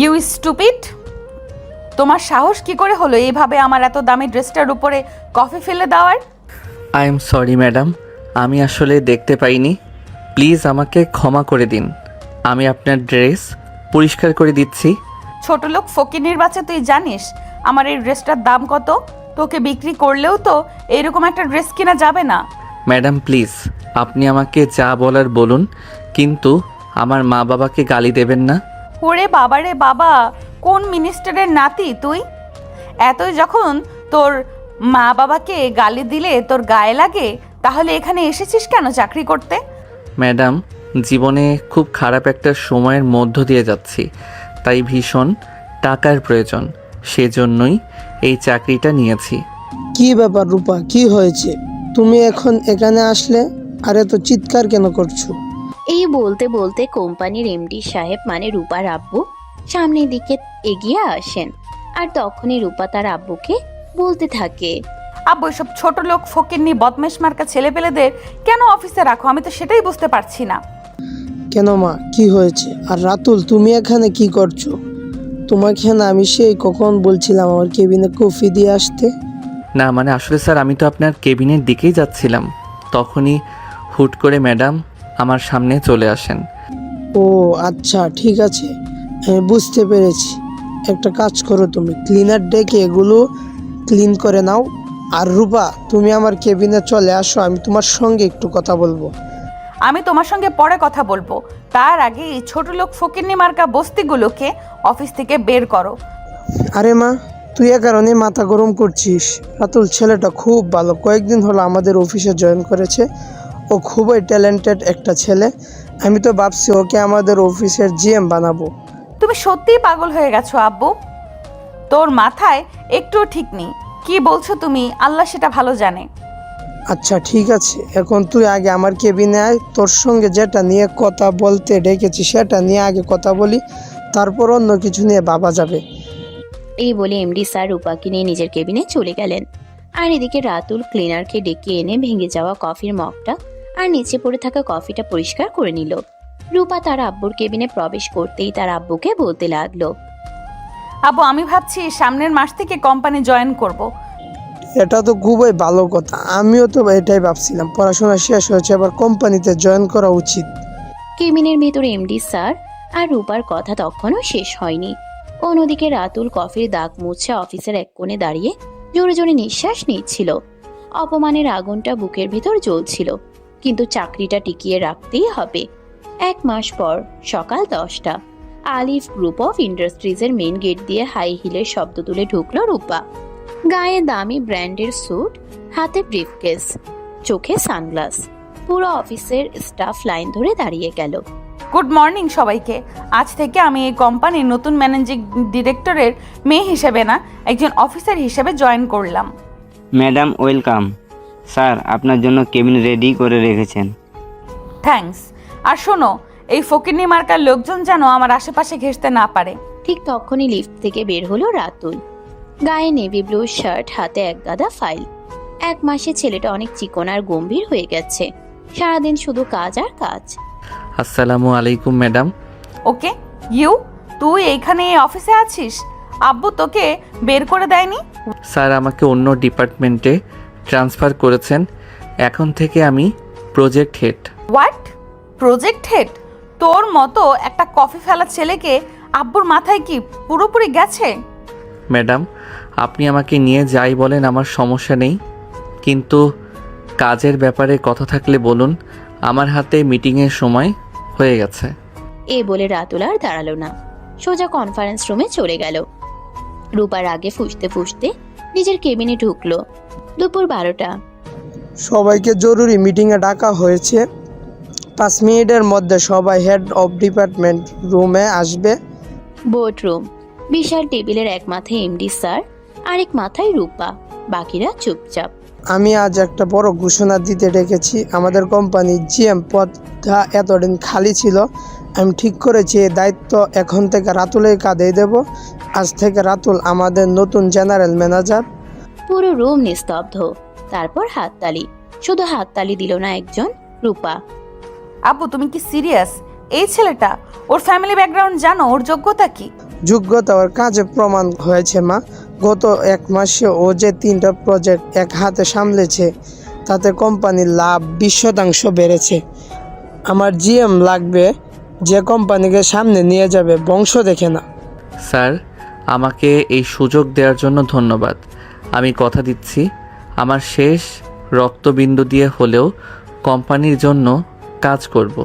You stupid, তোমার সাহস কি করে হলো এইভাবে আমার এত দামি ড্রেসটার উপরে কফি ফেলে দেওয়ার? আই এম সরি ম্যাডাম, আমি আসলে দেখতে পাইনি। প্লিজ আমাকে ক্ষমা করে দিন। আমি আপনার ড্রেস পরিষ্কার করে দিচ্ছি। ছোট লোক ফকিনির বাচ্চা, তুই জানিস আমার এই ড্রেসটার দাম কত? তোকে বিক্রি করলেও তো এরকম একটা ড্রেস কিনা যাবে না। ম্যাডাম প্লিজ আপনি আমাকে যা বলার বলুন, কিন্তু আমার মা বাবাকে গালি দেবেন না। ওরে বাবা রে বাবা, কোন মিনিস্টারের নাতি তুই? এতই যখন তোর মা বাবাকে গালি দিলে তোর গায়ে লাগে, তাহলে এখানে এসেছিস কেন চাকরি করতে? ম্যাডাম, জীবনে খুব খারাপ একটা সময়ের মধ্য দিয়ে যাচ্ছি, তাই ভীষণ টাকার প্রয়োজন, সেজন্যই এই চাকরিটা নিয়েছি। কি ব্যাপার রূপা, কি হয়েছে? তুমি এখন এখানে আসলে আর এত চিৎকার কেন করছো? এই বলতে বলতে কোম্পানির এমডি সাহেব মানে রূপার আব্বু সামনের দিকে এগিয়ে আসেন। আর তখনই রূপা তার আব্বুকে বলতে থাকে, আব্বু, এসব ছোট লোক ফকিন্নি বদমেশ মার্কা ছেলেপেলেদের কেন অফিসে রাখো? আমি তো সেটাই বুঝতে পারছি না। কেন মা, কি হয়েছে? আর রাতুল, তুমি এখানে কি করছো? তোমাকে না আমি সেই কখন বলছিলাম আমার কেবিনে কফি দিয়ে আসতে? না মানে আসলে স্যার, আমি তো আপনার কেবিনের দিকেই যাচ্ছিলাম, তখনই হুট করে ম্যাডাম আমার সামনে চলে আসেন। ও আচ্ছা, ঠিক আছে, আমি বুঝতে পেরেছি। একটা কাজ করো, তুমি ক্লিনার ডেকে এগুলো ক্লিন করে নাও। আর রূপা, তুমি আমার কেবিনে চলে আসো, আমি তোমার সঙ্গে একটু কথা বলবো। আমি তোমার সঙ্গে পরে কথা বলবো, তার আগে এই ছোট লোক ফকিন্নি মার্কা বস্তিগুলোকে অফিস থেকে বের করো। আরে মা, তুই এ কারণে মাথা গরম করছিস? রাতুল ছেলেটা খুব ভালো, কয়েকদিন হলো আমাদের অফিসে জয়েন করেছে। ও খুবই ট্যালেন্টেড একটা ছেলে। আমি তো ভাবছি ওকে আমাদের অফিসের জিএম বানাবো। তুমি সত্যিই পাগল হয়ে গেছো আব্বু, তোর মাথায় একটুও ঠিক নেই। কি বলছো তুমি? আল্লাহ সেটা ভালো জানে। আচ্ছা ঠিক আছে, এখন তুই আগে আমার কেবিনে আয়, তোর সঙ্গে যেটা নিয়ে কথা বলতে ডেকেছি সেটা নিয়ে আগে কথা বলি, তারপর অন্য কিছু নিয়ে ভাবা যাবে। এই বলে এমডি স্যার রূপাকে নিয়ে নিজের কেবিনে চলে গেলেন। আর এদিকে রাতুল ক্লিনারকে ডেকে এনে ভেঙে যাওয়া কফির মগটা আর নিচে পড়ে থাকা কফিটা পরিষ্কার করে নিল। রূপা তার আব্বুর কেবিনে প্রবেশ করতেই তার আব্বুকে বলতে লাগলো, আব্বু, আমি ভাবছি সামনের মাস থেকে কোম্পানি জয়েন করব। এটা তো খুবই ভালো কথা, আমিও তো এটাই ভাবছিলাম। পড়াশোনা শেষ হয়েছে, আবার কোম্পানিতে জয়েন করা উচিত। কেবিনের ভেতরে এমডি স্যার আর রূপার কথা তখনও শেষ হয়নি। অন্যদিকে রাতুল কফির দাগ মুছে অফিসের এক কোণে দাঁড়িয়ে জোরে জোরে নিঃশ্বাস নিচ্ছিল। অপমানের আগুনটা বুকের ভেতর জ্বলছিল, কিন্তু চাকরিটা টিকিয়ে রাখতেই হবে। 1 মাস পর সকাল 10টা, আলিফ গ্রুপ অফ ইন্ডাস্ট্রিজের মেইন গেট দিয়ে হাই হিলের শব্দ তুলে ঢুকলো রূপা। গায়ে দামি ব্র্যান্ডের স্যুট, হাতে ব্রিফকেস, চোখে সানগ্লাস। পুরো অফিসের স্টাফ লাইন ধরে দাঁড়িয়ে গেল। গুড মর্নিং সবাইকে। আজ থেকে আমি এই কোম্পানির নতুন ম্যানেজিং ডিরেক্টরের মেয়ে হিসেবে না, একজন অফিসার হিসেবে জয়েন করলাম। Madam welcome. স্যার আপনার জন্য কেবিন রেডি করে রেখেছেন। থ্যাঙ্কস। আর শোনো, এই ফকিন্নি মার্কার লোকজন যেন আমার আশেপাশে ঘেঁষতে না পারে। ঠিক তখনই লিফট থেকে বের হলো রাতুল। গায়ে নেভি ব্লু শার্ট, হাতে এক গাদা ফাইল। 1 মাসে ছেলেটা অনেক চিকন আর গম্ভীর হয়ে গেছে। সারাদিন শুধু কাজ আর কাজ। আসসালামু আলাইকুম ম্যাডাম। ওকে, তুই এইখানে এই অফিসে আছিস? আব্বু তোকে বের করে দেয়নি? স্যার আমাকে অন্য ডিপার্টমেন্টে ট্রান্সফার করেছেন, এখন থেকে আমি project head. What? Project head? তোর মতো একটা কফি ফেলা ছেলেকে আব্বুর মাথায় কি পুরোপুরি গেছে? ম্যাডাম, আপনি আমাকে নিয়ে যাই বলেন, আমার সমস্যা নেই, কিন্তু কাজের ব্যাপারে কথা থাকলে বলুন। আমার হাতে মিটিংয়ের সময় হয়ে গেছে। এ বলে রাতুল আর দাঁড়ালো না, সোজা কনফারেন্স রুমে চলে গেল। রূপার আগে ফুঁসতে ফুঁসতে নিজের কেবিনে ঢুকলো। দুপুর 12টা। সবাইকে জরুরি মিটিংয়ে ডাকা হয়েছে। 5 মিনিটের মধ্যে সবাই হেড অফ ডিপার্টমেন্ট রুমে আসবে। Board room. বিশাল টেবিলের এক মাথায় এমডি স্যার, আরেক মাথায় রূপা, বাকিরা চুপচাপ। আমি আজ একটা বড় ঘোষণা দিতে ডেকেছি। আমাদের কোম্পানির জিএম পদটা এতদিন খালি ছিল, আমি ঠিক করেছি এই দায়িত্ব এখন থেকে রাতুলের কাঁধেই দেব। আজ থেকে রাতুল আমাদের নতুন জেনারেল ম্যানেজার। পুরো রুম নিস্তব্ধ। তারপর হাততালি। শুধু হাততালি দিল না একজন, রূপা। আব্বু, তুমি কি সিরিয়াস? এই ছেলেটা, ওর ফ্যামিলি ব্যাকগ্রাউন্ড জানো? ওর যোগ্যতা কি? যোগ্যতা ওর কাজে প্রমাণ হয়েছে মা। গত 1 মাসে ও যে 3টা প্রজেক্ট এক হাতে সামলেছে তাতে কোম্পানির লাভ 20% বেড়েছে। আমার জিএম লাগবে যে কোম্পানিকে সামনে নিয়ে যাবে, বংশ দেখে না। স্যার, আমাকে এই সুযোগ দেওয়ার জন্য ধন্যবাদ। আমি কথা দিচ্ছি আমার শেষ রক্তবিন্দু দিয়ে হলেও কোম্পানির জন্য কাজ করব।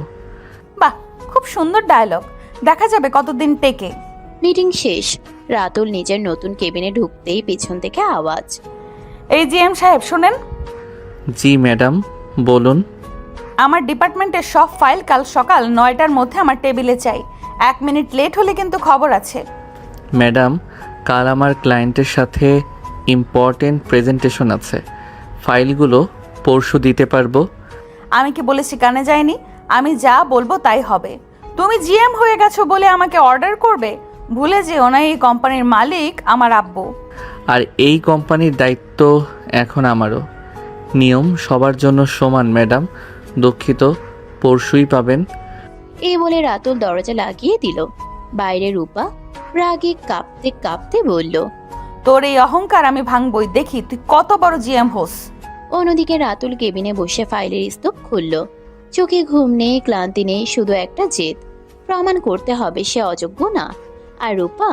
বাহ, খুব সুন্দর ডায়লগ। দেখা যাবে কতদিন টেকে। মিটিং শেষ। রাতুল নিজের নতুন কেবিনে ঢুকতেই পেছন থেকে আওয়াজ। এই জিএম সাহেব শোনেন, জি ম্যাডাম, বলুন। আমার ডিপার্টমেন্টের সব ফাইল কাল সকাল 9টার মধ্যে আমার টেবিলে চাই। 1 মিনিট লেট হলে কিন্তু খবর আছে। ম্যাডাম, কাল আমার ক্লায়েন্টের সাথে ইম্পর্টেন্ট প্রেজেন্টেশন আছে। ফাইলগুলো পরশু দিতে পারবো। আমি কি বলেছি কানে যায়নি? আমি যা বলবো তাই হবে। তুমি জিএম হয়ে গেছো বলে আমাকে অর্ডার করবে? ভুলে যেও না এই কোম্পানির মালিক আমার আব্বু। আর এই কোম্পানির দায়িত্ব এখন আমারও। নিয়ম সবার জন্য সমান ম্যাডাম। দুঃখিত, পরশুই পাবেন। এই বলে রাতুল দরজা লাগিয়ে দিল। বাইরে রূপা রাগে কাঁপতে কাঁপতে বলল। তোর এই অহংকার আমি ভাঙবই, দেখি তুই কত বড় জিএম হোস। অন্যদিকে রাতুল কেবিনে বসে ফাইলের স্তূপ খুলল। চোখে ঘুম নেই, ক্লান্তি নেই, শুধু একটা জেদ। প্রমাণ করতে হবে সে অযোগ্য না। আর রূপা,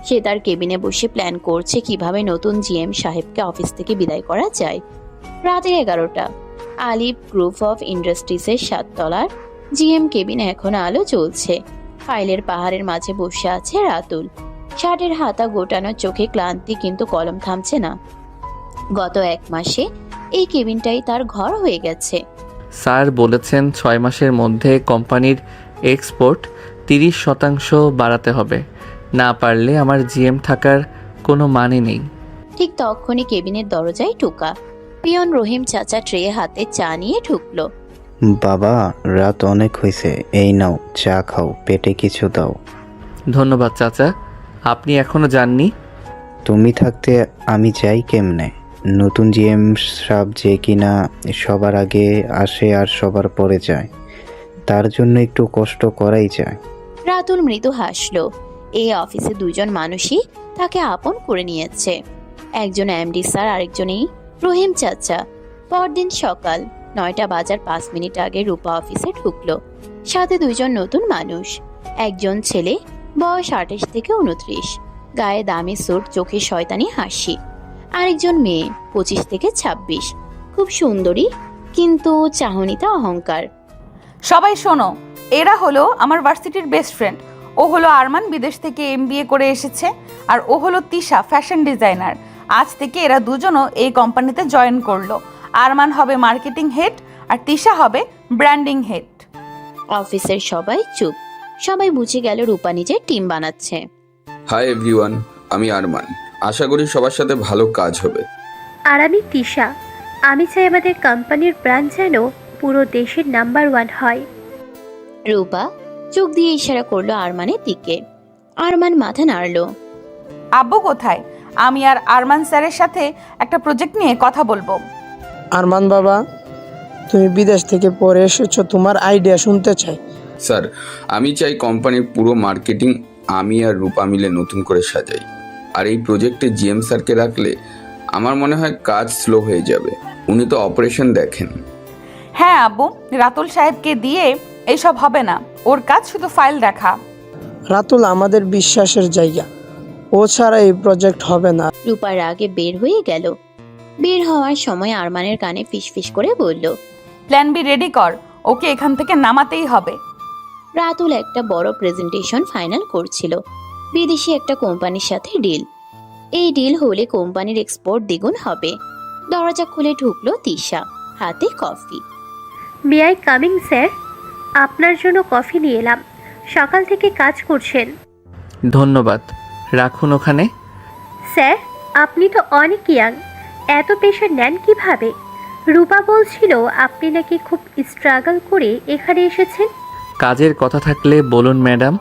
সে তার কেবিনে বসে প্ল্যান করছে কিভাবে নতুন জিএম সাহেবকে অফিস থেকে বিদায় করা যায়। রাতের 11টা। আলিফ গ্রুপ অফ ইন্ডাস্ট্রিজের 7 তলার জিএম কেবিনে এখনো আলো জ্বলছে। ফাইলের পাহাড়ের মাঝে বসে আছে রাতুল। শার্টের হাতা গোটানো, চোখে ক্লান্তি, কিন্তু কলম থামছে না। গত 1 মাসে এই কেবিনটাই তার ঘর হয়ে গেছে। স্যার বলেছেন 6 মাসের মধ্যে কোম্পানির এক্সপোর্ট 30% বাড়াতে হবে। না পারলে আমার জিএম থাকার কোনো মানে নেই। ঠিক তখনই কেবিনের দরজায় টোকা। পিয়ন রহিম চাচা ট্রে হাতে চা নিয়ে ঢুকলো। বাবা, রাত অনেক হয়েছে, এই নাও চা খাও, পেটে কিছু দাও। ধন্যবাদ চাচা, আপনি এখনো যাননি? তুমি থাকতে আমি যাই কেমনে? নতুন জিএম সাহেব যে কিনা সবার আগে আসে আর সবার পরে যায়, তার জন্য একটু কষ্ট করাই যায়। রাতুল মৃদু হাসলো। এই অফিসে 2 জন মানুষই তাকে আপন করে নিয়েছে। একজন এমডি স্যার, আরেকজনই রহিম চাচা। পরদিন সকাল 9টা বাজার 5 মিনিট আগে রূপা অফিসে ঢুকলো। সাথে 2 জন নতুন মানুষ। একজন ছেলে, বয়স 28 থেকে 29, গায়ে দামি স্যুট, চোখে শয়তানি হাসি। আরেকজন মেয়ে, 25 থেকে 26, খুব সুন্দরী কিন্তু চাহনিতে অহংকার। সবাই শোনো, এরা হলো আমার ভার্সিটির বেস্ট ফ্রেন্ড। ও হলো আরমান, বিদেশ থেকে MBA করে এসেছে। আর ও হলো তিশা, ফ্যাশন ডিজাইনার। আজ থেকে এরা দুজনও এই কোম্পানিতে জয়েন করলো। আরমান হবে মার্কেটিং হেড আর তিশা হবে ব্র্যান্ডিং হেড। অফিসের সবাই চুপ। সবাই বুঝে গেল রূপা নিজের টিম বানাচ্ছে। হাই এভরিওয়ান, আমি আরমান। আশা করি সবার সাথে ভালো কাজ হবে। আর আমি তিশা। আমি চাই আমাদের কোম্পানির ব্র্যান্ড যেন পুরো দেশের নাম্বার 1 হয়। রূপা চোখ দিয়ে ইশারা করলো আরমানের দিকে। আরমান মাথা নাড়ল। আব্বু কোথায়? আমি আর আরমান স্যারের সাথে একটা প্রজেক্ট নিয়ে কথা বলবো। আরমান বাবা, তুমি বিদেশ থেকে পরে এসেছো, তোমার আইডিয়া শুনতে চাই। স্যার, আমি চাই কোম্পানির পুরো মার্কেটিং আমি আর রূপা মিলে নতুন করে সাজাই। আর এই প্রজেক্টে জিএম স্যারকে রাখলে আমার মনে হয় কাজ স্লো হয়ে যাবে। উনি তো অপারেশন দেখেন। হ্যাঁ আব্বু, রাতুল সাহেবকে দিয়ে এইসব হবে না। ওর কাজ শুধু ফাইল দেখা। রাতুল আমাদের বিশ্বাসের জায়গা, ও ছাড়া এই প্রজেক্ট হবে না। রূপা রাগে বের হয়ে গেল। বের হওয়ার সময় আরমানের কানে ফিসফিস করে বলল, প্ল্যান বি রেডি কর, ওকে এখান থেকে নামাতেই হবে। রাতুল একটা বড় প্রেজেন্টেশন ফাইনাল করছিল। বিদেশি একটা কোম্পানির সাথে ডিল। এই ডিল হলে কোম্পানির এক্সপোর্ট দ্বিগুণ হবে। দরজা খুলে ঢুকলো তিশা, হাতে coffee. May I coming sir? আপনার জন্য কফি নিয়ে এলাম। সকাল থেকে কাজ করছেন। ধন্যবাদ, রাখুন ওখানে। স্যার, আপনি তো অনেক ইয়াং, এত প্রেশার নেন কিভাবে? রূপা বলছিল আপনি নাকি খুব স্ট্রাগল করে এখানে এসেছেন। কাজের কথা থাকলে বলুন ম্যাডাম,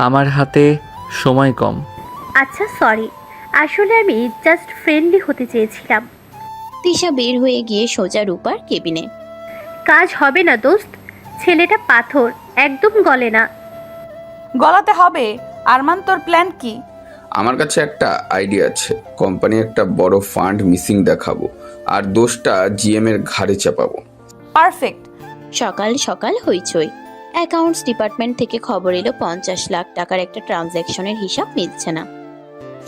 আমার হাতে সময় কম। আচ্ছা সরি, আসলে আমি জাস্ট ফ্রেন্ডলি হতে চেয়েছিলাম। তিশা বের হয়ে গিয়ে সোজা রূপার কেবিনে। কাজ হবে না দোস্ত, ছেলেটা পাথর, একদম গলে না। গলাতে হবে, আরমান, তোর প্ল্যান কি? আমার কাছে একটা আইডিয়া আছে। কোম্পানি একটা বড় ফান্ড মিসিং দেখাবো আর দোষটা জিএম এর ঘাড়ে চাপাবো। পারফেক্ট। সকাল সকাল হইচই। অ্যাকাউন্টস ডিপার্টমেন্ট থেকে খবর এলো 50 লাখ টাকার একটা ট্রানজ্যাকশনের হিসাব মিলছে না।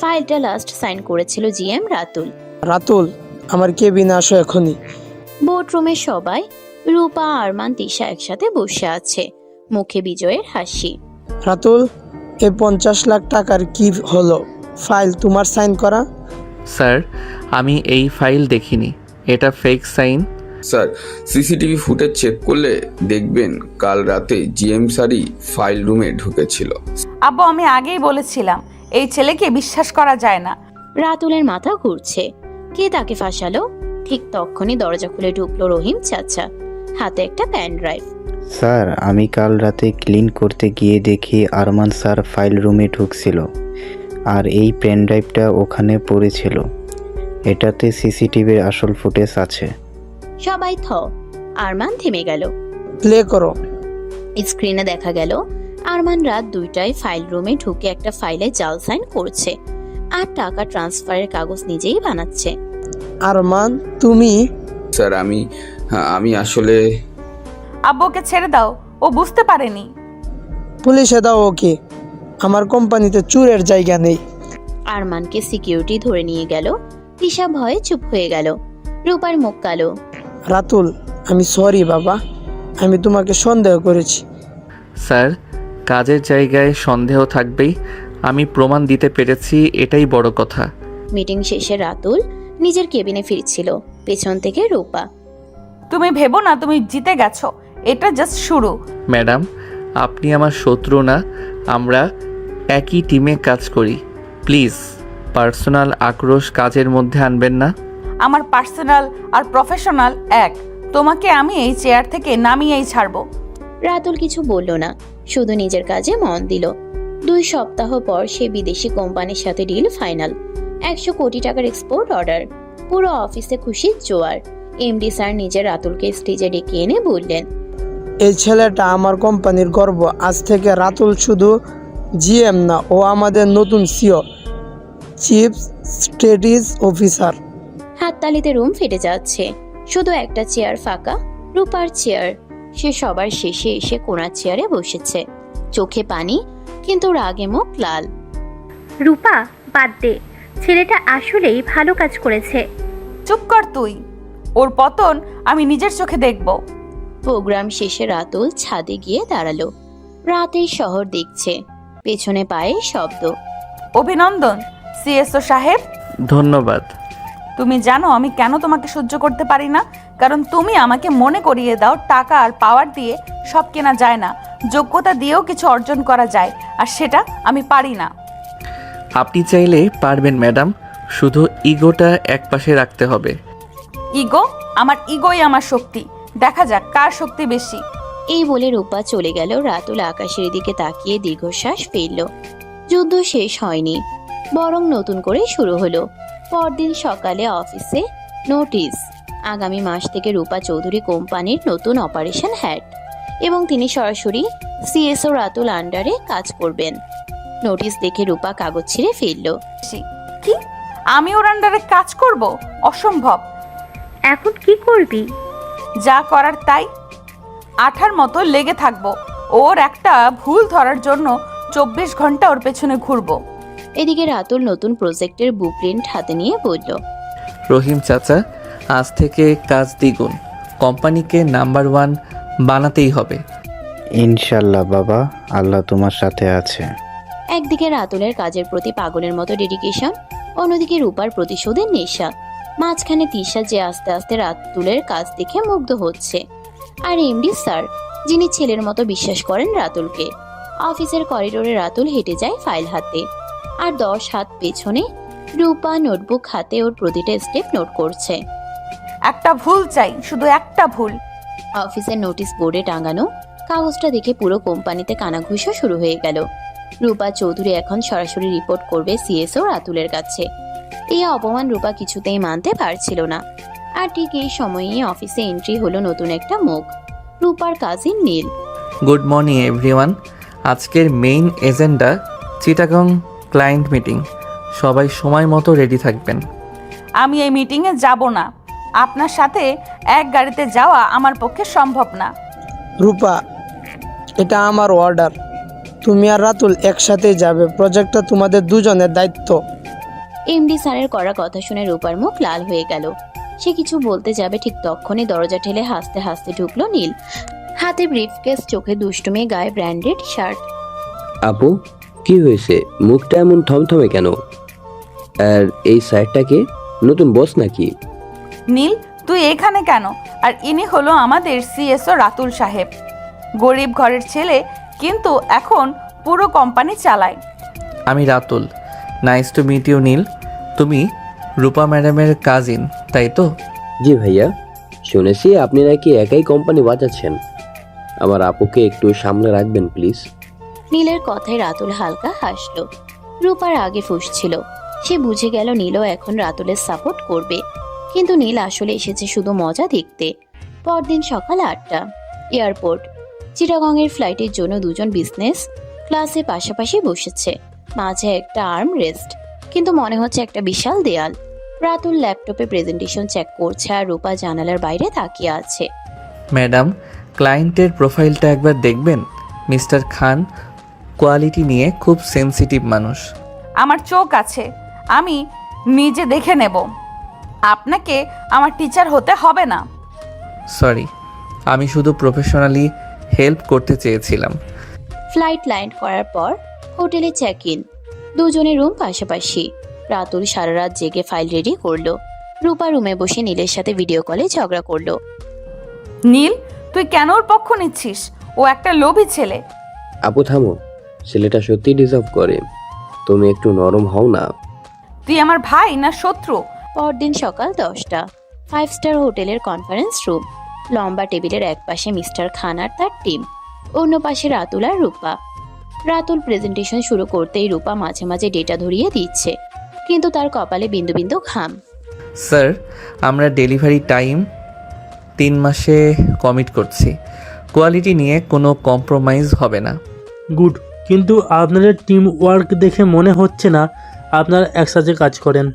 ফাইলটা লাস্ট সাইন করেছিল জিএম রাতুল। রাতুল, আমার কেবিনে আসো এখনই। বোর্ডরুমে সবাই, রূপা, আরমান, তিশা একসাথে বসে আছে, মুখে বিজয়ের হাসি। রাতুল, এই 50 লাখ টাকার কি হলো? ফাইল তোমার সাইন করা? স্যার, আমি এই ফাইল দেখিনি, এটা fake sign. Sir, CCTV footage check করলে দেখবেন কাল রাতে জিএম স্যারই ফাইল রুমে ঢুকেছিল। আব্বু, আমি আগেই বলেছিলাম এই ছেলেকে বিশ্বাস করা যায় না। রাতুলের মাথা ঘুরছে, কে তাকে ফাঁসালো? ঠিক তখনই দরজা খুলে ঢুকলো রহিম চাচা, হাতে একটা প্যান ড্রাইভ। স্যার, আমি কাল রাতে ক্লিন করতে গিয়ে দেখি আরমান স্যার ফাইল রুমে ঢুকছিল আর এই পেন ড্রাইভটা ওখানে পড়েছিল। এটাতে সিসিটিভির আসল ফুটেজ আছে। সবাই আরমান থেমে গেল। প্লে করো। স্ক্রিনে দেখা গেল আরমান রাত 2টায় ফাইল রুমে ঢুকে একটা ফাইলে জাল সাইন করছে আর টাকা ট্রান্সফারের কাগজ নিজেই বানাচ্ছে। আরমান, তুমি? স্যার, আমি আসলে আব্বুকে ছেড়ে দাও, ও বুঝতে পারেনি। পুলিশে দাও ওকে। আমার কোম্পানিতে চুরের জায়গা নেই। আরমানকে সিকিউরিটি ধরে নিয়ে গেল। তিশা ভয়ে চুপ হয়ে গেল। রূপার মুখ কালো। রাতুল, আমি সরি বাবা, আমি তোমাকে সন্দেহ করেছি। স্যার, কাজের জায়গায় সন্দেহ থাকবেই, আমি প্রমাণ দিতে পেরেছি, এটাই বড় কথা। মিটিং শেষে রাতুল নিজের কেবিনে ফিরছিল, পেছন থেকে রূপা। তুমি ভেবো না তুমি জিতে গেছো, এটা জাস্ট শুরু। ম্যাডাম, আপনি আমার শত্রু না, আমরা একই টিমে কাজ করি। প্লিজ পার্সোনাল আক্রোশ কাজের মধ্যে আনবেন না। আমার পার্সোনাল আর প্রফেশনাল এক। তোমাকে আমি এই চেয়ার থেকে নামিয়েই ছাড়বো। রাতুল কিছু বলল না, শুধু নিজের কাজে মন দিল। 2 সপ্তাহ পর সে বিদেশি কোম্পানির সাথে ডিল ফাইনাল। 100 কোটি টাকার এক্সপোর্ট অর্ডার। পুরো অফিসে খুশির জোয়ার। এমডি স্যার নিজে রাতুলকে স্টেজে ডেকে এনে বললেন, এই ছেলেটা আমার কোম্পানির গর্ব। আজ থেকে রাতুল শুধু জিএম না, ও আমাদের নতুন সিও, চিফ স্ট্র্যাটেজি অফিসার। হাততালিতে রুম ফেটে যাচ্ছে। শুধু একটা চেয়ার ফাঁকা, রূপার চেয়ার। সে সবার শেষে এসে কোণার চেয়ারে বসেছে, চোখে পানি, কিন্তু রাগে মুখ লাল। রূপা, বাদ দে, ছেলেটা আসলেই ভালো কাজ করেছে। চুপ কর তুই, ওর পতন আমি নিজের চোখে দেখব। প্রোগ্রাম শেষে রাতুল ছাদে গিয়ে দাঁড়ালো। রাতের শহর দেখছে, পেছনে পায়ে শব্দ। অভিনন্দন সিএসও সাহেব। ধন্যবাদ। তুমি জানো আমি কেন তোমাকে সহ্য করতে পারি না? কারণ তুমি আমাকে মনে করিয়ে দাও টাকা আর পাওয়ার দিয়ে সব কেনা যায় না, যোগ্যতা দিয়েও কিছু অর্জন করা যায়, আর সেটা আমি পারি না। আপনি চাইলে পারবেন ম্যাডাম, শুধু ইগোটা একপাশে রাখতে হবে। ইগো? আমার ইগোই আমার শক্তি, দেখা যাক কার শক্তি বেশি। এই বলে রূপা চলে গেল। রাতুল আকাশের দিকে তাকিয়ে দীর্ঘশ্বাস ফেলল। যুদ্ধ শেষ হয়নি, বরং নতুন করে শুরু হলো। পরদিন সকালে অফিসে নোটিশ, আগামী মাস থেকে রূপা চৌধুরী কোম্পানির নতুন অপারেশন হেড এবং তিনি সরাসরি সিএসও রাতুল আন্ডারে কাজ করবেন। নোটিশ দেখে রূপা কাগজ ছিঁড়ে ফেলল। কি? আমি ওর আন্ডারে কাজ করব? অসম্ভব। এখন কি করবি? যা করার তাই, আঠার মতো লেগে থাকবো। ওর একটা ভুল ধরার জন্য 24 ঘন্টা ওর পেছনে ঘুরবো। এদিকে রাতুল নতুন প্রজেক্টের ব্লুপ্রিন্ট হাতে নিয়ে বলল, রহিম চাচা, আজ থেকে কাজ দ্বিগুণ, কোম্পানিকে নাম্বার 1 বানাতেই হবে। ইনশাল্লাহ বাবা, আল্লাহ তোমার সাথে আছে। একদিকে রাতুলের কাজের প্রতি পাগলের মতো ডেডিকেশন, অন্যদিকে রূপার প্রতিশোধের নেশা। মাঝখানে তিশা যে আস্তে আস্তে রাতুলের কাজ দেখে মুগ্ধ হচ্ছে, আর এমডি স্যার যিনি ছেলের মতো বিশ্বাস করেন রাতুলকে। অফিসের করিডোরে রাতুল হেঁটে যায় ফাইল হাতে, আর 10 হাত পেছনে রূপা নোটবুক হাতে ওর প্রতিটা স্টেপ নোট করছে। একটা ভুল চাই, শুধু একটা ভুল। অফিসের নোটিশ বোর্ডে টাঙানো কাগজটা দেখে পুরো কোম্পানিতে কানাঘুষো শুরু হয়ে গেল। রূপা চৌধুরী এখন সরাসরি রিপোর্ট করবে সিএসও রাতুলের কাছে। এই অপমান রূপা কিছুতেই মানতে পারছিল না। আর ঠিক এই সময়েই অফিসে এন্ট্রি হলো নতুন একটা মুখ, রূপার cousin Neel. Good morning everyone. আজকের main agenda Chittagong client meeting, সবাই সময় মতো রেডি থাকবেন। আমি এই মিটিংয়ে যাব না। আপনার সাথে এক গাড়িতে যাওয়া আমার পক্ষে সম্ভব না। রূপা, এটা আমার অর্ডার। তুমি আর রাতুল একসাথেই যাবে। প্রজেক্টটা তোমাদের দুজনের দায়িত্ব। এমডি স্যারের করা কথা শুনে রূপার মুখ লাল হয়ে গেল। সে কিছু বলতে যাবে, ঠিক তখনই দরজা ঠেলে হাসতে হাসতে ঢুকলো নীল। হাতে ব্রিফকেস, চোখে দুষ্টুমি, গায়ে ব্র্যান্ডেড শার্ট। আপু, কি হয়েছে? মুখটা এমন থমথমে কেন? আর এই সাইডটাকে নতুন বস নাকি? নীল, তুই এখানে কেন? আর ইনি হলো আমাদের সিএসও রাতুল সাহেব। গরিব ঘরের ছেলে, কিন্তু এখন পুরো কোম্পানি চালায়। আমি Ratul. Nice to meet you Neel. তুমি রূপা ম্যাডামের কাজিন, তাই তো? জি ভাইয়া, শুনেছি আপনি নাকি একাই কোম্পানি বাঁচাচ্ছেন। আমার আপুকে একটু সামনে রাখবেন প্লিজ। নীলের কথায় রাতুল হালকা হাসলো। রূপার আগে ফুঁসছিল। সে বুঝে গেল নীলও এখন রাতুলের সাপোর্ট করবে। কিন্তু নীল আসলে এসেছে শুধু মজা দেখতে। পরদিন সকাল 8টা, এয়ারপোর্ট। চিটাগংয়ের ফ্লাইটের জন্য দুজন বিজনেস ক্লাসে পাশাপাশি বসেছে। মাঝে একটা আর্ম রেস্ট, কিন্তু মনে হচ্ছে একটা বিশাল দেয়াল। রাতুল ল্যাপটপে প্রেজেন্টেশন চেক করছে আর রূপা জানালার বাইরে তাকিয়ে আছে। ম্যাডাম, ক্লায়েন্টের প্রোফাইলটা একবার দেখবেন। মিস্টার খান কোয়ালিটি নিয়ে খুব সেনসিটিভ মানুষ। আমার চোখ আছে, আমি নিজে দেখে নেব। আপনাকে আমার টিচার হতে হবে না। সরি, আমি শুধু প্রফেশনালি হেল্প করতে চেয়েছিলাম। ফ্লাইট ল্যান্ড করার পর হোটেলে চেক ইন। দুজনের রুম পাশাপাশি। রাতুল সারা রাত জেগে ফাইল রেডি করলো। রূপা রুমে বসে নীলের সাথে ভিডিও কলে ঝগড়া করলো। নীল, তুই কেন ওর পক্ষ নিচ্ছিস? ও একটা লোভী ছেলে। আপু থামো, ছেলেটা সত্যি ডিজার্ভ করে। তুমি একটু নরম হও না। তুই আমার ভাই না শত্রু? পরদিন সকাল 10টা, 5 স্টার হোটেলের কনফারেন্স রুম। লম্বা টেবিলের এক পাশে মিস্টার খান আর তার টিম, অন্য পাশে রাতুল আর রূপা। রাতুল প্রেজেন্টেশন শুরু করতেই রূপা মাঝে মাঝে ডেটা ধরিয়ে দিচ্ছে, কিন্তু তার কপালে বিন্দু বিন্দু ঘাম। স্যার, আমরা ডেলিভারি টাইম 3 মাসে কমিট করছি। কোয়ালিটি নিয়ে কোনো কম্প্রোমাইজ হবে না। গুড, কিন্তু আপনাদের টিম ওয়ার্ক দেখে মনে হচ্ছে না আপনারা একসাথে কাজ করেন।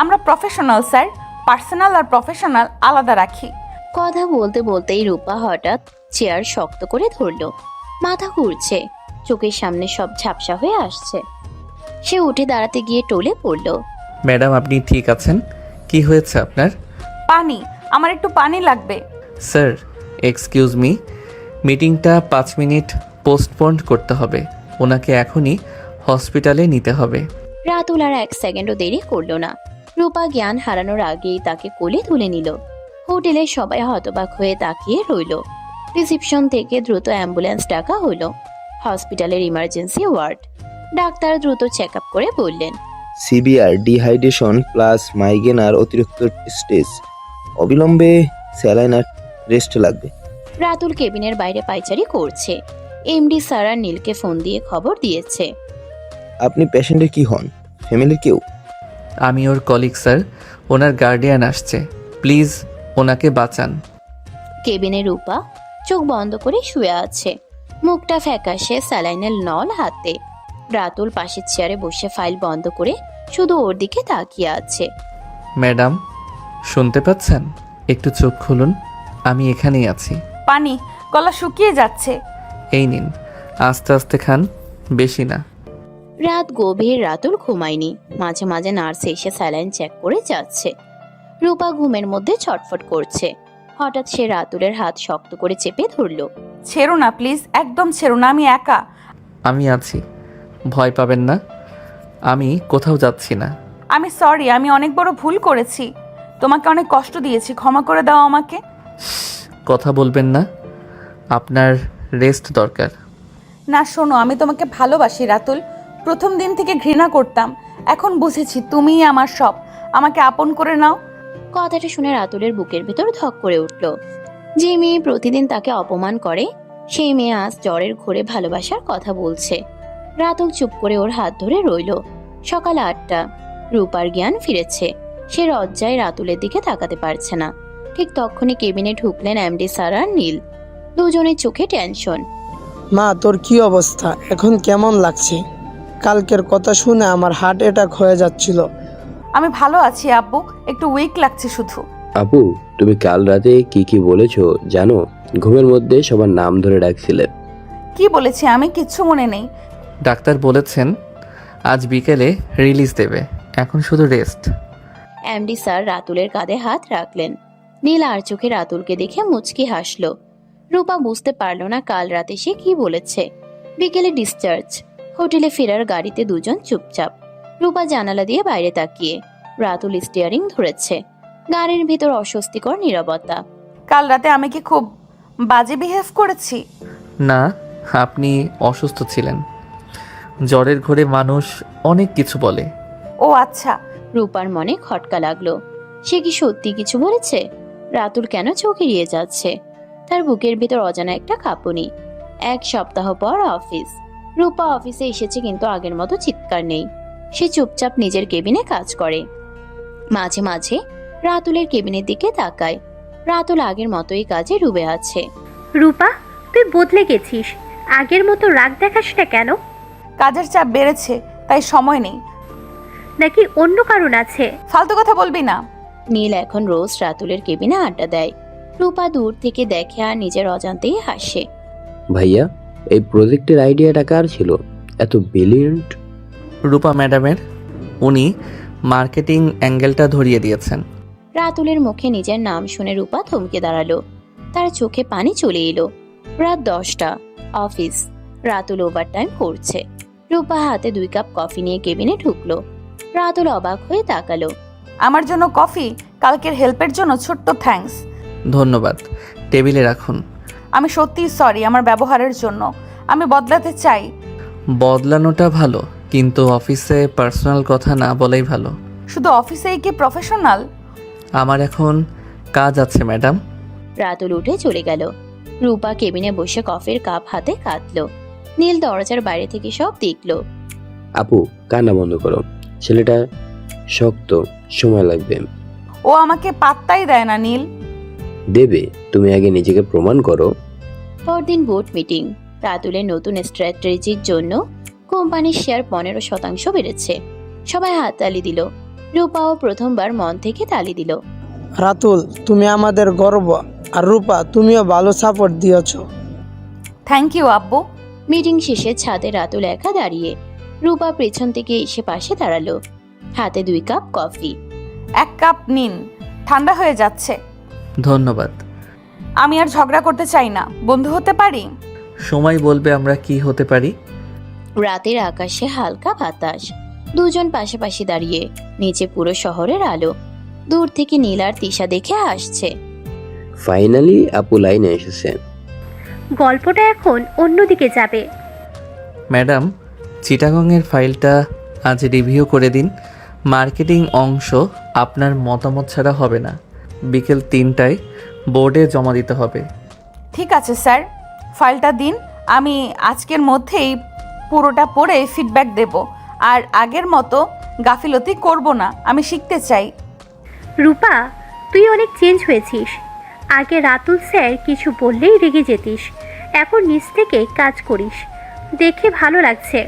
আমরা প্রফেশনাল স্যার, পার্সোনাল আর প্রফেশনাল আলাদা রাখি। কথা বলতে বলতেই রূপা হঠাৎ চেয়ার শক্ত করে ধরলো। মাথা ঘুরছে, চোখের সামনে সব ঝাপসা হয়ে আসছে। সে উঠে দাঁড়াতে গিয়ে টলে পড়ল। ম্যাডাম, আপনি ঠিক আছেন? কি হয়েছে আপনার? পানি, আমার একটু পানি লাগবে। স্যার, এক্সকিউজ মি, মিটিংটা 5 মিনিট পোস্টপোন করতে হবে। ওনাকে এখনই হসপিটালে নিতে হবে। রাতুল আর 1 সেকেন্ডও দেরি করলো না। রূপা জ্ঞান হারানোর আগেই তাকে কোলে তুলে নিল। হোটেলে সবাই হতবাক হয়ে তাকিয়ে রইল। রিসিপশন থেকে দ্রুত অ্যাম্বুলেন্স ডাকা হলো। হসপিটালের ইমার্জেন্সি ওয়ার্ড। ডাক্তার দ্রুত চেক আপ করে বললেন, সিভিয়ার ডিহাইড্রেশন প্লাস মাইগ্রেন আর অতিরিক্ত স্ট্রেস, অবিলম্বে স্যালাইন আর রেস্ট লাগবে। রাতুল কেবিনের বাইরে পায়চারি করছে। এমডি স্যার আর নীলকে ফোন দিয়ে খবর দিয়েছে। আপনি পেশেন্টের কি হন? ফ্যামিলির কেউ? আমি ওর কলিগ স্যার, ওনার গার্ডিয়ান আসছে। প্লিজ ওনাকে বাঁচান। কেবিনে রূপা চোখ বন্ধ করে শুয়ে আছে, মুখটা ফ্যাকাশে, স্যালাইনের নল হাতে। রাতুল পাশের চেয়ারে বসে ফাইল বন্ধ করে শুধু ওর দিকে তাকিয়ে আছে। ম্যাডাম, শুনতে পাচ্ছেন? একটু চোখ খুলুন, আমি এখানেই আছি। পানি, গলা শুকিয়ে যাচ্ছে। এই নিন, আস্তে আস্তে খান, বেশি না। রাত গভীর, রাতুল ঘুমায়নি। মাঝে মাঝে নার্স এসে স্যালাইন চেক করে যাচ্ছে। রূপা ঘুমের মধ্যে ছটফট করছে। হঠাৎ সে রাতুলের হাত শক্ত করে চেপে ধরল। ছেড়ো না প্লিজ, একদম ছেড়ো না, আমি একা। আমি আছি, ভয় পাবেন না। আমি কোথাও যাচ্ছি না। আমি সরি, আমি অনেক বড় ভুল করেছি। তোমাকে অনেক কষ্ট দিয়েছি, ক্ষমা করে দাও আমাকে। কথা বলবেন না, আপনার রেস্ট দরকার। না শোনো, আমি তোমাকে ভালোবাসি রাতুল। প্রথম দিন থেকে ঘৃণা করতাম, এখন বুঝেছি তুমিই আমার সব। আমাকে আপন করে নাও। কথাটা শুনে রাতুলের বুকের ভেতর ধক করে উঠল। যে মেয়ে প্রতিদিন তাকে অপমান করে, সেই মেয়ে আজ জ্বরের ঘোরে ভালোবাসার কথা বলছে। রাতুল চুপ করে ওর হাত ধরে রইল। সকাল 8টা, রূপার জ্ঞান ফিরেছে। সে লজ্জায় রাতুলের দিকে তাকাতে পারছে না। ঠিক তখনই কেবিনে ঢুকলেন এমডি স্যার আর নীল। দুজনের চোখে টেনশন। মা, তোর কি অবস্থা? এখন কেমন লাগছে? কালকের কথা শুনে আমার হার্ট অ্যাটাক হয়ে যাচ্ছিল। আমি ভালো আছি আব্বু, একটু উইক লাগছে শুধু। আপু, তুমি কাল রাতে কি কি বলেছো জানো? ঘুমের মধ্যে সবার নাম ধরে ডাকছিলে। কি বলেছি আমি কিচ্ছু মনে নেই। ডাক্তার বলেছেন আজ বিকেলে রিলিজ দেবে, এখন শুধু রেস্ট। এমডি স্যার রাতুলের কাঁধে হাত রাখলেন। নীল আর চোখে রাতুলকে দেখে মুচকি হাসলো। রূপা বুঝতে পারল না কাল রাতে সে কি বলেছে। বিকেলে ডিসচার্জ। হোটেলে ফেরার গাড়িতে দুজন চুপচাপ। রূপা জানালা দিয়ে বাইরে তাকিয়ে। রাতুল স্টিয়ারিং ধরেছে। গাড়ির ভিতর অস্বস্তিকর নীরবতা। কাল রাতে আমি কি খুব বাজে বিহেভ করেছি? না, আপনি অসুস্থ ছিলেন। জ্বরের ঘোরে মানুষ অনেক কিছু বলে। ও আচ্ছা। রূপার মনে খটকা লাগলো। সে কি সত্যি কিছু বলেছে? রাতুল কেন চোখ এড়িয়ে যাচ্ছে? তার বুকের ভিতর অজানা একটা কাঁপুনি। 1 সপ্তাহ পর অফিস। রূপা অফিসে এসেছে, কিন্তু আগের মতো চিৎকার নেই। সে চুপচাপ নিজের কেবিনে কাজ করে। মাঝে মাঝে রাতুলের কেবিনের দিকে তাকায়। রাতুল আগের মতোই কাজে ডুবে আছে। রূপা, তুই বদলে গেছিস। আগের মতো রাগ দেখাস না কেন? কাজের চাপ বেড়েছে, তাই সময় নেই। নাকি অন্য কারণ আছে? ফালতু কথা বলবি না। নীল এখন রোজ রাতুলের কেবিনে আড্ডা দেয়। রূপা দূর থেকে দেখে আর নিজের অজান্তেই হাসে। ভাইয়া, এই প্রজেক্টের আইডিয়াটা কার ছিল? এত ব্রিলিয়েন্ট। রূপা ম্যাডামের, উনি মার্কেটিং অ্যাঙ্গেলটা ধরিয়ে দিয়েছেন। রাতুলের মুখে নিজের নাম শুনে রূপা থমকে দাঁড়ালো। তার চোখে পানি চলে এলো। রাত 10টা। অফিস। রাতুল ওভারটাইম করছে। রূপা হাতে 2 কাপ কফি নিয়ে কেবিনে ঢুকলো। রাতুল অবাক হয়ে তাকালো। আমার জন্য কফি? কালকের হেল্পের জন্য ছোট্ট থ্যাঙ্কস। ধন্যবাদ, টেবিলে রাখুন। আমি সত্যিই সরি আমার ব্যবহারের জন্য। আমি বদলাতে চাই। বদলানোটা ভালো, কিন্তু অফিসে পার্সোনাল কথা না বলাই ভালো। শুধু অফিসেই কি প্রফেশনাল? আমার এখন কাজ আছে ম্যাডাম। রাতুল উঠে চলে গেল। রূপা কেবিনে বসে কফির কাপ হাতে কাঁদলো। নীল দরজার বাইরে থেকে সব দেখলো। আপু, কান্না বন্ধ করো। ছেলেটা শক্ত, সময় লাগবে। ও আমাকে পাত্তাই দেয় না নীল। দেবে, তুমি আগে নিজেকে প্রমাণ করো। পরদিন বোর্ড মিটিং। রাতুলের নতুন স্ট্র্যাটেজির জন্য কোম্পানির শেয়ার 15% বেড়েছে। সবাই হাততালি দিল। রূপাও প্রথমবার মন থেকে তালি দিল। রাতুল, তুমি আমাদের গর্ব। আর রূপা, তুমিও ভালো সাপোর্ট দিয়েছো। থ্যাংক ইউ আব্বু। মিটিং শেষে ছাদে রাতুল একা দাঁড়িয়ে। রূপা পেছন থেকে এসে পাশে দাঁড়ালো। হাতে 2 কাপ কফি। 1 কাপ নিন, ঠান্ডা হয়ে যাচ্ছে। ধন্যবাদ। আমি আর ঝগড়া করতে চাই না, বন্ধু হতে পারি? সময় বলবে আমরা কি হতে পারি। রাতের আকাশে হালকা বাতাস। দুজন পাশাপাশি দাঁড়িয়ে। নিচে পুরো শহরের আলো। দূর থেকে নীল আর তিশা দেখে হাসছে। ফাইনালি আপু লাইনে এসেছে। গল্পটা এখন অন্যদিকে যাবে। ম্যাডাম, চিটাগংয়ের ফাইলটা আজ রিভিউ করে দিন। মার্কেটিং অংশ আপনার মতামত ছাড়া হবে না। বিকেল 3টায় বোর্ডে জমা দিতে হবে। ঠিক আছে স্যার, ফাইলটা দিন। আমি আজকের মধ্যেই পুরোটা পড়ে ফিডব্যাক দেব। আর আগের মতো গাফিলতি করব না, আমি শিখতে চাই। রূপা, তুই অনেক চেঞ্জ হয়েছিস। আগে রাতুল স্যার কিছু বললেই রেগে যেতিস, এখন নিজ থেকে কাজ করিস, দেখে ভালো লাগছে।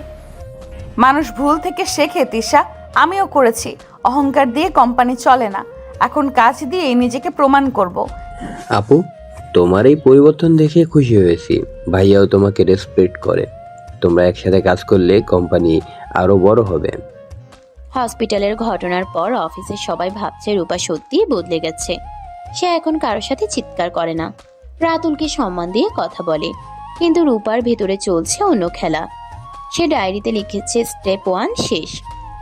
মানুষ ভুল থেকে শেখে তিশা, আমিও করেছি। অহংকার দিয়ে কোম্পানি চলে না, এখন কাজ দিয়ে নিজেকে প্রমাণ করব। আপু, তোমার এই পরিবর্তন দেখে খুশি হয়েছি। ভাইয়াও তোমাকে রেসপেক্ট করে। তোমরা একসাথে কাজ করলে কোম্পানি আরো বড় হবে। হসপিটালের ঘটনার পর অফিসের সবাই ভাবছে রূপা সত্যিই বদলে গেছে। সে এখন কারোর সাথে চিৎকার করে না, রাতুলকে সম্মান দিয়ে কথা বলে। কিন্তু রূপার ভেতরে চলছে অন্য খেলা। সে ডায়েরিতে লিখেছে স্টেপ 1 শেষ।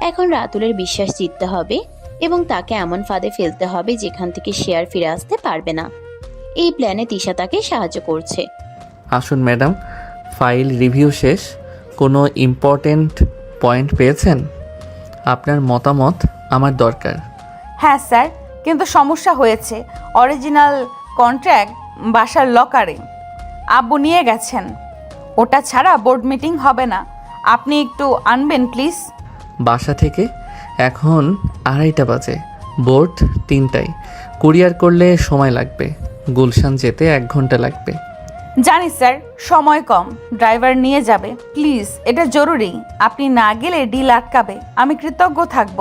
এখন রাতুলের বিশ্বাস জিততে হবে এবং তাকে এমন ফাঁদে ফেলতে হবে যেখান থেকে সে আর ফিরে আসতে পারবে না। এই প্ল্যানে তিশা তাকে সাহায্য করছে। আসুন ম্যাডাম, ফাইল রিভিউ শেষ। কোনো ইম্পর্টেন্ট পয়েন্ট পেয়েছেন? আপনার মতামত আমার দরকার। হ্যাঁ স্যার, কিন্তু সমস্যা হয়েছে। অরিজিনাল কন্ট্রাক্ট বাসার লকারে আব্বু নিয়ে গেছেন। ওটা ছাড়া বোর্ড মিটিং হবে না। আপনি একটু আনবেন প্লিজ। বাসা থেকে? এখন 2:30 বাজে, বোর্ড 3টায়। কুরিয়ার করলে সময় লাগবে। গুলশান যেতে 1 ঘন্টা লাগবে। জানি স্যার, সময় কম, ড্রাইভার নিয়ে যাবে। প্লিজ, এটা জরুরি, আপনি না গেলে ডিল আটকাবে। আমি কৃতজ্ঞ থাকব।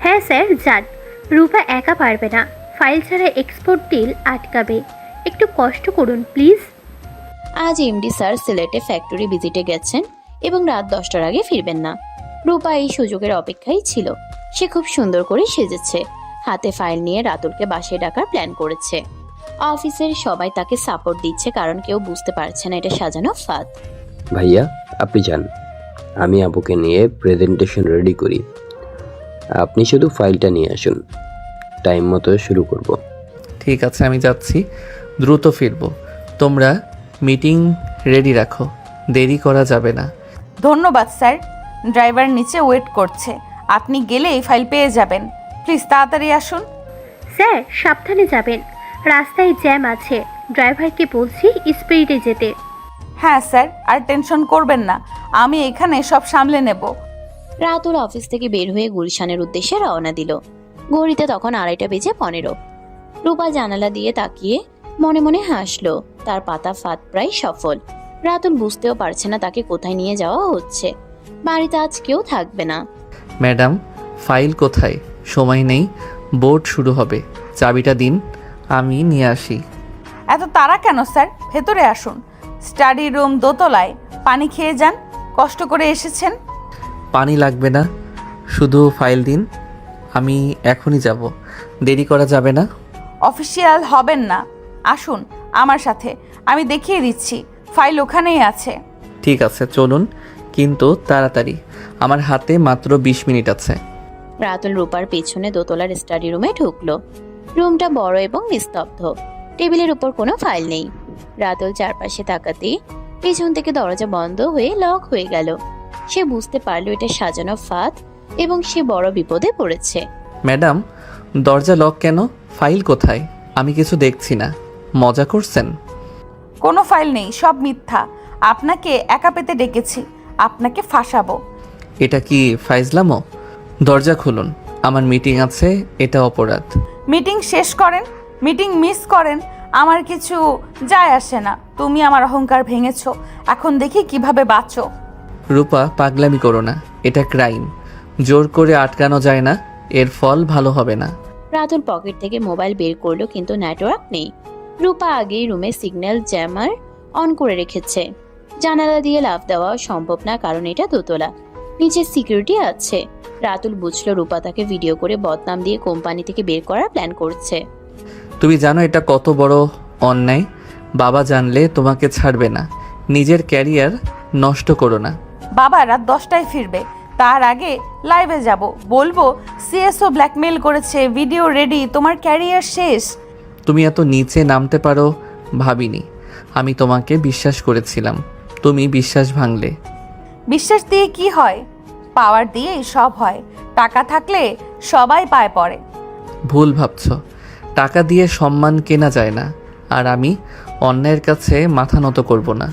হ্যাঁ স্যার, যান। রূপা একা পারবে না, ফাইল ছাড়া এক্সপোর্ট ডিল আটকাবে। একটু কষ্ট করুন প্লিজ। আজ এমডি স্যার সিলেটে ফ্যাক্টরি ভিজিটে গেছেন এবং রাত 10টার আগে ফিরবেন না। রূপা এই সুযোগের অপেক্ষায় ছিল। সে খুব সুন্দর করে সেজেছে, হাতে ফাইল নিয়ে রাতুলকে বাসায় ডাকার প্ল্যান করেছে। অফিসের সবাই তাকে সাপোর্ট দিচ্ছে, কারণ কেউ বুঝতে পারছে না এটা সাজানো ফাঁদ। ভাইয়া আপনি যান, আমি আপুকে নিয়ে প্রেজেন্টেশন রেডি করি। আপনি শুধু ফাইলটা নিয়ে আসুন, টাইম মতো শুরু করব। ঠিক আছে, আমি যাচ্ছি, দ্রুত ফিরবো। তোমরা মিটিং রেডি রাখো, দেরি করা যাবে না। ধন্যবাদ স্যার, ড্রাইভার নিচে ওয়েট করছে, আপনি গেলেই ফাইল পেয়ে যাবেন। প্লিজ তাড়াতাড়ি আসুন। স্যার সাবধানে যাবেন, রাস্তায় জ্যাম আছে। ড্রাইভারকে বলছি স্পিডে যেতে। হ্যাঁ স্যার, আর টেনশন করবেন না, আমি এখানে সব সামলে নেব। রাতুল অফিস থেকে বের হয়ে গুলশানের উদ্দেশ্যে রওনা দিল। ঘড়িতে তখন 2:15। রূপা জানালা দিয়ে তাকিয়ে মনে মনে হাসলো। তার পাতা ফাঁদ প্রায় সফল। রাতুল বুঝতেও পারছে না তাকে কোথায় নিয়ে যাওয়া হচ্ছে। বাড়িতে আজ কেউ থাকবে না। ম্যাডাম, ফাইল কোথায়? সময় নেই, বোর্ড শুরু হবে। চাবিটা দিন, আমি নিয়ে আসি। এত তাড়া কেন স্যার? ভেতরে আসুন, স্টাডি রুম দোতলায়। পানি খেয়ে যান, কষ্ট করে এসেছেন। পানি লাগবে না, শুধু ফাইল দিন, আমি এখনই যাব। দেরি করা যাবে না। অফিসিয়াল হবেন না, আসুন আমার সাথে, আমি দেখিয়ে দিচ্ছি। ফাইল ওখানেই আছে। ঠিক আছে, চলুন, কিন্তু তাড়াতাড়ি, আমার হাতে মাত্র 20 মিনিট আছে। রাতুল রূপার পেছনে দোতলার স্টাডি রুমে ঢুকলো। রুমটা বড় এবং নিস্তব্ধ। টেবিলের উপর কোনো ফাইল নেই। রাতুল চারপাশে তাকাতেই পেছন থেকে দরজা বন্ধ হয়ে লক হয়ে গেল। সে বুঝতে পারলো এটা সাজানো ফাঁদ এবং সে বড় বিপদে পড়েছে। ম্যাডাম, দরজা লক কেন? ফাইল কোথায়? আমি কিছু দেখছি না। মজা করছেন? কোনো ফাইল নেই, সব মিথ্যা। আপনাকে একা পেতে ডেকেছি, আপনাকে ফাঁসাবো। এটা কি ফাইজলামো? দরজা খুলুন, আমার মিটিং আছে, এটা অপরাধ। মিটিং শেষ করেন, মিটিং মিস করেন, আমার কিছু যায় আসে না। তুমি আমার অহংকার ভেঙেছো, এখন দেখি কিভাবে বাঁচো। রূপা, পাগলামি করো না, এটা ক্রাইম। জোর করে আটকানো যায় না, এর ফল ভালো হবে না। রাতুল পকেট থেকে মোবাইল বের করলো, কিন্তু নেটওয়ার্ক নেই। রূপা আগেই রুমে সিগন্যাল জ্যামার অন করে রেখেছে। জানালা দিয়ে লাফ দেওয়া সম্ভব না, কারণ এটা দোতলা, নিচে সিকিউরিটি আছে। রাতুল বুঝলো রূপা তাকে ভিডিও করে বদনাম দিয়ে কোম্পানি থেকে বের করার প্ল্যান করছে। তুমি জানো এটা কত বড় অন্যায়? বাবা জানলে তোমাকে ছাড়বে না। নিজের ক্যারিয়ার নষ্ট করো না। বাবা রাত 10টায় ফিরবে, তার আগে লাইভে যাব, বলবো সিএসও ব্ল্যাকমেল করেছে, ভিডিও রেডি, তোমার ক্যারিয়ার শেষ। তুমি এত নিচে নামতে পারো ভাবিনি। আমি তোমাকে বিশ্বাস করেছিলাম, তুমি বিশ্বাস ভাঙলে। বিশ্বাস দিয়ে কি হয়? পাওয়ার দিয়েই সব হয়। টাকা থাকলে সবাই পায় পড়ে। ভুল ভাবছো, টাকা দিয়ে সম্মান কেনা যায় না, আর আমি অন্যায়ের কাছে মাথা নত করব না।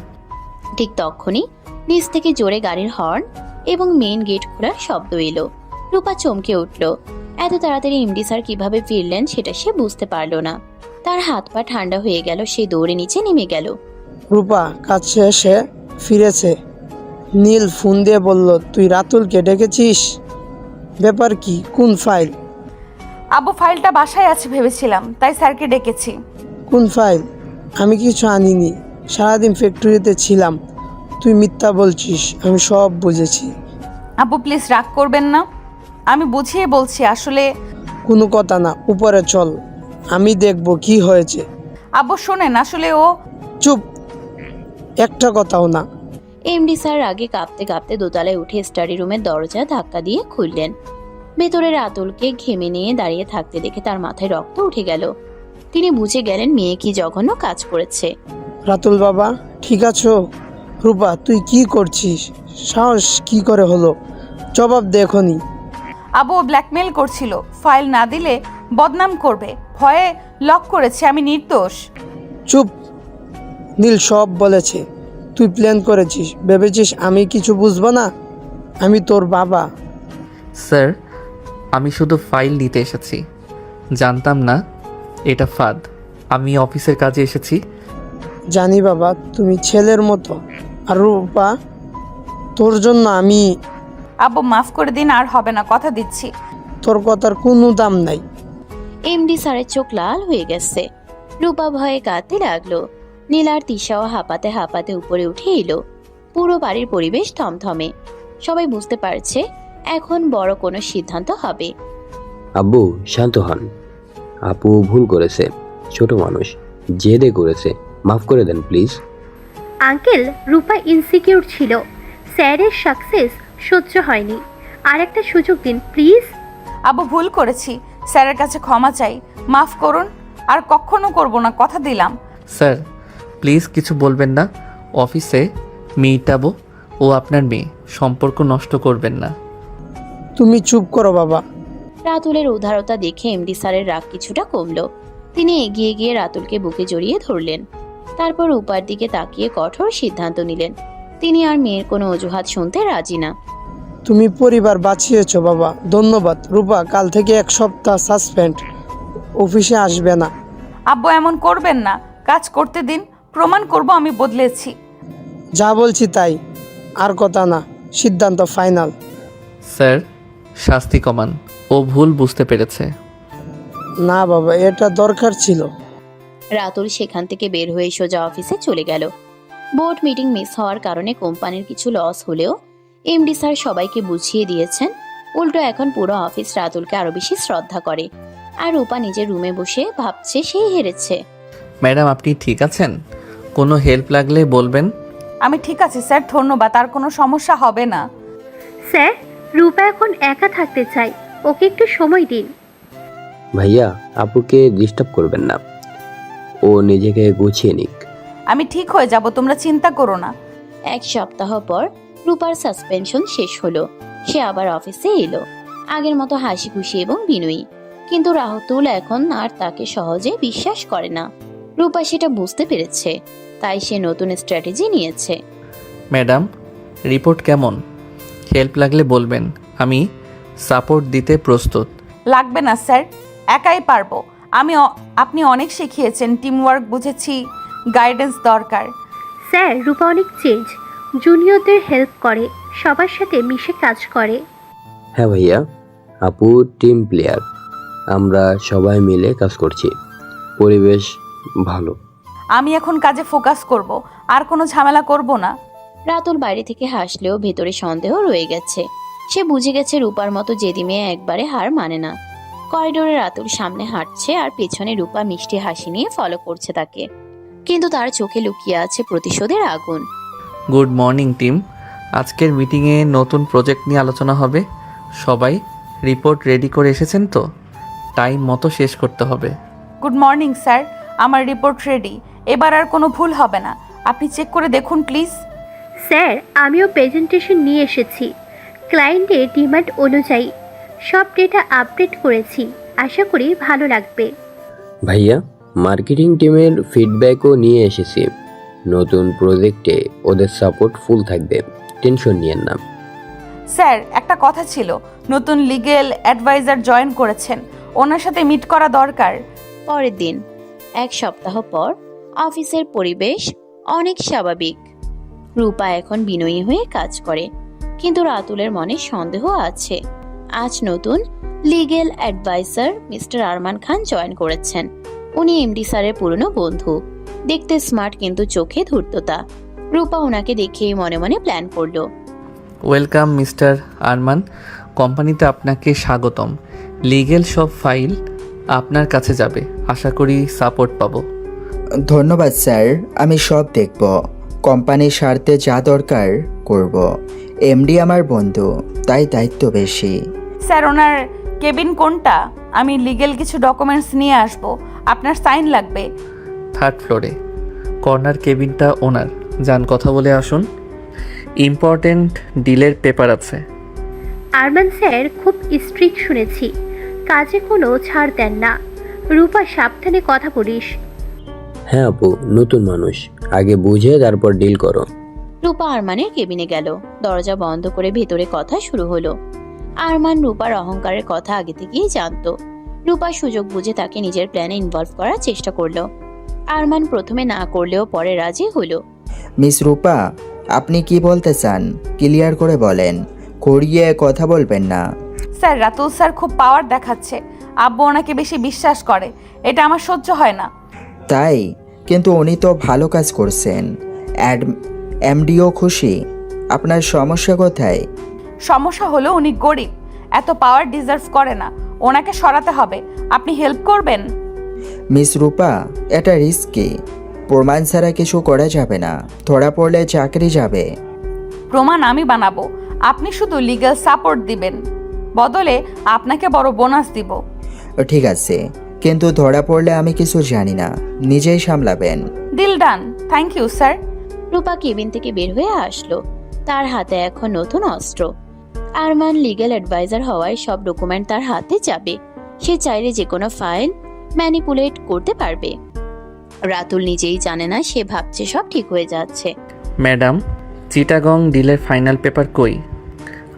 ঠিক তখনই নিচ থেকে জোরে গাড়ির হর্ন এবং মেইন গেট খোলার শব্দ এলো। রূপা চমকে উঠল। এত তাড়াতাড়ি এমডি স্যার কিভাবে ফিরলেন সেটা সে বুঝতে পারলো না। তার হাত পা ঠান্ডা হয়ে গেল, সে দৌড়ে নিচে নেমে গেল। রূপা কাজ শেষে ফিরেছে। নীল ফোন দিয়ে বলল, তুই রাতুলকে ডেকেছিস? ব্যাপার কি? কোন ফাইল? আব্বু, ফাইলটা বাসায় আছে ভেবেছিলাম, তাই স্যারকে ডেকেছি। কোন ফাইল? আমি কিছু আনিনি, সারাদিন ফ্যাক্টরিতে ছিলাম। তুই মিথ্যা বলছিস, আমি সব বুঝেছি। আব্বু প্লিজ রাগ করবেন না, আমি বুঝিয়ে বলছি। আসলে কোনো কথা না, উপরে চল, আমি দেখব কি হয়েছে। আব্বু শোনেন, আসলে ও। চুপ, একটা কথাও না। এমডি স্যার আগে কাঁপতে কাঁপতে দোতলায় উঠে স্টাডি রুমের দরজা ধাক্কা দিয়ে খুললেন। ভেতরে রাতুলকে ঘেমে নিয়ে দাঁড়িয়ে থাকতে দেখে তার মাথায় রক্ত উঠে গেল। তিনি বুঝে গেলেন মেয়ে কি জঘন্য কাজ করেছে। রাতুল বাবা, ঠিক আছো? রূপা, তুই কি করছিস? সাহস কি করে হলো? জবাব দেখনি। আব্বু ব্ল্যাকমেল করছিল, ফাইল না দিলে বদনাম করবে, ভয়ে লক করেছে, আমি নির্দোষ। চুপ, নীল সব বলেছে। তুই প্ল্যান করেছিস, ভেবেছিস আমি কিছু বুঝবো না? আমি তোর বাবা। স্যার, আমি শুধু ফাইল নিতে এসেছি, জানতাম না এটা ফাঁদ। আমি অফিসের কাজে এসেছি। জানি বাবা, তুমি ছেলের মতো। আর রূপা, তোর জন্য আমি আব্বু মাফ করে দিন, আর হবে না, কথা দিচ্ছি। তোর কথার কোনো দাম নাই। এমডি স্যারের চোখ লাল হয়ে গেছে। রূপা ভয়ে কাঁদতে লাগলো। নীলার তিশাও হাঁপাতে হাঁপাতে উপরে উঠে এলো। পুরো বাড়ির পরিবেশ থমথমে। সবাই বুঝতে পারছে এখন বড় কোনো সিদ্ধান্ত হবে। আব্বু শান্ত হন। আপু ভুল করেছে, ছোট মানুষ, জেদে করেছে, মাফ করে দেন প্লিজ। আঙ্কেল, রূপা ইনসিকিউর ছিল, স্যারের সাকসেস সহ্য হয়নি, আর একটা সুযোগ দিন প্লিজ। আব্বু ভুল করেছি, স্যারের কাছে ক্ষমা চাই, মাফ করুন, আর কখনো করব না, কথা দিলাম। স্যার প্লিজ কিছু বলবেন না, অফিসে মেয়েটাবো, ও আপনার মেয়ে, সম্পর্ক নষ্ট করবেন না। তুমি চুপ করো বাবা। রাতুলের উদারতা দেখে এমডি স্যারের রাগ কিছুটা কমলো। তিনি এগিয়ে গিয়ে রাতুলকে বুকে জড়িয়ে ধরলেন। তারপর রূপার দিকে তাকিয়ে কঠোর সিদ্ধান্ত নিলেন। তিনি আর মেয়ের কোনো অজুহাত শুনতে রাজি না। তুমি পরিবার বাঁচিয়েছো বাবা, ধন্যবাদ। রূপা, কাল থেকে 1 সপ্তাহ সাসপেন্ড, অফিসে আসবে না। আব্বু এমন করবেন না, কাজ করতে দিন, প্রমাণ করব আমি বদলেছি। যা বলছি তাই, আর কথা না, সিদ্ধান্ত ফাইনাল। স্যার শাস্তি কমান, ও ভুল বুঝতে পেরেছে। না বাবা, এটা দরকার ছিল। রাতুল সেখান থেকে বের হয়ে সোজা অফিসে চলে গেল। বোর্ড মিটিং মিস হওয়ার কারণে কোম্পানির কিছু লস হলেও এমডি স্যার সবাইকে বুঝিয়ে দিয়েছেন। উল্টো এখন পুরো অফিস রাতুলকে আরো বেশি শ্রদ্ধা করে। আর রূপা নিজের রুমে বসে ভাবছে সেই হেরেছে। ম্যাডাম আপনি ঠিক আছেন? কোনো হেল্প লাগলে বলবেন। আমি ঠিক আছি স্যার, ধন্যবাদ, আর কোনো সমস্যা হবে না। স্যার, রূপা এখন একা থাকতে চাই, ওকে একটু সময় দিন। ভাইয়া আপুকে ডিস্টার্ব করবেন না, ও নিজেকে গুছিয়ে নিক। আমি ঠিক হয়ে যাব, তোমরা চিন্তা করো না। 1 সপ্তাহ পর রূপার সাসপেনশন শেষ হলো। সে আবার অফিসে এলো, আগের মতো হাসি খুশি এবং বিনয়ী। কিন্তু রাতুল এখন আর তাকে সহজে বিশ্বাস করে না। রূপা সেটা বুঝতে পেরেছে, তাই সে নতুন স্ট্র্যাটেজি নিয়েছে। ম্যাডাম রিপোর্ট কেমন? হেল্প লাগলে বলবেন, আমি সাপোর্ট দিতে প্রস্তুত। লাগবে না স্যার, একাই পারবো। আপনি অনেক শিখিয়েছেন, টিমওয়ার্ক বুঝেছি, গাইডেন্স দরকার। স্যার, রূপা অনেক চেঞ্জ, জুনিয়রদের হেল্প করে, সবার সাথে মিশে কাজ করে। হ্যাঁ ভাইয়া, আপু টিম প্লেয়ার, আমরা সবাই মিলে কাজ করছি, পরিবেশ ভালো। আমি এখন কাজে ফোকাস করব, আর কোনো ঝামেলা করব না। রাতুল বাইরে থেকে হাসলেও ভেতরে সন্দেহ রয়ে গেছে। সে বুঝে গেছে রূপার মতো জেদি মেয়ে একবারে হার মানে না। করিডোরে রাতুল সামনে হাঁটছে আর পেছনে রূপা মিষ্টি হাসি নিয়ে ফলো করছে তাকে, কিন্তু তার চোখে লুকিয়ে আছে প্রতিশোধের আগুন। গুড মর্নিং টিম, আজকের মিটিংয়ে নতুন প্রজেক্ট নিয়ে আলোচনা হবে। সবাই রিপোর্ট রেডি করে এসেছেন তো? টাইম মতো শেষ করতে হবে। গুড মর্নিং স্যার, আমার রিপোর্ট রেডি, এবার আর কোনো ভুল হবে না। আপনি চেক করে দেখুন প্লিজ। স্যার, আমিও প্রেজেন্টেশন নিয়ে এসেছি, ক্লায়েন্টের ডিমান্ড অনুযায়ী সব ডেটা আপডেট করেছি, আশা করি ভালো লাগবে। ভাইয়া মার্কেটিং টিমের ফিডব্যাকও নিয়ে এসেছি, নতুন প্রজেক্টে ওদের সাপোর্ট ফুল থাকবে, টেনশন নিয়েন না। স্যার একটা কথা ছিল, নতুন লিগ্যাল অ্যাডভাইজার জয়েন করেছেন, ওনার সাথে মিট করা দরকার। পরের দিন 1 সপ্তাহ পর অফিসের পরিবেশ অনেক স্বাভাবিক। রূপা এখন বিনয়ী হয়ে কাজ করে, কিন্তু রাতুলের মনে সন্দেহ আছে। আজ নতুন লিগ্যাল অ্যাডভাইজার মিস্টার আরমান খান জয়েন করেছেন। উনি এমডি স্যারের পুরনো বন্ধু, দেখতে স্মার্ট কিন্তু চোখে ধূর্ততা। রূপা ওনাকে দেখেই মনে মনে প্ল্যান করলো। ওয়েলকাম মিস্টার আরমান, কোম্পানিতে আপনাকে স্বাগতম। লিগ্যাল সব ফাইল আপনার কাছে যাবে, আশা করি সাপোর্ট পাবো। ধন্যবাদ স্যার, আমি সব দেখব, কোম্পানির স্বার্থে যা দরকার করব। এমডি আমার বন্ধু, তাই দায়িত্ব বেশি। স্যার ওনার কেবিন কোনটা? আমি লিগ্যাল কিছু ডকুমেন্টস নিয়ে আসব, আপনার সাইন লাগবে। 3rd ফ্লোরে, কর্নার কেবিনটা ওনার, যান কথা বলে আসুন, ইম্পর্টেন্ট ডিলের পেপার আছে। আরমান স্যার খুব স্ট্রিক্ট শুনেছি, কাজে কোনো ছাড় দেন না। রূপা, সাবধানে কথা বলিস। হ্যাঁ আপু, নতুন মানুষ, আগে বুঝে তারপর ডিল করো। রূপা আরমানের কেবিনে গেল, দরজা বন্ধ করে ভেতরে কথা শুরু হলো। আরমান রূপার অহংকারের কথা আগে থেকেই জানতো। রূপা সুযোগ বুঝে তাকে নিজের প্ল্যানে ইনভলভ করার চেষ্টা করলো। আরমান প্রথমে না করলেও পরে রাজি হলো। মিস রূপা, আপনি কি বলতে চান ক্লিয়ার করে বলেন, করিয়ে কথা বলবেন না। স্যার রাতুল স্যার খুব পাওয়ার দেখাচ্ছে, আব্বু ওনাকে বেশি বিশ্বাস করে, এটা আমার সহ্য হয় না। তাই? কিন্তু উনি তো ভালো কাজ করছেন, এমডিও খুশি। আপনার সমস্যা কোথায়? সমস্যা হলো উনি গরিব, এত পাওয়ার ডিজার্ভ করে না, ওনাকে সরাতে হবে। আপনি হেল্প করবেন? মিস রূপা, এটা রিস্কি, প্রমাণ ছাড়া কিছু করা যাবে না, ধরা পড়লে চাকরি যাবে। প্রমাণ আমি বানাবো, আপনি শুধু লিগ্যাল সাপোর্ট দিবেন, বদলে আপনাকে বড় বোনাস দিব। ঠিক আছে, কিন্তু ধরা পড়লে আমি কিছু জানি না, নিজেই সামলাবেন। Deal done, thank you sir. Rupa cabin থেকে বের হয়ে আসলো, তার হাতে এখন নতুন অস্ত্র। আরমান লিগ্যাল অ্যাডভাইজার হওয়ায় সব ডকুমেন্ট তার হাতে যাবে, সে চাইলে যে কোনো ফাইল ম্যানিপুলেট করতে পারবে। রাতুল নিজেই জানে না, সে ভাবছে সব ঠিক হয়ে যাচ্ছে। ম্যাডাম, চিটাগং ডিলের ফাইনাল পেপার কই?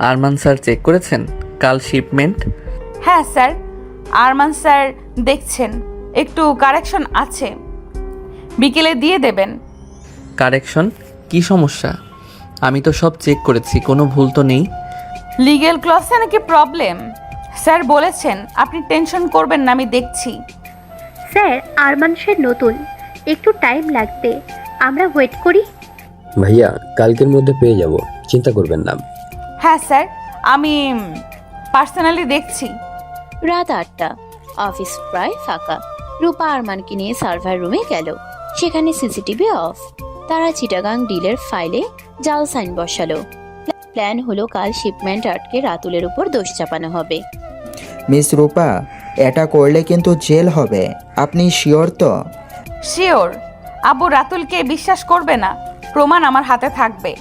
আরমান স্যার চেক করেছেন? কাল শিপমেন্ট। হ্যাঁ স্যার, আরমান স্যার দেখছেন, একটু কারেকশন আছে, বিকেলে দিয়ে দেবেন। কারেকশন? কি সমস্যা? আমি তো সব চেক করেছি, কোনো ভুল তো নেই। লিগ্যাল ক্লসে নাকি প্রবলেম? স্যার বলেছেন আপনি টেনশন করবেন না, আমি দেখছি। স্যার আরমান স্যার নতুন, একটু টাইম লাগবে, আমরা ওয়েট করি। ভাইয়া কালকের মধ্যে পেয়ে যাব, চিন্তা করবেন না। হ্যাঁ স্যার, আমি পার্সোনালি দেখছি। রাত 8টা, অফিস প্রায় ফাঁকা। রূপা আরমানকে নিয়ে সার্ভার রুমে গেল, সেখানে সিসিটিভি অফ। তারা চিটাগাং ডিলের ফাইলে জাল সাইন বসালো। প্ল্যান হলো কাল শিপমেন্ট আটকে রাতুলের উপর দোষ চাপানো হবে। মিস রূপা, এটা করলে কিন্তু জেল হবে, আপনি শিওর তো? শিওর। আব্বু রাতুলকে বিশ্বাস করবে না, প্রমাণ আমার হাতে থাকবে।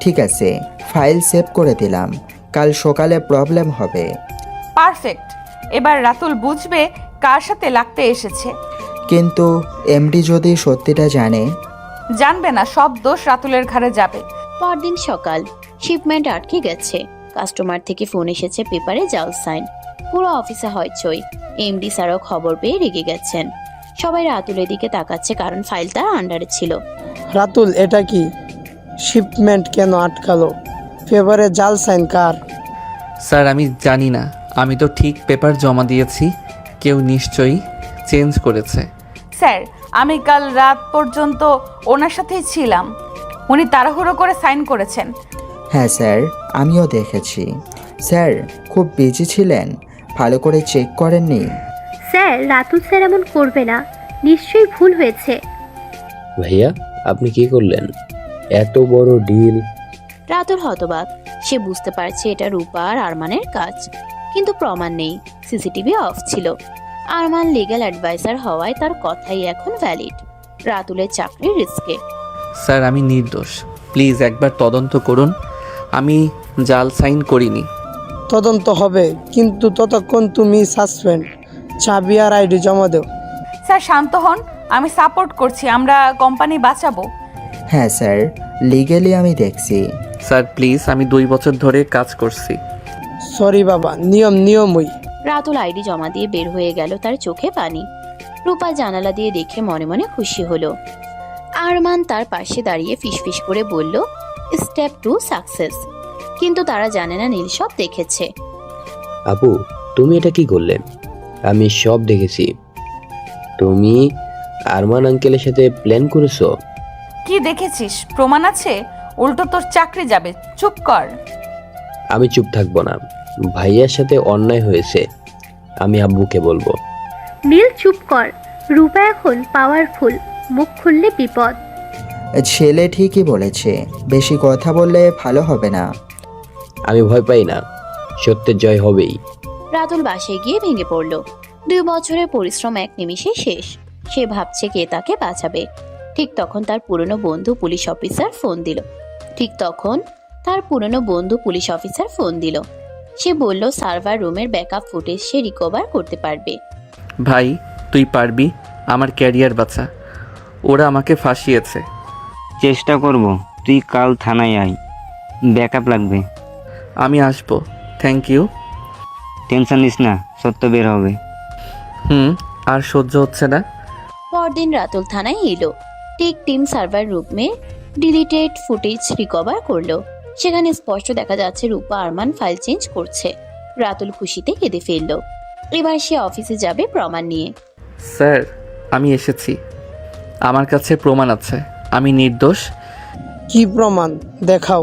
ঠিক আছে, ফাইল সেভ করে দিলাম, কাল সকালে প্রবলেম হবে। পারফেক্ট, এবার রাতুল বুঝবে কার সাথে লাগতে এসেছে। কিন্তু এমডি যদি সত্যিটা জানে? জানবে না, সব দোষ রাতুলের ঘাড়ে যাবে। পরদিন সকাল, শিপমেন্ট আটকে গেছে। কাস্টমার থেকে ফোন এসেছে, পেপারে জাল সাইন। পুরো অফিসে হইচই। এমডি স্যারও খবর পেয়ে রেগে গেছেন। সবাই রাতুলের দিকে তাকাচ্ছে, কারণ ফাইল তার আন্ডারে ছিল। রাতুল, এটা কি? শিপমেন্ট কেন আটকালো? পেপারে জাল সাইন কার? স্যার আমি জানি না, আমি তো ঠিক পেপার জমা দিয়েছি, কেউ নিশ্চয়ই চেঞ্জ করেছে। স্যার আমি কাল রাত পর্যন্ত ওনার সাথেই ছিলাম, উনি তাড়াহুড়ো করে সাইন করেছেন। হ্যাঁ স্যার, আমিও দেখেছি। স্যার খুব বিজি ছিলেন, ভালো করে চেক করেননি? স্যার রাতুল স্যার এমন করবে না, নিশ্চয়ই ভুল হয়েছে। ভাইয়া আপনি কি করলেন? এত বড় ডিল। রাতুল হতবাক, সে বুঝতে পারছে এটা রূপা আর আরমানের কাজ, কিন্তু প্রমাণ নেই, সিসিটিভি অফ ছিল। আরমান লিগ্যাল অ্যাডভাইজার হওয়ায় তার কথাই এখন ভ্যালিড। রাতুলের চাকরির রিস্কে। স্যার আমি নির্দোষ, প্লিজ একবার তদন্ত করুন, আমি জাল সাইন করিনি। তদন্ত হবে, কিন্তু ততক্ষণ তুমি সাসপেন্ড। চাবি আর আইডি জমা দেও। স্যার শান্ত হন, আমি সাপোর্ট করছি, আমরা কোম্পানি বাঁচাবো। হ্যাঁ স্যার, লিগেলি আমি দেখছি। স্যার প্লিজ, আমি 2 বছর ধরে কাজ করছি। সরি বাবা, নিয়মই। রাতুল আইডি জমা দিয়ে বের হয়ে গেল, তার চোখে পানি। রূপা জানালা দিয়ে দেখে মনে মনে খুশি হলো। আরমান তার পাশে দাঁড়িয়ে ফিসফিস করে বলল, স্টেপ 2 সাকসেস। কিন্তু তারা জানে না নীল সব দেখেছে। আপু তুমি এটা কি করলে? আমি সব দেখেছি। তুমি আরমান আঙ্কেলের সাথে প্ল্যান করেছো? কি দেখেছিস? প্রমাণ আছে, উল্টো তোর চাকরি যাবে। চুপ কর। আমি চুপ থাকবো না, ভাইয়ার সাথে অন্যায় হয়েছে, আমি আব্বুকে বলবো। নীল চুপ কর, রূপা এখন পাওয়ারফুল, মুখ খুললে বিপদ। ছেলে ঠিকই বলেছে, বেশি কথা বললে ভালো হবে না। আমি ভয় পাই না, সত্যের জয় হবেই। রাতুল বাসায় গিয়ে ভেঙে পড়ল। 2 বছরের পরিশ্রম এক নিমিষে শেষ। সে ভাবছে কে তাকে বাঁচাবে। ঠিক তখন তার পুরনো বন্ধু পুলিশ অফিসার ফোন দিল। সে বলল সার্ভার রুমের ব্যাকআপ ফুটেজ সে রিকভার করতে পারবে। ভাই তুই পারবি, আমার ক্যারিয়ার বাঁচা, ওরা আমাকে ফাঁসিয়েছে। চেষ্টা করব, তুই কাল থানায় আয়, ব্যাকআপ লাগবে। আমি আসবো, থ্যাংক ইউ। টেনশন নিস না, সত্য বের হবে। আর সহ্য হচ্ছে না। পরদিন রাতুল থানায় এলো। টিম সার্ভার রুমে ডিলিটেড ফুটেজ রিকভার করলো। সেখানে স্পষ্ট দেখা যাচ্ছে রূপা আরমান ফাইল চেঞ্জ করছে। রাতুল খুশিতে কেঁদে ফেললো। এবার সে অফিসে যাবে প্রমাণ নিয়ে। স্যার আমি এসেছি, আমার কাছে প্রমাণ আছে, আমি নির্দোষ। কি প্রমাণ দেখাও?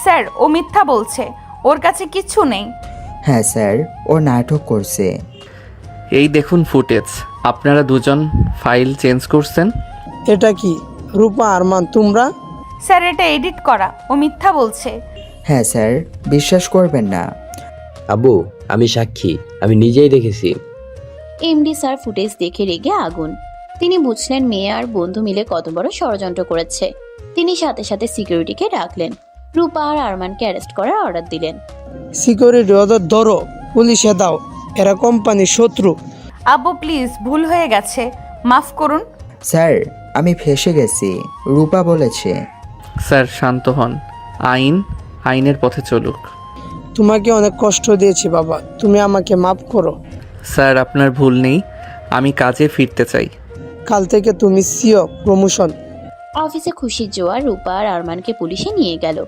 স্যার ও মিথ্যা বলছে, ওর কাছে কিচ্ছু নেই। হ্যাঁ স্যার, ও নাটক করছে। এই দেখুন ফুটেজ, আপনারা দুজন ফাইল চেঞ্জ করছেন। এটা কি রূপা আরমান তোমরা? স্যার এটা এডিট করা, ও মিথ্যা বলছে। হ্যাঁ স্যার, বিশ্বাস করবেন না। আব্বু আমি সাক্ষী, আমি নিজেই দেখেছি। এমডি স্যার ফুটেজ দেখে রেগে আগুন। তিনি বুঝলেন মেয়ে আর বন্ধু মিলে কত বড় ষড়যন্ত্র করেছে। তিনি সাথে সাথে সিকিউরিটিকে ডাকলেন। রূপা আর আরমানকে অ্যারেস্ট করার অর্ডার দিলেন। সিকিউরিটি ওদের ধরো, পুলিশে দাও, এরা কোম্পানির শত্রু। আব্বু প্লিজ, ভুল হয়ে গেছে, মাফ করুন। স্যার আমি ফেঁসে গেছি, রূপা বলেছে। স্যার শান্ত হন, আইনের পথে চলুক। তোমাকে অনেক কষ্ট দিয়েছি বাবা, তুমি আমাকে মাফ করো। স্যার আপনার ভুল নেই, আমি কাজে ফিরতে চাই। কাল থেকে তুমি সিও প্রমোশন। অফিসে খুশির জোয়ার। রূপা আর আরমানকে পুলিশে নিয়ে গেল।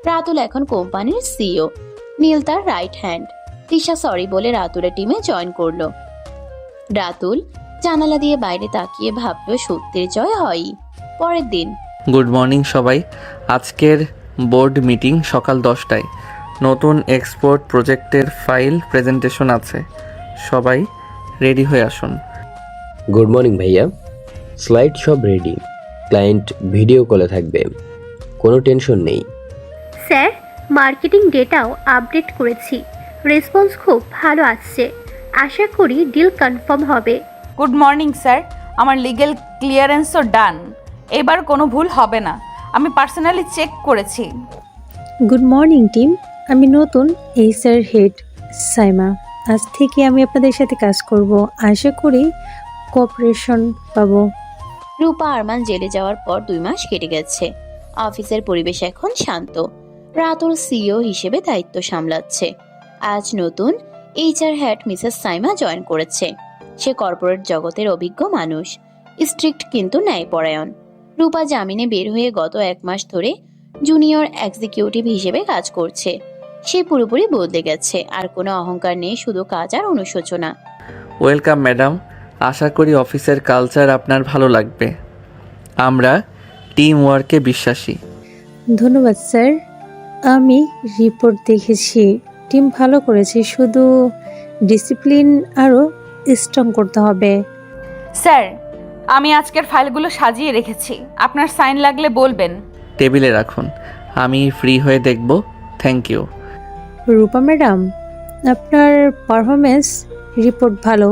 রাতুল এখন কোম্পানির সিইও, নীল তার রাইট হ্যান্ড। তিশা সরি বলে রাতুলের টিমে জয়েন করলো। রাতুল জানালা দিয়ে বাইরে তাকিয়ে ভাবলো সত্যের জয় হয়ই। পরের দিন। গুড মর্নিং সবাই, আজকের বোর্ড মিটিং সকাল 10টায়। নতুন এক্সপোর্ট প্রজেক্টের ফাইল প্রেজেন্টেশন আছে, সবাই রেডি হয়ে আসুন। গুড মর্নিং ভাইয়া, স্লাইড সব রেডি, ক্লায়েন্ট ভিডিও কলে থাকবে, কোনো টেনশন নেই। স্যার মার্কেটিং ডেটাও আপডেট করেছি, রেসপন্স খুব ভালো আসছে। আশা করি ডিল কনফার্ম হবে। গুড মর্নিং স্যার, আমার লিগ্যাল ক্লিয়ারেন্সও ডান, এবার কোনো ভুল হবে না, আমি পার্সোনালি চেক করেছি। গুড মর্নিং টিম, আমি নতুন এইচআর হেড সাইমা। আজ থেকে আমি আপনাদের সাথে কাজ করব, আশা করি কোঅপারেশন পাবো। রূপা আরমান জেলে যাওয়ার পর 2 মাস কেটে গেছে। অফিসের পরিবেশ এখন শান্ত। রাতুল সিইও হিসেবে দায়িত্ব সামলাচ্ছে। আজ নতুন HR head Mrs Saima join করেছে। সে কর্পোরেট জগতের অভিজ্ঞ মানুষ, স্ট্রিক্ট কিন্তু ন্যায়পরায়ণ। রূপা জামিনে বের হয়ে গত 1 মাস ধরে জুনিয়র এক্সিকিউটিভ হিসেবে কাজ করছে। সে পুরোপুরি বদলে গেছে, আর কোনো অহংকার নেই, শুধু কাজ আর অনুশোচনা। ওয়েলকাম ম্যাডাম, আশা করি অফিসের কালচার আপনার ভালো লাগবে। আমরা টিম ওয়ার্কে বিশ্বাসী। ধন্যবাদ স্যার, আমি রিপোর্ট দেখেছি, টিম ভালো করেছে, শুধু ডিসিপ্লিন আরও স্ট্রং করতে হবে। স্যার আমি আজকের ফাইলগুলো সাজিয়ে রেখেছি, আপনার সাইন লাগলে বলবেন। টেবিলে রাখুন, আমি ফ্রি হয়ে দেখব। Thank you. রূপা ম্যাডাম, আপনার পারফরমেন্স রিপোর্ট ভালো,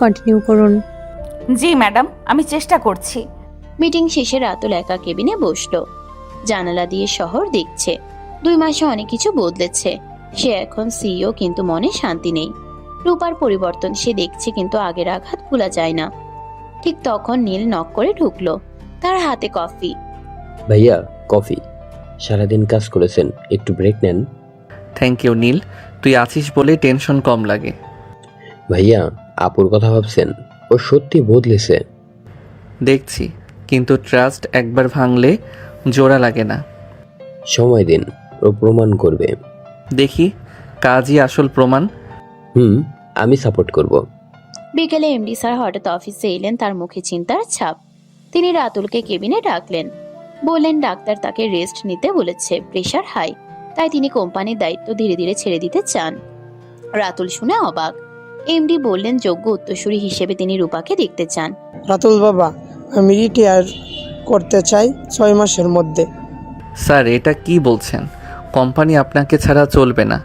কন্টিনিউ করুন। জি ম্যাডাম, আমি চেষ্টা করছি। মিটিং শেষে রাতুল একা কেবিনে বসলো। জানালা দিয়ে শহর দেখছে। 2 মাসে অনেক কিছু বদলেছে। সে এখন সিইও, কিন্তু মনে শান্তি নেই। রূপার পরিবর্তন সে দেখছে, কিন্তু আগের আঘাত ভোলা যায় না। ঠিক তখন নীল নক করে ঢুকলো, তার হাতে কফি। ভাইয়া কফি, সারাদিন কাজ করেছেন, একটু ব্রেক নেন। থ্যাংক ইউ নীল, তুই আছিস বলে টেনশন কম লাগে। ভাইয়া আপুর কথা ভাবছেন? ও সত্যি বদলেছে। দেখছি, কিন্তু ট্রাস্ট একবার ভাঙলে জোড়া লাগে না। সময় দিন, ও প্রমাণ করবে। দেখি কাজই আসল প্রমাণ। আমি সাপোর্ট করব। বিকেলে এমডি স্যার হঠাৎ অফিসে এলেন, তার মুখে চিন্তার ছাপ। তিনি রাতুলকে কেবিনে ডাকলেন। বললেন ডাক্তার তাকে রেস্ট নিতে বলেছে, প্রেশার হাই, তাই তিনি কোম্পানির দায়িত্ব ধীরে ধীরে ছেড়ে দিতে চান। রাতুল শুনে অবাক। এমডি বললেন যোগ্য উত্তরসূরি হিসেবে তিনি রূপাকে দেখতে চান। রাতুল বাবা, আমি রিটায়ার করতে চাই 6 মাসের মধ্যে। স্যার এটা কি বলছেন? কোম্পানি আপনাকে ছাড়া চলবে না।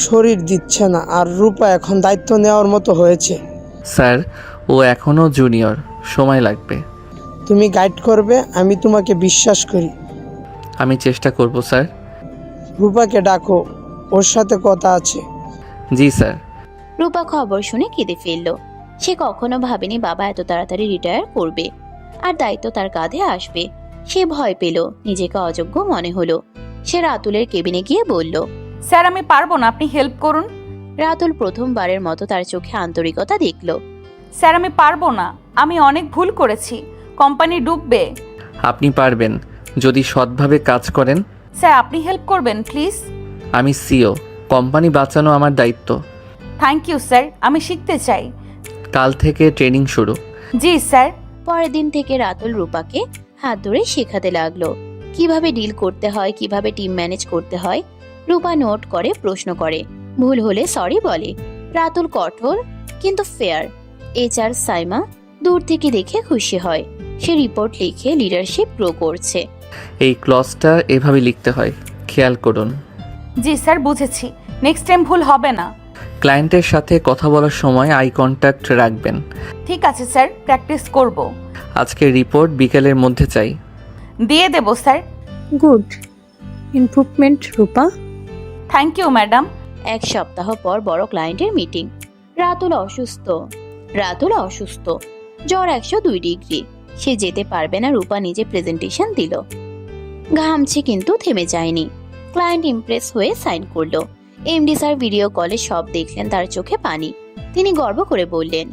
শরীর দিচ্ছে না, আর রূপা এখন দায়িত্ব নেওয়ার মতো হয়েছে। স্যার ও এখনও জুনিয়র, সময় লাগবে। তুমি গাইড করবে, আমি তোমাকে বিশ্বাস করি। আমি চেষ্টা করব স্যার। রূপাকে ডাকো, ওর সাথে কথা আছে। জি স্যার। রূপা খবর শুনে কেঁদে ফেলল। সে কখনো ভাবেনি বাবা এত তাড়াতাড়ি রিটায়ার করবে, আর দায়িত্ব তার কাঁধে আসবে। সে ভয় পেল, নিজেকে অযোগ্য মনে হলো। সে রাতুলের কেবিনে গিয়ে বলল, স্যার আমি পারবো না, আপনি হেল্প করুন। রাতুল প্রথমবারের মতো তার চোখে আন্তরিকতা দেখল। স্যার আমি পারবো না, আমি অনেক ভুল করেছি, কোম্পানি ডুববে। আপনি পারবেন যদি সৎভাবে কাজ করেন। স্যার আপনি হেল্প করবেন প্লিজ। আমি সিও, কোম্পানি বাঁচানো আমার দায়িত্ব। থ্যাংক ইউ স্যার, আমি শিখতে চাই। কাল থেকে ট্রেনিং শুরু। জি স্যার। পরের দিন থেকে রাতুল রূপাকে হাত ধরে শেখাতে লাগলো কিভাবে ডিল করতে হয়, কিভাবে টিম ম্যানেজ করতে হয়। রূপা নোট করে, প্রশ্ন করে, ভুল হলে সরি বলে। রাতুল কঠোর কিন্তু ফেয়ার। HR সাইমা দূর থেকে দেখে খুশি হয়। সে রিপোর্ট লিখে লিডারশিপ গ্রো করছে। এই ক্লজটা এভাবে লিখতে হয়, খেয়াল করুন। জি স্যার বুঝেছি, নেক্সট টাইম ভুল হবে না। ক্লায়েন্টের সাথে কথা বলার সময় আই কন্ট্যাক্ট রাখবেন। ঠিক আছে স্যার, প্র্যাকটিস করব। আজকে রিপোর্ট বিকেলের মধ্যে চাই। দিয়ে দেব sir. Good improvement Rupa. Thank you madam. এক সপ্তাহ পর বড় ক্লায়েন্টের মিটিং। রাতুল অসুস্থ, জ্বর 102 ডিগ্রি। সে যেতে পারবে না। রূপা নিজে প্রেজেন্টেশন দিল। ঘামছে কিন্তু থেমে যায়নি। ক্লায়েন্ট ইমপ্রেস হয়ে সাইন করলো। এমডি স্যার ভিডিও কলে সব দেখলেন, তার চোখে পানি। তিনি গর্ব করে বললেন,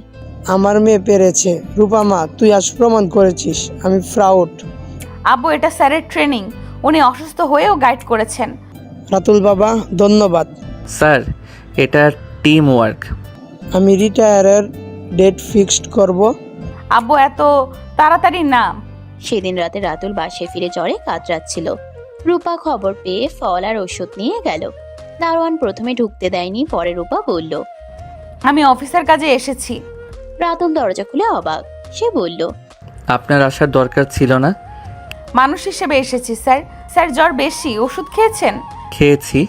আমার মেয়ে পেরেছে। রূপা মা, তুই আজ প্রমাণ করেছিস, আমি প্রাউড। আব্বু এটা স্যারের ট্রেনিং, উনি অসুস্থ হয়েও গাইড করেছেন। রাতুল বাবা ধন্যবাদ। স্যার এটা টিম ওয়ার্ক। আমি রিটায়ারের ডেট ফিক্সড করব। আব্বু এত তাড়াতাড়ি না। সেদিন রাতে রাতুল বাসায় ফিরে জ্বরে কাতরাচ্ছিল। রূপা খবর পেয়ে ফল আর ওষুধ নিয়ে গেল। দারোয়ান প্রথমে ঢুকতে দেয়নি, পরে রূপা বলল, আমি অফিসের কাজে এসেছি। রাতুল দরজা খুলে অবাক। সে বলল, আপনার আসার দরকার ছিল না। মানুষ হিসেবে এসেছি স্যার। স্যার জ্বর বেশি, ওষুধ খেয়েছেন? খেয়েছি।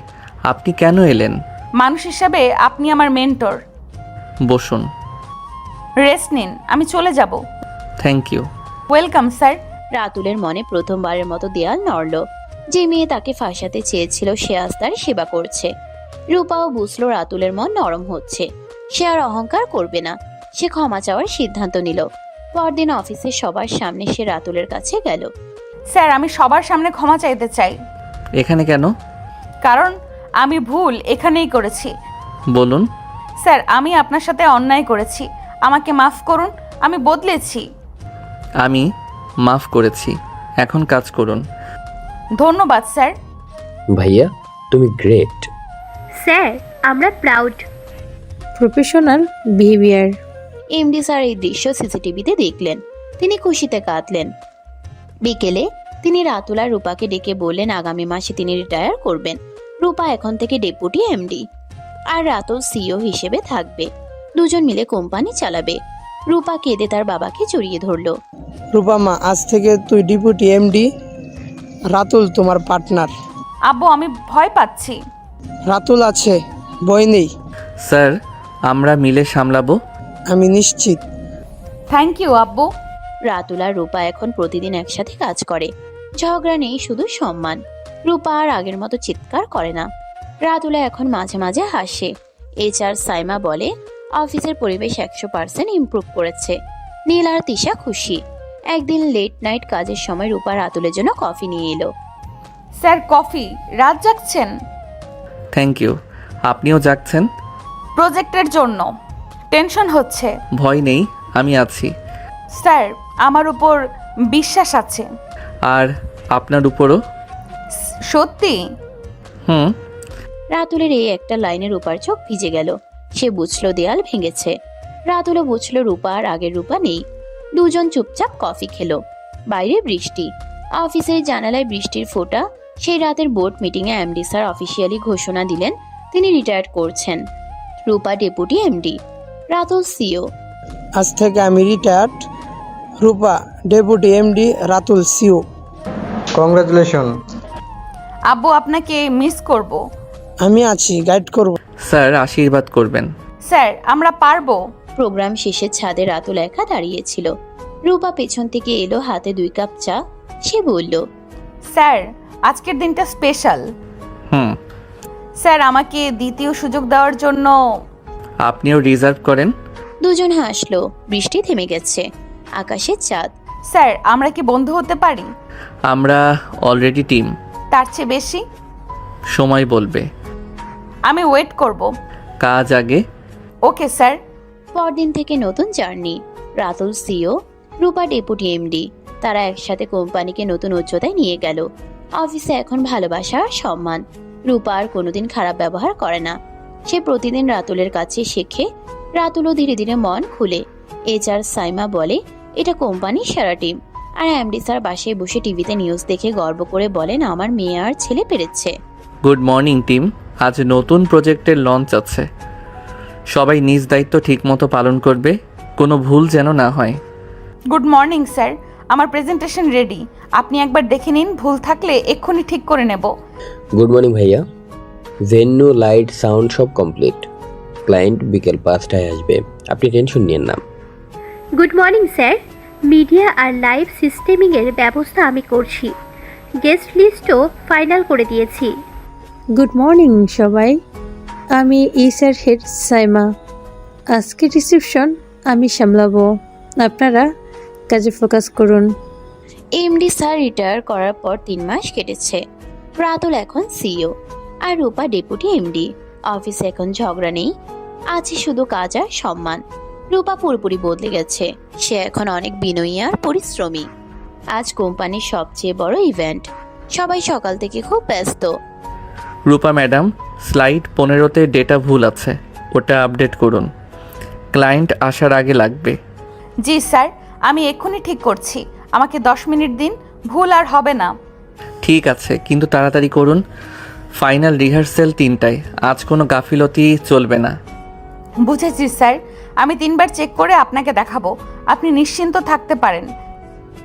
আপনি কেন এলেন? মানুষ হিসেবে আপনি আমার মেন্টর। বসুন। রেস্ট নিন, আমি চলে যাব। Thank you. Welcome sir. রাতুলের মনে প্রথমবারের মতো দেয়াল নড়ল। যে মেয়ে তাকে ফাঁসাতে চেয়েছিল সে আজ তার সেবা করছে। রূপাও বুঝলো রাতুলের মন নরম হচ্ছে। সে আর অহংকার করবে না। সে ক্ষমা চাওয়ার সিদ্ধান্ত নিল। পরদিন অফিসের সবার সামনে সে রাতুলের কাছে গেল। স্যার আমি সবার সামনে ক্ষমা চাইতে চাই। এখানে কেন? কারণ আমি ভুল এখানেই করেছি। বলুন। স্যার আমি আপনার সাথে অন্যায় করেছি, আমাকে মাফ করুন, আমি বদলেছি। আমি মাফ করেছি, এখন কাজ করুন। ধন্যবাদ স্যার। ভাইয়া তুমি গ্রেট। স্যার আমরা proud. Professional behaviour. MD sir এই দৃশ্য সিসিটিভিতে দেখলেন। তিনি খুশিতে কাঁদলেন। বিকেলে তিনি রাতুল আর রূপাকে ডেকে বললেন আগামী মাসে তিনি রিটায়ার করবেন। রূপা এখন থেকে ডেপুটি এমডি আর রাতুল সিইও হিসেবে থাকবে। দুজন মিলে কোম্পানি চালাবে। রূপা কেঁদে তার বাবাকে জড়িয়ে ধরল। রূপা মা, আজ থেকে তুই ডেপুটি এমডি, রাতুল তোমার পার্টনার। আব্বু আমি ভয় পাচ্ছি। রাতুল আছে, ভয় নেই। স্যার আমরা মিলে সামলাবো। আমি নিশ্চিত। থ্যাংক ইউ আব্বু। রাতুল আর রূপা এখন প্রতিদিন একসাথে কাজ করে। ঝগড়া নেই, শুধু সম্মান। রূপা আর আগের মতো চিৎকার করে না। রাতুলা এখন মাঝে মাঝে হাসে। HR সাইমা বলে অফিসের পরিবেশ 100% ইমপ্রুভ করেছে। নীল আর তিশা খুশি। একদিন লেট নাইট কাজের সময় রূপা রাতুলের জন্য কফি নিয়ে এলো। স্যার কফি, রাত জাগছেন? Thank you. আপনিও যাচ্ছেন? প্রজেক্টের জন্য টেনশন হচ্ছে। ভয় নেই, আমি আছি। স্যার আমার উপর বিশ্বাস আছে। আর আপনার উপরও। সত্যি? হুম। রাতুলের এই একটা লাইনের রূপার চোখ ভিজে গেল। সে বুঝলো দেয়াল ভেঙেছে। রাতুলও বুঝলো রূপা আর আগের রূপা নেই। দুজন চুপচাপ কফি খেলো। বাইরে বৃষ্টি। অফিসের জানালায় বৃষ্টির ফোঁটা। সেই রাতের বোর্ড মিটিংয়ে এমডি স্যার অফিসিয়ালি ঘোষণা দিলেন তিনি রিটায়ার করছেন। Rupa deputy MD, Ratul CEO. আজ থেকে আমি retired. Rupa deputy MD, Ratul CEO. Congratulation. আব্বু আপনাকে মিস করব। আমি আছি, গাইড করব। স্যার আশীর্বাদ করবেন। স্যার আমরা পারবো। প্রোগ্রাম শেষে ছাদে রাতুল একা দাঁড়িয়েছিল। রূপা পেছন থেকে এলো, হাতে 2 কাপ চা। সে বলল, স্যার আজকের দিনটা স্পেশাল। হুম। স্যার আমাকে দ্বিতীয় সুযোগ দেওয়ার জন্য। আপনিও রিজার্ভ করেন। দুজন হাসলো। বৃষ্টি থেমে গেছে। আকাশে চাঁদ। স্যার আমরা কি বন্ধু হতে পারি? আমরা অলরেডি টিম। তার চেয়ে বেশি? সময় বলবে। আমি ওয়েট করব। কাজ আগে। Okay sir. পরদিন থেকে নতুন journey. Ratul CEO, Rupa deputy MD. তারা একসাথে কোম্পানিকে নতুন উচ্চতায় নিয়ে গেল। অফিসে এখন ভালোবাসা আর সম্মান। রূপা আর কোনোদিন খারাপ ব্যবহার করে না। সে প্রতিদিন রাতুলের কাছে শেখে। রাতুলও ধীরে ধীরে মন খুলে। এইচআর সাইমা বলে এটা কোম্পানির সেরা টিম। আর এমডি স্যার বাসায় বসে টিভিতে নিউজ দেখে গর্ব করে বলেন আমার মেয়ে আর ছেলে পেরেছে। Good morning team. আজ নতুন প্রজেক্টের লঞ্চ আছে। সবাই নিজ দায়িত্ব ঠিকমতো পালন করবে, কোনো ভুল যেন না হয়। গুড মর্নিং স্যার, আমার প্রেজেন্টেশন রেডি। আপনি একবার দেখে নিন, ভুল থাকলে এক্ষুনি ঠিক করে নেব। গুড মর্নিং ভাইয়া। ভেন্যু, লাইট, সাউন্ড সব কমপ্লিট। ক্লায়েন্ট বিকেল 5টায় আসবে, আপনি টেনশন নিয়েন না। গুড মর্নিং স্যার, মিডিয়া আর লাইভ সিস্টেমিংয়ের ব্যবস্থা আমি করছি। গেস্ট লিস্টও ফাইনাল করে দিয়েছি। গুড মর্নিং সবাই, আমি স্যার হেড সাইমা। আজকে রিসেপশন আমি সামলাবো, আপনারা কাজে ফোকাস করুন। এমডি স্যার রিটায়ার করার পর 3 মাস কেটেছে। রাতুল এখন সিইও আর রূপা ডেপুটি এমডি। অফিসে এখন ঝগড়া নেই, আছে শুধু কাজ আর সম্মান। রূপা পুরোপুরি বদলে গেছে। সে এখন অনেক বিনয়ী আর পরিশ্রমী। আজ কোম্পানির সবচেয়ে বড় ইভেন্ট। সবাই সকাল থেকে খুব ব্যস্ত। রূপা ম্যাডাম, স্লাইড 15তে ডেটা ভুল আছে, ওটা আপডেট করুন। ক্লায়েন্ট আসার আগে লাগবে। জি স্যার, আমি এক্ষুনি ঠিক করছি। আমাকে 10 মিনিট দিন, ভুল আর হবে না। ঠিক আছে, কিন্তু তাড়াতাড়ি করুন। ফাইনাল রিহার্সেল 3টায়, আজ কোনো গাফিলতি চলবে না। বুঝেছি স্যার, আমি 3বার চেক করে আপনাকে দেখাবো। আপনি নিশ্চিন্ত থাকতে পারেন।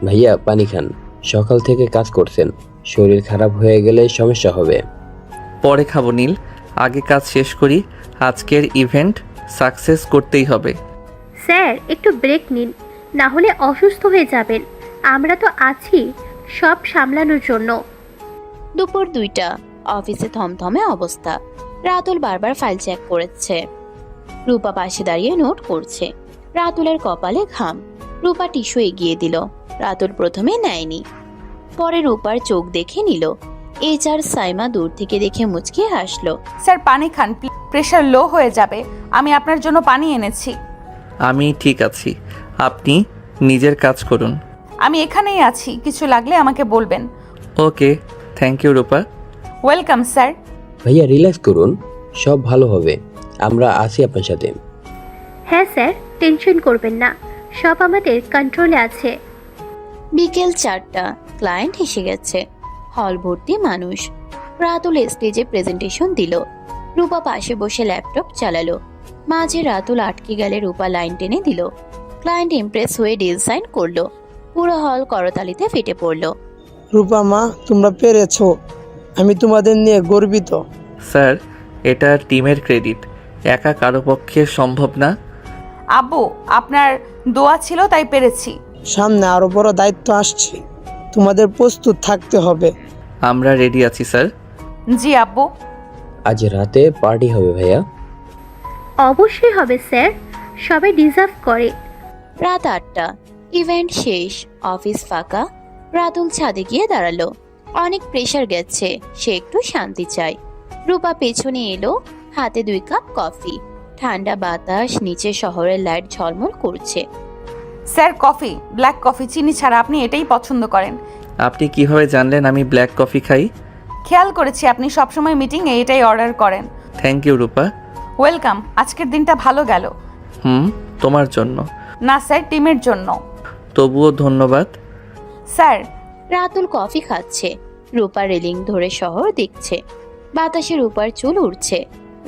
ভাইয়া পানি খান, সকাল থেকে কাজ করছেন, শরীর খারাপ হয়ে গেলে সমস্যা হবে। পরে খাবো নীল, আগে কাজ শেষ করি। আজকের ইভেন্ট সাকসেস করতেই হবে। স্যার একটু ব্রেক নিন, না হলে অসুস্থ হয়ে যাবেন। আমরা তো আছি সব সামলানোর জন্য। দুপুর 2টা, অফিসে থমথমে অবস্থা। রাতুল বারবার ফাইল চেক করেছে। রূপা পাশে দাঁড়িয়ে নোট করছে। রাতুলের কপালে ঘাম। রূপা টিস্যু এগিয়ে দিল। রাতুল প্রথমে নেয়নি, পরে রূপার চোখ দেখে নিল। এইচআর সাইমা দূর থেকে দেখে মুচকি হাসলো। স্যার পানি খান, প্রেশার লো হয়ে যাবে। আমি আপনার জন্য পানি এনেছি। আমি ঠিক আছি, আপনি নিজের কাজ করুন। আমি এখানেই আছি, কিছু লাগলে আমাকে বলবেন। Okay, thank you Rupa. Welcome sir. ভাইয়া রিল্যাক্স করুন, সব ভালো হবে, আমরা আছি আপনার সাথে। হ্যাঁ স্যার, টেনশন করবেন না, সব আমাদের কন্ট্রোলে আছে। বিকেল 4টা, ক্লায়েন্ট এসে গেছে। হল ভর্তি মানুষ। রাতুল স্টেজে প্রেজেন্টেশন দিল। রূপা পাশে বসে ল্যাপটপ চালালো। মাঝে রাতুল আটকে গেলে রূপা লাইন টেনে দিল। ক্লায়েন্ট ইমপ্রেস হয়ে ডিল সাইন করলো। পুরো হল করতালিতে ফেটে পড়লো। রূপা মা, তোমরা পেরেছো, আমি তোমাদের নিয়ে গর্বিত। স্যার, এটা টিমের ক্রেডিট, একা কারো পক্ষে সম্ভব না। আব্বু, আপনার দোয়া ছিল তাই পেরেছি। সামনে আরো বড় দায়িত্ব আসছে, তোমাদের প্রস্তুত থাকতে হবে। আমরা রেডি আছি স্যার। জি আব্বু। আজ রাতে পার্টি হবে ভাইয়া। অবশ্যই হবে স্যার, সবাই ডিজার্ভ করে। রাত 8টা, ইভেন্ট শেষ। অফিস ফাঁকা। রাতুল ছাদে গিয়ে দাঁড়ালো। অনেক প্রেশার গেছে, সে একটু শান্তি চায়। রূপা পেছনে এলো, হাতে 2 কাপ কফি। ঠান্ডা বাতাস, নিচে শহরের লাইট ঝলমল করছে। স্যার কফি, ব্ল্যাক কফি, চিনি ছাড়া। আপনি এটাই পছন্দ করেন। আপনি কিভাবে জানলেন আমি ব্ল্যাক কফি খাই? খেয়াল করেছি আপনি সবসময় মিটিংয়ে এটাই অর্ডার করেন। Thank you Rupa. ওয়েলকাম। আজকের দিনটা ভালো গেল। তোমার জন্য না স্যার, টিমের জন্য। তবুও ধন্যবাদ স্যার। রাতুল কফি খাচ্ছে। রূপা রেলিং ধরে শহর দেখছে। বাতাসে রূপার চুল উড়ছে।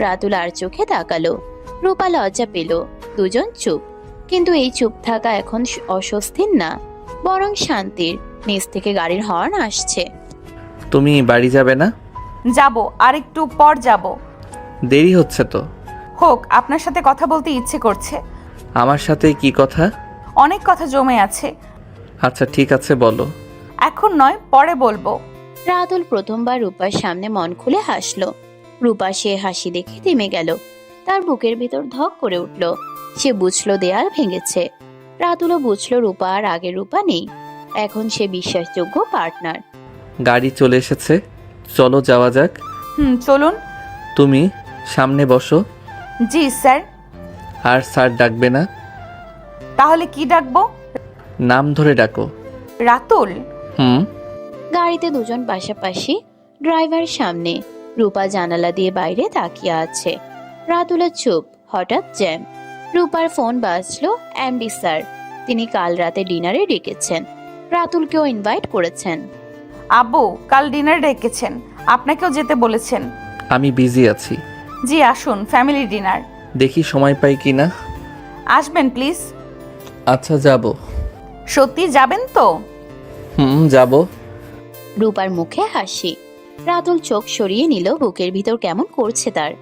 রাতুল আর চোখে তাকালো। রূপা লজ্জা পেল। দুজন চুপ, কিন্তু এই চুপ থাকা এখন অস্বস্তির না, বরং শান্তির। নিচ থেকে গাড়ির হর্ন আসছে। তুমি বাড়ি যাবে না? যাব, আর একটু পর যাব। দেরি হচ্ছে তো। হোক, আপনার সাথে কথা বলতে ইচ্ছে করছে। আমার সাথে কি কথা? অনেক কথা জমে আছে। আচ্ছা ঠিক আছে, বলো। এখন নয়, পরে বলবো। রাতুল প্রথমবার রূপার সামনে মন খুলে হাসলো। রূপা সে হাসি দেখে থেমে গেল। তার বুকের ভিতর ধক করে উঠল। সে বুঝলো দেয়াল ভেঙেছে। রাতুলও বুঝলো রূপা আর আগের রূপা নেই। এখন সে বিশ্বাসযোগ্য পার্টনার। গাড়ি চলে এসেছে, চলো যাওয়া যাক। চলুন। তুমি সামনে বসো। জি স্যার। আর স্যার ডাকবে না, তাহলে কি ডাকবো? নাম ধরে ডাকো। রাতুল? হুম। গাড়িতে দুজন পাশাপাশি, ড্রাইভার সামনে। রূপা জানালা দিয়ে বাইরে তাকিয়ে আছে। রাতুলের চুপ। হঠাৎ জ্যাম। রূপার ফোন বাজলো। এমডি স্যার, তিনি কাল রাতে ডিনারে ডেকেছেন। রাতুলকেও ইনভাইট করেছেন। আব্বু কাল ডিনার ডেকেছেন, আপনাকেও যেতে বলেছেন। আমি বিজি আছি। জি আসুন, ফ্যামিলি ডিনার। দেখি সময় পাই কি না। আসবেন প্লিজ। আচ্ছা যাব। সত্যি যাবেন তো? যাব। রূপার মুখে হাসি। রাতুল চোখ সরিয়ে নিল, বুকের ভিতর কেমন করছে তার।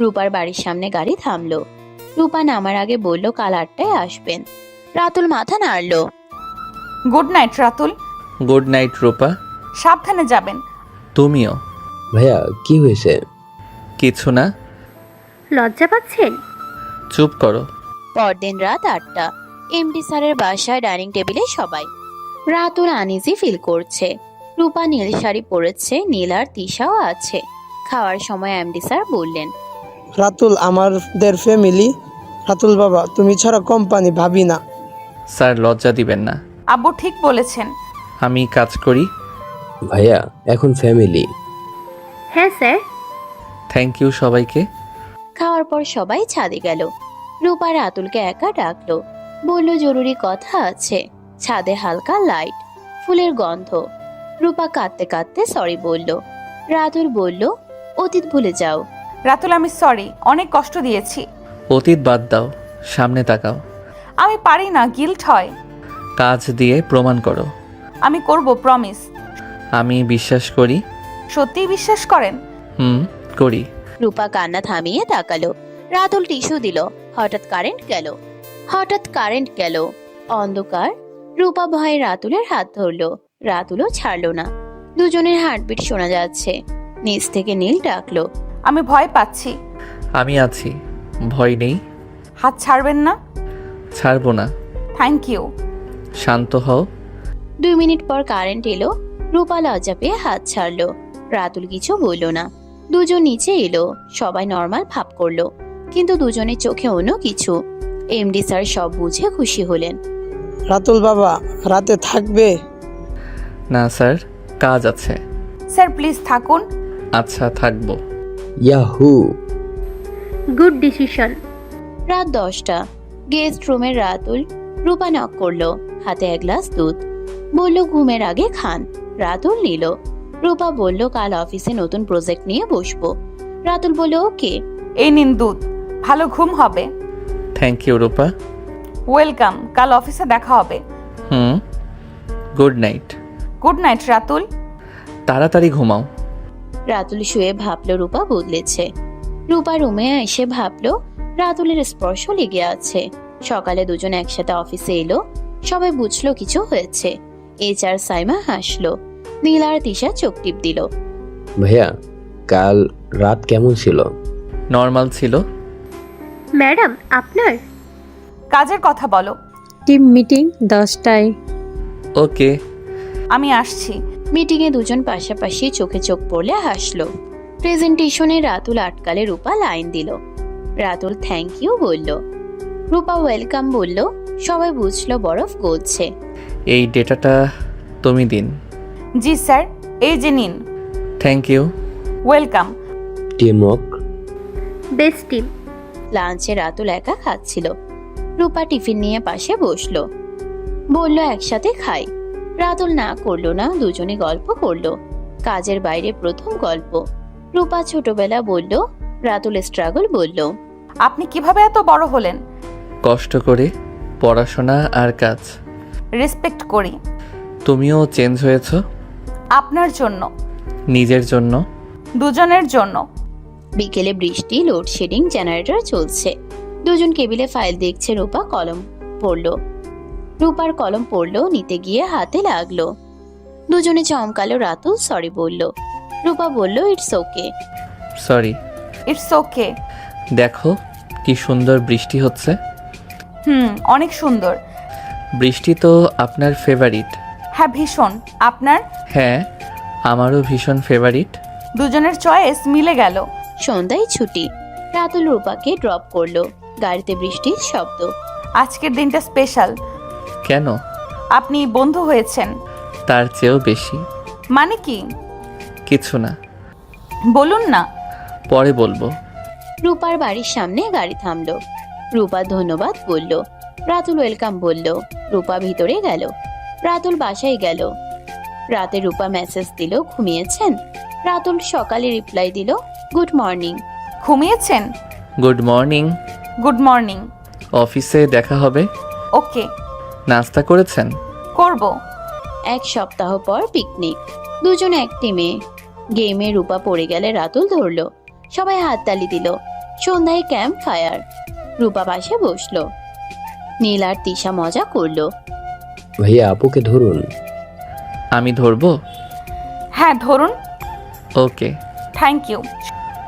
রূপার বাড়ির সামনে গাড়ি থামলো। রূপা নামার আগে বলল কাল 8টায় আসবেন। রাতুল মাথা নাড়ল। Good night Ratul. Good night Rupa. সাবধানে যাবেন। তুমিও। ভাইয়া কি হয়েছে? কিছু না। লজ্জা পাচ্ছেন? চুপ করো। পরদিন রাত 8টা। এমডি স্যারের বাসায় ডাইনিং টেবিলে সবাই। রাতুল আনইজি ফিল করছে। রূপা নীল শাড়ি পরেছে, নীল আর তিশাও আছে। খাওয়ার সময় এমডি স্যার বললেন, রাতুল আমাদের ফ্যামিলি। রাতুল বাবা, তুমি ছাড়া কোম্পানি ভাবি না। স্যার লজ্জা দিবেন না। আব্বু ঠিক বলেছেন। আমি কাজ করি। ভাইয়া এখন ফ্যামিলি। হ্যাঁ স্যার। থ্যাংক ইউ সবাইকে। খাওয়ার পর সবাই ছাদে গেল। রূপা রাতুলকে একা ডাকলো, বলল জরুরি কথা আছে। ছাদে হালকা লাইট, ফুলের গন্ধ। রূপা কাঁদতে কাঁদতে সরি বলল। রাতুল বলল, অতীত ভুলে যাও। রাতুল আমি সরি, অনেক কষ্ট দিয়েছি। অতীত বাদ দাও, সামনে তাকাও। আমি পারি না, গিল্ট হয়। কাজ দিয়ে প্রমাণ করো। আমি করব, প্রমিস। আমি বিশ্বাস করি। সত্যিই বিশ্বাস করেন? করি। রূপা কান্না থামিয়ে তাকালো। রাতুল টিস্যু দিল। হঠাৎ কারেন্ট গেল। অন্ধকার। রূপা ভয়ে রাতুলের হাত ধরলো। রাতুলও ছাড়লো না। দুজনের হার্টবিট শোনা যাচ্ছে। নিচ থেকে নীল ডাকলো, আমি ভয় পাচ্ছি। আমি আছি, ভয় নেই। হাত ছাড়বেন না? ছাড়বো না। Thank you. শান্ত হও। 2 মিনিট পর কারেন্ট এলো। রূপা লজ্জা পেয়ে হাত ছাড়লো। রাতুল কিছু বলল না। দুজন নিচে এলো। সবাই নর্মাল ভাব করলো, কিন্তু দুজনের চোখে অন্য কিছু। এমডি স্যার সব বুঝে খুশি হলেন। রাতুল বাবা রাতে থাকবে? না স্যার, কাজ আছে। স্যার প্লিজ থাকুন। আচ্ছা থাকবো। ইয়াহু। Good decision. রাত 10টা। গেস্ট রুমের রাতুল। রূপা নক করলো, হাতে 1 গ্লাস দুধ। বলল ঘুমের আগে খান। রাতুল নিল। রূপা বলল কাল অফিসে নতুন প্রজেক্ট নিয়ে বসবো। রাতুল বলল ওকে। এই নিন দুধ, ভালো ঘুম হবে। Thank you Rupa. ওয়েলকাম, কাল অফিসে দেখা হবে। Good night. Good night Ratul. তাড়াতাড়ি ঘুমাও। রাতুল শুয়ে ভাবলো রূপা বদলেছে। রূপা রুমে এসে ভাবলো রাতুলের স্পর্শ লেগে আছে। সকালে দুজন একসাথে অফিসে এলো। সবাই বুঝলো কিছু হয়েছে। HR সাইমা হাসলো। নীল আর তিশা চোখ টিপ দিল। ভাইয়া কাল রাত কেমন ছিল? নর্মাল ছিল। ম্যাডাম আপনার? কাজের কথা বলো। টিম মিটিং 10টায়। ওকে। আমি আসছি। মিটিংয়ে দুজন পাশাপাশি চোখে চোখ পড়লে হাসলো। প্রেজেন্টেশনে রাতুল আটকালে রূপা লাইন দিল। রাতুল থ্যাংক ইউ বলল। রূপা ওয়েলকাম বলল। সবাই বুঝলো বরফ গলছে। এই ডেটাটা তুমি দিন। জি স্যার, এই যে নিন। Thank you. Welcome. Teamwork. Best team. লাঞ্চে রাতুল একা খাচ্ছিল। রূপা টিফিন নিয়ে পাশে বসলো। বলল একসাথে খাই। রাতুল না করলো না, দুজনে গল্প করলো। কাজের বাইরে প্রথম গল্প। রূপা ছোটবেলা বলল, রাতুল স্ট্রাগল বলল। আপনি কিভাবে এত বড় হলেন? কষ্ট করে, পড়াশোনা আর কাজ। রেসপেক্ট করি। তুমিও চেঞ্জ হয়েছো। আপনার জন্য। নিজের জন্য। দুজনের জন্য। বিকেলে বৃষ্টি, লোডশেডিং, জেনারেটর চলছে। দুজন কেবিলে ফাইল দেখছে। রূপার কলম পড়লো, নিতে গিয়ে হাতে লাগলো। দুজনে চমকালো। রাতুল সরি বলল। রূপা বলল it's okay. Sorry. It's okay. দেখো কি সুন্দর বৃষ্টি হচ্ছে। অনেক সুন্দর। বৃষ্টি তো আপনার ফেভারিট। হ্যাঁ ভীষণ। আপনার? হ্যাঁ, আমারও ভীষণ ফেভারিট। দুজনের চয়েস মিলে গেল। সন্ধ্যায় ছুটি। রাতুল রূপাকে ড্রপ করলো। গাড়িতে বৃষ্টির শব্দ। আজকের দিনটা স্পেশাল। কেন? আপনি বন্ধু হয়েছেন। তার চেয়েও বেশি। মানে কি? কিছু না, বলুন না। পরে বলবো। রূপার বাড়ির সামনে গাড়ি থামলো। রূপা ধন্যবাদ বলল। রাতুল ওয়েলকাম বলল। রূপা ভিতরে গেল। রাতুল বাসায় গেল। রাতে রূপা মেসেজ দিল, ঘুমিয়েছেন? রাতুল সকালে রিপ্লাই দিল, গুড মর্নিং। ঘুমিয়েছেন? Good morning. Good morning. অফিসে দেখা হবে। ওকে। নাস্তা করেছেন? করব। এক সপ্তাহ পর পিকনিক। দুজন এক টিমে। গেমে রূপা পড়ে গেলে রাতুল ধরলো। সবাই হাততালি দিল। সন্ধ্যায় ক্যাম্প ফায়ার। রূপা পাশে বসলো। নীল আর তিশা মজা করলো। ভাইয়া আপুকে ধরুন। আমি ধরবো? হ্যাঁ ধরুন। Okay. Thank you.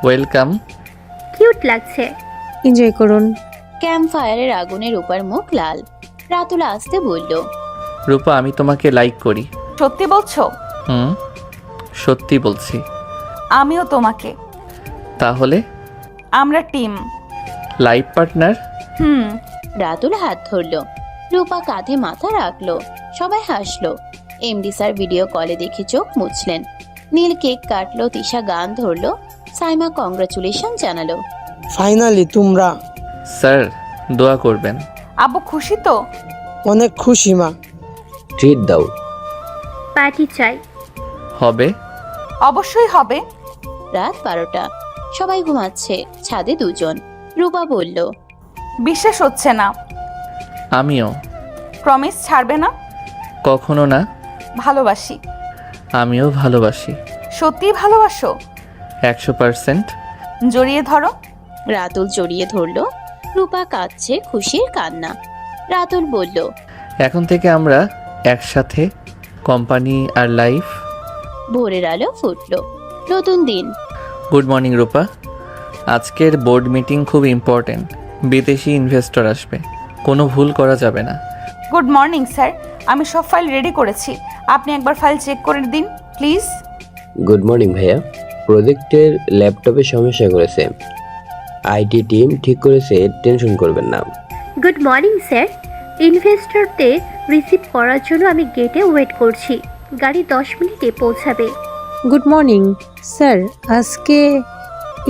Welcome. Cute লাগছে। এনজয় করুন। ক্যাম্প ফায়ারের আগুনে রূপার মুখ লাল। রাতুল আসতে বলল, রূপা, আমি তোমাকে লাইক করি। সত্যি বলছো? হুম, সত্যি বলছি। আমিও তোমাকে। তাহলে আমরা টিম। Life partner? হুম। রাতুল হাত ধরলো। রূপা কাঁধে মাথা রাখলো। সবাই হাসলো। এমডি স্যার ভিডিও কলে দেখে চোখ মুছলেন। নীল কেক কাটলো। তিশা গান ধরলো। সাইমা কংগ্রাচুলেশন জানালো। ফাইনালি তোমরা। স্যার, দোয়া করবেন। আব্বু খুশি তো? অনেক খুশি মা। ট্রিট দাও। পার্টি চাই। হবে? অবশ্যই হবে। রাত 12টা। সবাই ঘুমাচ্ছে। ছাদে দুজন। রূপা বলল, বিশ্বাস হচ্ছে না। আমিও। প্রমিস ছাড়বে না? কখনো না। ভালোবাসি। আমিও ভালোবাসি। সত্যি ভালোবাসো? 100%। জড়িয়ে ধরো। রাতুল জড়িয়ে ধরলো। রূপা কাঁদছে, খুশির কান্না। রাতুল বলল, এখন থেকে আমরা একসাথে, কোম্পানি আর লাইফ। ভোরের আলো ফুটলো। নতুন দিন। গুড মর্নিং রূপা। আজকের বোর্ড মিটিং খুব ইম্পর্ট্যান্ট। বিদেশি ইনভেস্টর আসবে, কোনো ভুল করা যাবে না। গুড মর্নিং স্যার, আমি সব ফাইল রেডি করেছি। আপনি একবার ফাইল চেক করে দিন প্লিজ। গুড মর্নিং ভাইয়া। প্রজেক্টের ল্যাপটপে সমস্যা করেছে, আইটি টিম ঠিক করেছে, টেনশন করবেন না। Good morning sir. ইনভেস্টরদের রিসিভ করার জন্য আমি গেটে ওয়েট করছি। গাড়ি 10 মিনিটে পৌঁছাবে। গুড মর্নিং স্যার, আজকে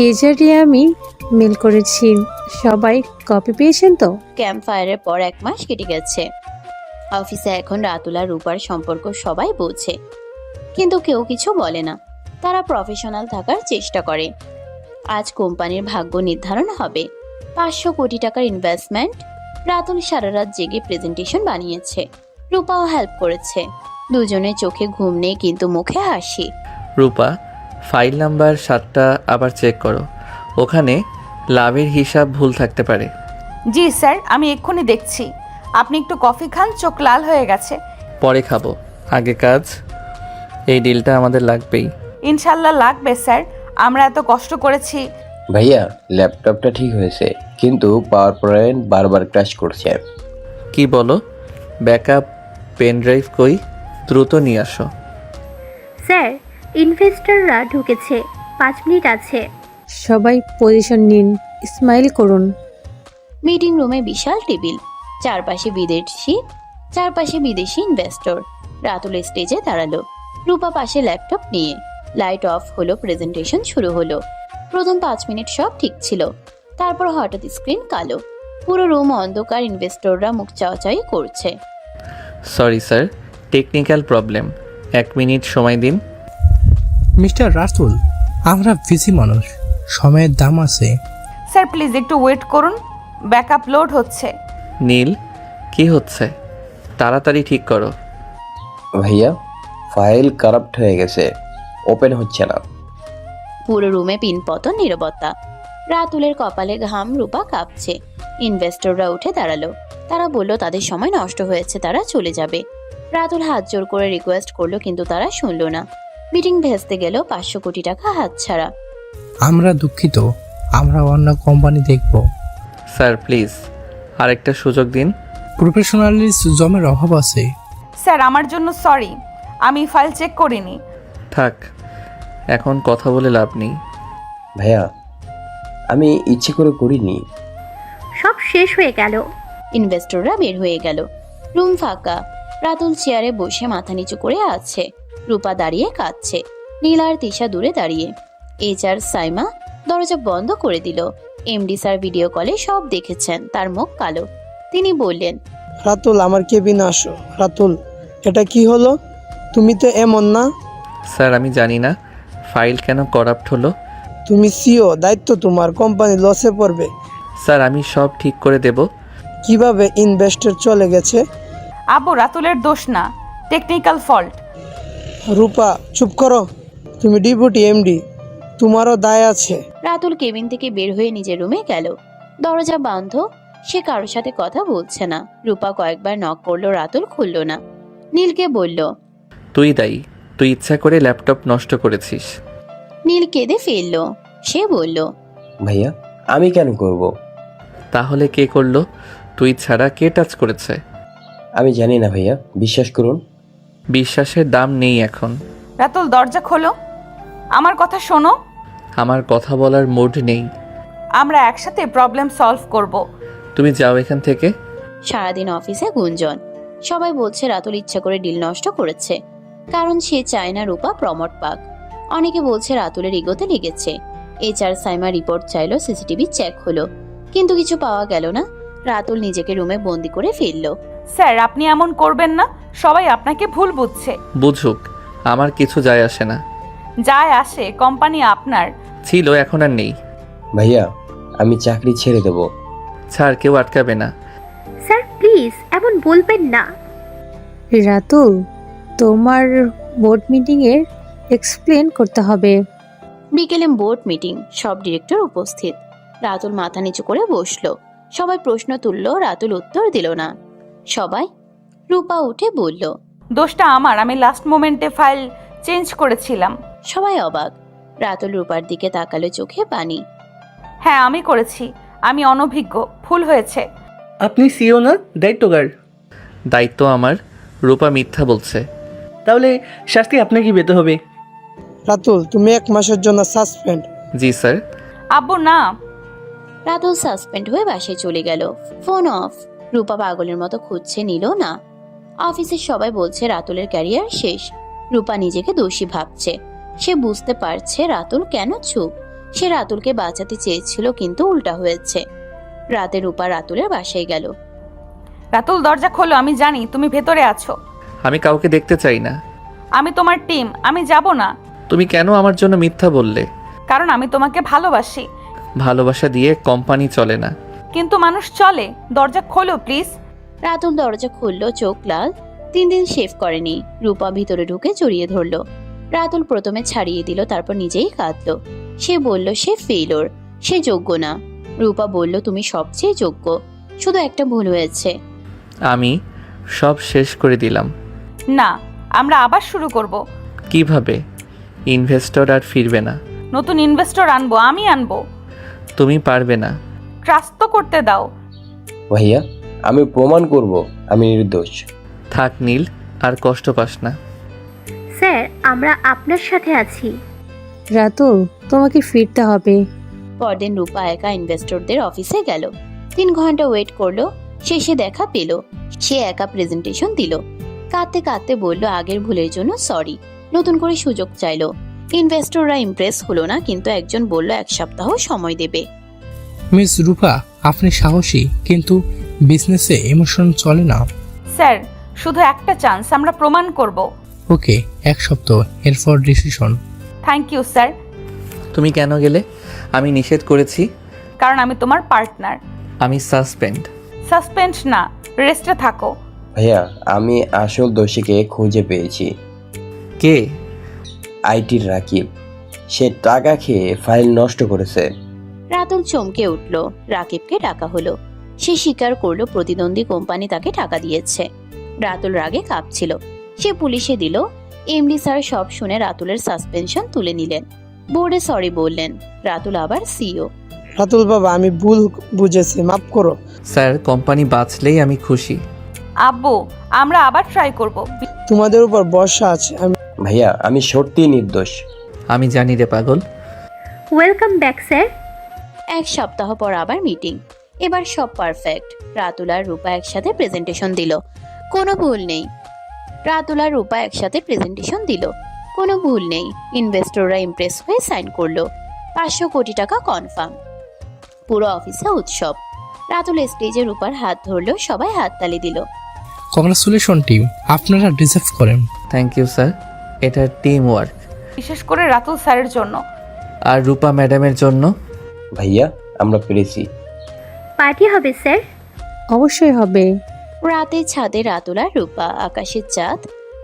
এজারে আমি মেল করেছি। সবাই কপি পেয়েছেন তো? ক্যাম্প ফায়ারের পর 1 মাস কেটে গেছে। অফিসে এখন রাতুল আর রূপার সম্পর্ক সবাই বোঝে, কিন্তু কেউ কিছু বলে না। তারা প্রফেশনাল থাকার চেষ্টা করে। আজ কোম্পানির ভাগ্য নির্ধারণ হবে। 500 কোটি টাকার ইনভেস্টমেন্ট। রাতুল সারা রাত জেগে প্রেজেন্টেশন বানিয়েছে। রূপাও হেল্প করেছে। দুজনের চোখে ঘুম নেই, কিন্তু মুখে হাসি। রূপা, ফাইল নাম্বার 7টা আবার চেক করো। ওখানে লাভের হিসাব ভুল থাকতে পারে। জি স্যার, আমি এক্ষুনি দেখছি। আপনি একটু কফি খান, চোখ লাল হয়ে গেছে। পরে খাবো, আগে কাজ। এই ডিলটা আমাদের লাগবেই। ইনশাল্লাহ লাগবে স্যার, আমরা এত কষ্ট করেছি। ভাইয়া, ল্যাপটপটা ঠিক হয়েছে, কিন্তু পাওয়ার পয়েন্ট বারবার ক্র্যাশ করছে। কি বলো? ব্যাকআপ পেন ড্রাইভ কই? দ্রুত নিয়ে আসো। স্যার, ইনভেস্টররা ঢুকেছে। 5 মিনিট আছে। সবাই পজিশন নিন, স্মাইল করুন। মিটিং রুমে বিশাল টেবিল। চারপাশে বিদেশি ইনভেস্টর। রাতুল স্টেজে দাঁড়ালো। রূপা পাশে ল্যাপটপ নিয়ে। লাইট অফ হলো, প্রেজেন্টেশন শুরু হলো। প্রথম 5 মিনিট সব ঠিক ছিল। তারপর হঠাৎ স্ক্রিন কালো। পুরো রুম অন্ধকার। ইনভেস্টররা মুখ চাওয়াচাই করছে। Sorry sir, technical problem. 1 minute সময় দিন। মিস্টার রাতুল, আমরা বিজি মানুষ, সময়ের দাম আছে। স্যার প্লিজ একটু ওয়েট করুন, ব্যাকআপ লোড হচ্ছে। নীল, কি হচ্ছে? তাড়াতাড়ি ঠিক করো। ভাইয়া, ফাইল কারাপ্ট হয়ে গেছে, ওপেন হচ্ছে না। পুরো রুমে পিনপতন, নীরবতা। রাতুলের কপালে ঘাম। রূপা কাঁপছে। ইনভেস্টররা উঠে দাঁড়ালো। তারা বলল তাদের সময় নষ্ট হয়েছে, তারা চলে যাবে। রাতুল হাত জোর করে রিকোয়েস্ট করলো, কিন্তু তারা শুনলো না। মিটিং ভেস্তে গেল। 500 কোটি টাকা হাতছাড়া। আমরা দুঃখিত, আমরা অন্য কোম্পানি দেখব। স্যার প্লিজ আরেকটা সুযোগ দিন। প্রফেশনালিজমের অভাব আছে। স্যার আমার জন্য সরি, আমি ফাইল চেক করিনি। থাক, এখন কথা বলে লাভ নেই। ভাইয়া, আমি ইচ্ছে করে করিনি। সব শেষ হয়ে গেল। ইনভেস্টররা বের হয়ে গেল। রুম ফাঁকা। রাতুল চেয়ারে বসে মাথা নিচু করে আছে। রূপা দাঁড়িয়ে কাঁদছে। নীল আর তিশা দূরে দাঁড়িয়ে। HR সাইমা দরজা বন্ধ করে দিল। এমডি স্যার ভিডিও কলে সব দেখেছেন। তার মুখ কালো। তিনি বললেন, রাতুল, আমার কেবিনে আসো। রাতুল, এটা কি হলো? তুমি তো এমন না। স্যার আমি জানি না ফাইল কেন করাপ্ট হলো। তুমি সিও, দায়িত্ব তোমার। কোম্পানি লসে পড়বে। স্যার আমি সব ঠিক করে দেব। কিভাবে ইনভেস্টর চলে গেছে? আব্বু, রাতুলের দোষ না, টেকনিক্যাল ফল্ট। রূপা, চুপ করো। তুমি ডেপুটি এমডি, তোমারও দায় আছে। রাতুল কেবিন থেকে বের হয়ে নিজের রুমে গেল। দরজা বন্ধ। সে কারোর সাথে কথা বলছে না। রূপা কয়েকবার নক করলো, রাতুল খুলল না। নীলকে বলল, তুই দায়ী, তুই ইচ্ছা করে ল্যাপটপ নষ্ট করেছিস। নীল কেঁদে ফেলল। সে বলল, ভাইয়া আমি কেন করব? তাহলে কে করলো? তুই ছাড়া কে টাচ করেছে? আমি জানি না ভাইয়া, বিশ্বাস করুন। বিশ্বাসের দাম নেই এখন। রাতুল, দরজা খোলো, আমার কথা শোনো। আমার কথা বলার মুড নেই। আমরা একসাথে প্রবলেম সলভ করব। তুমি যাও এখান থেকে। সারাদিন অফিসে গুঞ্জন। সবাই বলছে রাতুল ইচ্ছা করে ডিল নষ্ট করেছে, কারণ সে চায় না রূপা প্রমোট পাক। অনেকে বলছে রাতুলের ইগোতে লেগেছে। HR সাইমা রিপোর্ট চাইলো, সিসিটিভি চেক হলো, কিন্তু কিছু পাওয়া গেল না। রাতুল নিজেকে রুমে বন্দি করে ফেললো। স্যার, আপনি এমন করবেন না, সবাই আপনাকে ভুল বুঝছে। বুঝুক, আমার কিছু যায় আসে না। যায় আসে, কোম্পানি আপনার। ছিল, এখন আর নেই। ভাইয়া আমি চাকরি ছেড়ে দেব। ছাড়, কেউ আটকাবে না। স্যার প্লিজ এমন বলবেন না। রাতুল, তোমার বোর্ড মিটিংয়ের এক্সপ্লেন করতে হবে। বিকেলে বোর্ড মিটিং, সব ডিরেক্টর উপস্থিত। রাতুল মাথা নিচু করে বসলো। সবাই প্রশ্ন তুললো, রাতুল উত্তর দিল না। সবাই। রূপা উঠে বলল, দোষটা আমার, আমি লাস্ট মোমেন্টে ফাইল চেঞ্জ করেছিলাম। সবাই অবাক। রাতুল রূপার দিকে তাকালো, চোখে পানি। হ্যাঁ, আমি করেছি, আমি অনভিজ্ঞ, ভুল হয়েছে। আপনি সিও না, দায়িত্বগার। দায়িত্ব আমার। রূপা মিথ্যা বলছে। তাহলে শাস্তি আপনাকে পেতে হবে। রাতুল, তুমি 1 মাসের জন্য সাসপেন্ড। জি স্যার। আব্বু না। রাতুল সাসপেন্ড হয়ে বাসায় চলে গেল। Phone off. রূপা পাগলের মতো খুঁজছে, নিল না। অফিসের সবাই বলছে রাতুলের ক্যারিয়ার শেষ। রূপা নিজেকে দোষী ভাবছে। সে বুঝতে পারছে রাতুল কেন চুপ। সে রাতুলকে বাঁচাতে চেয়েছিল, কিন্তু উল্টা হয়েছে। রাতে রূপা রাতুলের বাসায় গেল। রাতুল, দরজা খোলো, আমি জানি তুমি ভেতরে আছো। আমি কাউকে দেখতে চাই না। আমি তোমার টিম, আমি যাব না। তুমি কেন আমার জন্য মিথ্যা বললে? কারণ আমি তোমাকে ভালোবাসি। ভালোবাসা দিয়ে কোম্পানি চলে না। কিন্তু মানুষ চলে। দরজা খোলো প্লিজ। রাতুল দরজা খুললো, চোখ লাল। 3 দিন শেভ করেনি। রূপা ভিতরে ঢুকে জড়িয়ে ধরলো। রাতুল প্রথমে ছাড়িয়ে দিল, তারপর নিজেই কাঁদলো। সে বলল সে ফেইলর, সে যোগ্য না। রূপা বলল, তুমি সবচেয়ে যোগ্য, শুধু একটা ভুল হয়েছে। আমি সব শেষ করে দিলাম। না, আমরা আবার শুরু করব। কিভাবে? ইনভেস্টর আর ফিরবে না। নতুন ইনভেস্টর আনবো, আমি আনবো। তুমি পারবে না। ট্রাস্ট তো করতে দাও। ভাইয়া আমি প্রমাণ করব আমি নির্দোষ। থাক নীল, আর কষ্ট পাস না। স্যার, আমরা আপনার সাথে আছি। রাতুল, তোমাকে ফিরতে হবে। পরদিন রূপা একা ইনভেস্টরদের অফিসে গেল। 3 ঘন্টা ওয়েট করলো। শেষে দেখা পেল। সে একা প্রেজেন্টেশন দিল। কাঁদতে কাঁদতে বলল আগের ভুলের জন্য সরি, নতুন করে সুযোগ চাইলো। ইনভেস্টররা ইমপ্রেস হলো না, কিন্তু একজন বলল 1 সপ্তাহ সময় দেবে। মিস রূপা, আপনি সাহসী, কিন্তু বিজনেসে ইমোশন চলে না। স্যার, শুধু একটা চান্স, আমরা প্রমাণ করব। ওকে, 1 সপ্তাহ, এরপর ডিসিশন। Thank you sir. তুমি কেন গেলে? আমি নিষেধ করেছি। কারণ আমি তোমার পার্টনার। আমি সাসপেন্ড। সাসপেন্ড না, রেস্টে থাকো। ভাইয়া আমি আসল দোষীকে খুঁজে পেয়েছি। কে? আইটির রাকিব। সে টাকা খেয়ে ফাইল নষ্ট করেছে। রাতুল চমকে উঠল। রাকিবকে ডাকা হলো। সে স্বীকার করলো প্রতিদ্বন্দ্বী কোম্পানি তাকে টাকা দিয়েছে। রাতুল রাগে কাঁপছিল। সে পুলিশে দিল। এমডি স্যার সব শুনে রাতুলের সাসপেনশন তুলে নিলেন। বোর্ডে সরি বললেন। রাতুল আবার সিও। রাতুল বাবা, আমি ভুল বুঝেছি, মাফ করো। স্যার, কোম্পানি বাঁচলেই আমি খুশি। আব্বু, আমরা আবার ট্রাই করব। তোমাদের উপর ভরসা আছে। ভাইয়া আমি সত্যিই নির্দোষ। আমি জানি রে পাগল। Welcome back sir. 1 সপ্তাহ পর আবার মিটিং। এবার সব পারফেক্ট। রাতুল আর রূপা একসাথে প্রেজেন্টেশন দিল, কোনো ভুল নেই। রাতুল আর রূপা একসাথে প্রেজেন্টেশন দিল, কোনো ভুল নেই। ইনভেস্টররা ইমপ্রেস হয়ে সাইন করলো, 500 কোটি টাকা কনফার্ম। পুরো অফিসে উৎসব। রাতুল স্টেজে রূপার হাত ধরলো, সবাই হাততালি দিল। কংগ্রাচুলেশন টিম, আপনারা ডিজার্ভ করেন। থ্যাংক ইউ স্যার, এটা টিম ওয়ার্ক। বিশেষ করে রাতুল স্যারের জন্য। আর রূপা ম্যাডামের জন্য। ভাইয়া আমরা পেরেছি। পার্টি হবে স্যার? অবশ্যই হবে। রাতে ছাদে রাতুল আর রূপা, আকাশের চাঁদ।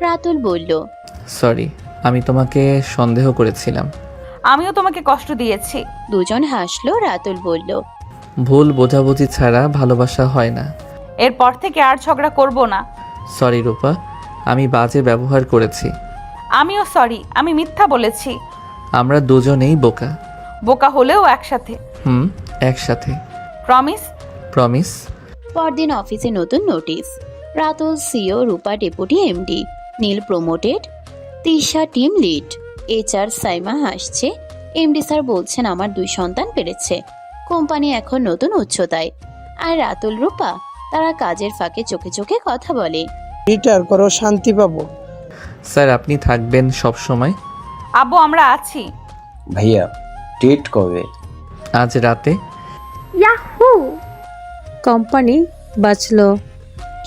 রাতুল বলল, সরি, আমি তোমাকে সন্দেহ করেছিলাম। আমিও তোমাকে কষ্ট দিয়েছি। দুজন হাসলো। রাতুল বলল, ভুল বোঝাবুঝি ছাড়া ভালোবাসা হয় না। এরপর থেকে আর ঝগড়া করব না। সরি রূপা, আমি বাজে ব্যবহার করেছি। আমিও সরি, আমি মিথ্যা বলেছি। আমরা দুজনেই বোকা। বোকা হলেও একসাথে। একসাথে। প্রমিস? প্রমিস। পরদিন অফিসে নতুন notice. Ratul CEO, Rupa deputy MD, Neel promoted, Tisha team lead. HR Saima হাসছে। এমডি স্যার বলছেন আমার 2 সন্তান পেরেছে, কোম্পানি এখন নতুন উচ্চতায়। আর রাতুল রূপা তারা কাজের ফাঁকে চোখে চোখে কথা বলে। রিটায়ার করো, শান্তি পাবো। স্যার আপনি থাকবেন সব সময়? আব্বু আমরা আছি। ভাইয়া ডেট কবে? আজ রাতে। ইয়াহু! কোম্পানি বাঁচলো।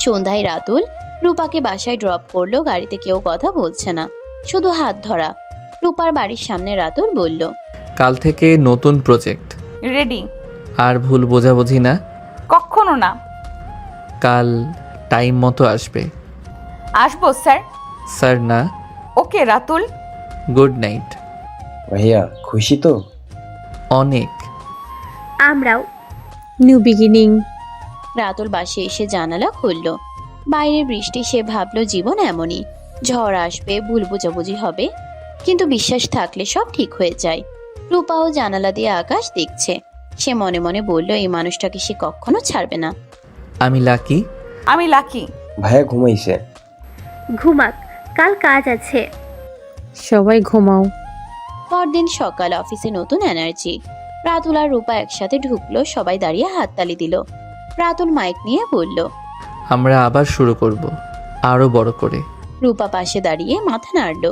সন্ধ্যায় রাতুল রূপাকে বাসায় ড্রপ করলো। গাড়িতে কেউ কথা বলছে না, শুধু হাত ধরা। রূপার বাড়ির সামনে রাতুল বলল, কাল থেকে নতুন প্রজেক্ট। রেডি। আর ভুল বোঝাবুঝি না। কখনো না। কাল টাইম মতো আসবে। আসবো স্যার। স্যার না। ওকে রাতুল। Good night. ভাইয়া খুশি তো? অনেক। আমরাও। New beginning. রাতুল বাসে এসে জানালা খুলল। বাইরের বৃষ্টি। সে ভাবলো জীবন এমনই, ঝড় আসবে, ভুল বোঝাবুঝি হবে, কিন্তু বিশ্বাস থাকলে সব ঠিক হয়ে যায়। রূপাও জানালা দিয়ে আকাশ দেখছে। সে মনে মনে বলল এই মানুষটাকে সে কখনো ছাড়বে না। আমি লাকি। আমি লাকি। ভাইয়া ঘুমাইছে। ঘুমাক, কাল কাজ আছে। সবাই ঘুমাও। পরদিন সকাল, অফিসে নতুন এনার্জি। রাতুল আর রূপা একসাথে ঢুকলো, সবাই দাঁড়িয়ে হাততালি দিল। রাতুল মাইক নিয়ে বলল, আমরা আবার শুরু করব, আরো বড় করে। রূপা পাশে দাঁড়িয়ে মাথা নাড়ল।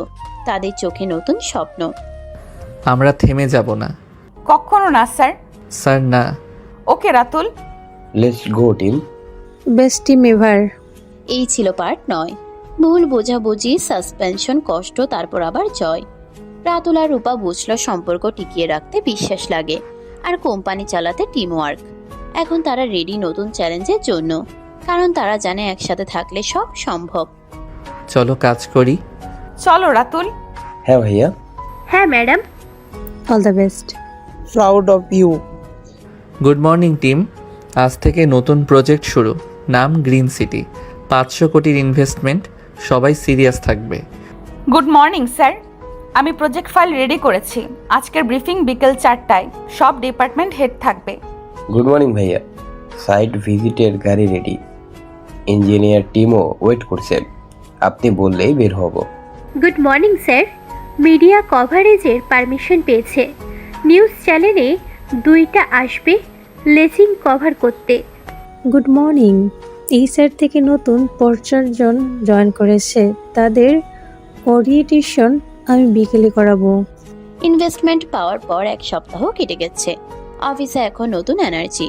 তাদের চোখে নতুন স্বপ্ন। আমরা থেমে যাব না। কখনো না স্যার। স্যার না। Okay Ratul. Let's go team. Best team ever. এই ছিল পার্ট 9। ভুল বোঝাবুঝি, সাসপেনশন, কষ্ট, তারপর আবার জয়। রাতুল আর রূপা বুঝলো সম্পর্ক টিকিয়ে রাখতে বিশ্বাস লাগে, আর কোম্পানি চালাতে টিম ওয়ার্ক। এখন তারা রেডি নতুন চ্যালেঞ্জের জন্য, কারণ তারা জানে একসাথে থাকলে সব সম্ভব। চলো কাজ করি। চলো রাতুল। হ্যাঁ ভাইয়া। হ্যাঁ madam. All the best. Proud of you. Good morning team. আজ থেকে নতুন প্রজেক্ট শুরু, নাম গ্রিন সিটি। 500 কোটির ইনভেস্টমেন্ট। সবাই সিরিয়াস থাকবে। Good morning sir. আমি প্রজেক্ট ফাইল রেডি করেছি। আজকের ব্রিফিং বিকেল 4টায়। সব ডিপার্টমেন্ট হেড থাকবে। গুড মর্নিং ভাইয়া। সাইট ভিজিটের গাড়ি রেডি, ইঞ্জিনিয়ার টিমও ওয়েট করছে, আপনি বললেই বের হব। Good morning sir. মিডিয়া কভারেজের পারমিশন পেয়েছে। নিউজ চ্যানেলে 2টা আসবে লেজিং কভার করতে। Good morning. এই সাইট থেকে নতুন 50 জন জয়েন করেছে। তাদের ওরিয়েন্টেশন আমি বিকেলে করাবো। ইনভেস্টমেন্ট পাওয়ার পর 1 সপ্তাহ কেটে গেছে। অফিসে এখন নতুন এনার্জি।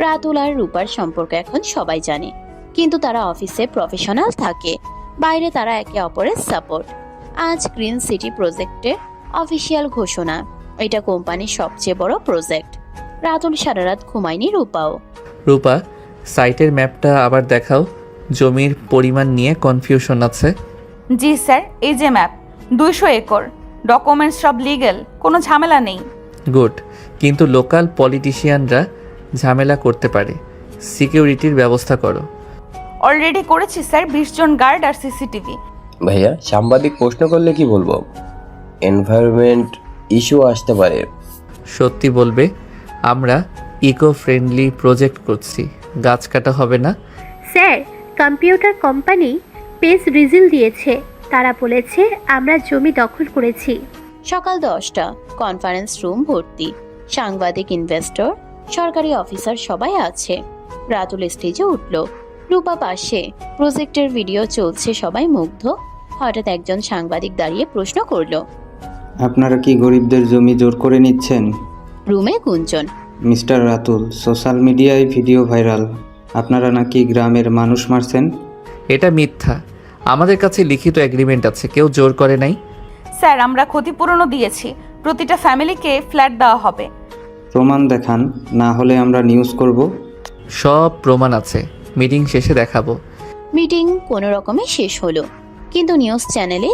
রাতুল আর রূপার সম্পর্ক এখন সবাই জানে, কিন্তু তারা অফিসে প্রফেশনাল থাকে, বাইরে তারা একে অপরের সাপোর্ট। আজ গ্রিন সিটি প্রজেক্টের অফিসিয়াল ঘোষণা। এটা কোম্পানির সবচেয়ে বড় প্রজেক্ট। রাতুল সারা রাত ঘুমায়নি, রূপাও। রূপা, সাইটের ম্যাপটা আবার দেখাও। জমির পরিমাণ নিয়ে কনফিউশন আছে। জি স্যার, এই যে ম্যাপ। 200 একর। ডকুমেন্টস সব লিগ্যাল, কোনো ঝামেলা নেই। গুড, কিন্তু লোকাল পলিটিশিয়ানরা ঝামেলা করতে পারে। সিকিউরিটির ব্যবস্থা করো। অলরেডি করেছি স্যার, 20 জন গার্ড আর সিসিটিভি। ভাইয়া সাংবাদিক প্রশ্ন করলে কি বলবো? এনভায়রনমেন্ট ইস্যু আসতে পারে। সত্যি বলবে, আমরা ইকো ফ্রেন্ডলি প্রজেক্ট করছি, গাছ কাটা হবে না। স্যার, কম্পিউটার কোম্পানি পেজ রিজিল দিয়েছে। তারা বলেছে আমরা জমি দখল করেছি। সকাল 10টা, কনফারেন্স রুম ভর্তি। সাংবাদিক, ইনভেস্টর, সরকারি অফিসার সবাই আছে। রাতুল স্টেজে উঠল, রূপা পাশে। প্রজেক্টের ভিডিও চলছে, সবাই মুগ্ধ। হঠাৎ একজন সাংবাদিক দাঁড়িয়ে প্রশ্ন করলো। আপনারা কি গরিবদের জমি জোর করে নিচ্ছেন? রুমে গুঞ্জন। মিস্টার রাতুল, সোশ্যাল মিডিয়ায় ভিডিও ভাইরাল, আপনারা নাকি গ্রামের মানুষ মারছেন। এটা মিথ্যা। আমাদের কাছে লিখিত এগ্রিমেন্ট আছে, কেউ জোর করে নাই। স্যার আমরা ক্ষতিপূরণও দিয়েছি, প্রতিটা ফ্যামিলিকে ফ্ল্যাট দেওয়া হবে। প্রমাণ দেখান, না হলে আমরা নিউজ করব। সব প্রমাণ আছে, মিটিং শেষে দেখাবো। মিটিং কোনো রকমে শেষ হলো, কিন্তু নিউজ চ্যানেলে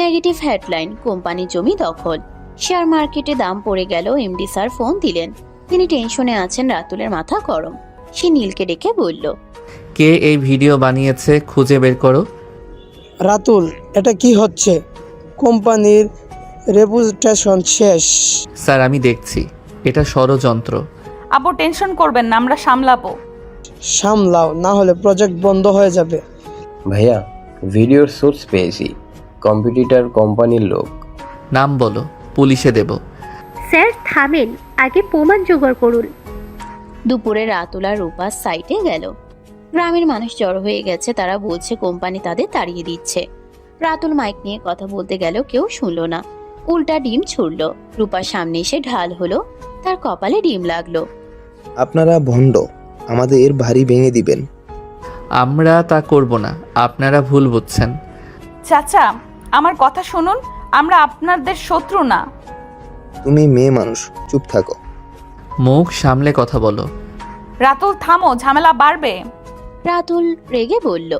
নেগেটিভ হেডলাইন, কোম্পানি জমি দখল, শেয়ার মার্কেটে দাম পড়ে গেল। এমডি স্যার ফোন দিলেন, তিনি টেনশনে আছেন। রাতুলের মাথা গরম, সে নীলকে ডেকে বলল। কে এই ভিডিও বানিয়েছে খুঁজে বের করো। রাতুল, এটা কি হচ্ছে? কোম্পানির রেপুটেশন শেষ। স্যার আমি দেখছি, এটা ষড়যন্ত্র। আব্বু টেনশন করবেন না, আমরা সামলাবো। সামলাও, না হলে প্রজেক্ট বন্ধ হয়ে যাবে। ভাইয়া, ভিডিওর সোর্স পেয়েছি, কম্পিটিটর কোম্পানির লোক। নাম বলো, পুলিশে দেব। স্যার থামেন, আগে প্রমাণ জোগাড় করুন। দুপুরে রাতুল আর রূপা সাইটে গেল। গ্রামের মানুষ জড়ো হয়ে গেছে, তারা বলছে কোম্পানি তাদের তাড়িয়ে দিচ্ছে। রাতুল মাইক নিয়ে কথা বলতে গেল, কেউ শুনলো না, উল্টা ডিম ছুড়ল। রূপার সামনে এসে ঢাল হলো, তার কপালে ডিম লাগলো। আপনারা ভণ্ড, আমাদের ভারী ভেঙে দিবেন। আমরা তা করব না, আপনারা ভুল বুঝছেন। চাচা আমার কথা শুনুন, আমরা আপনাদের শত্রু না। তুমি মেয়ে মানুষ, চুপ থাকো। মুখ সামলে কথা বলো। রাতুল থামো, ঝামেলা বাড়বে। রাতুল রেগে বলল।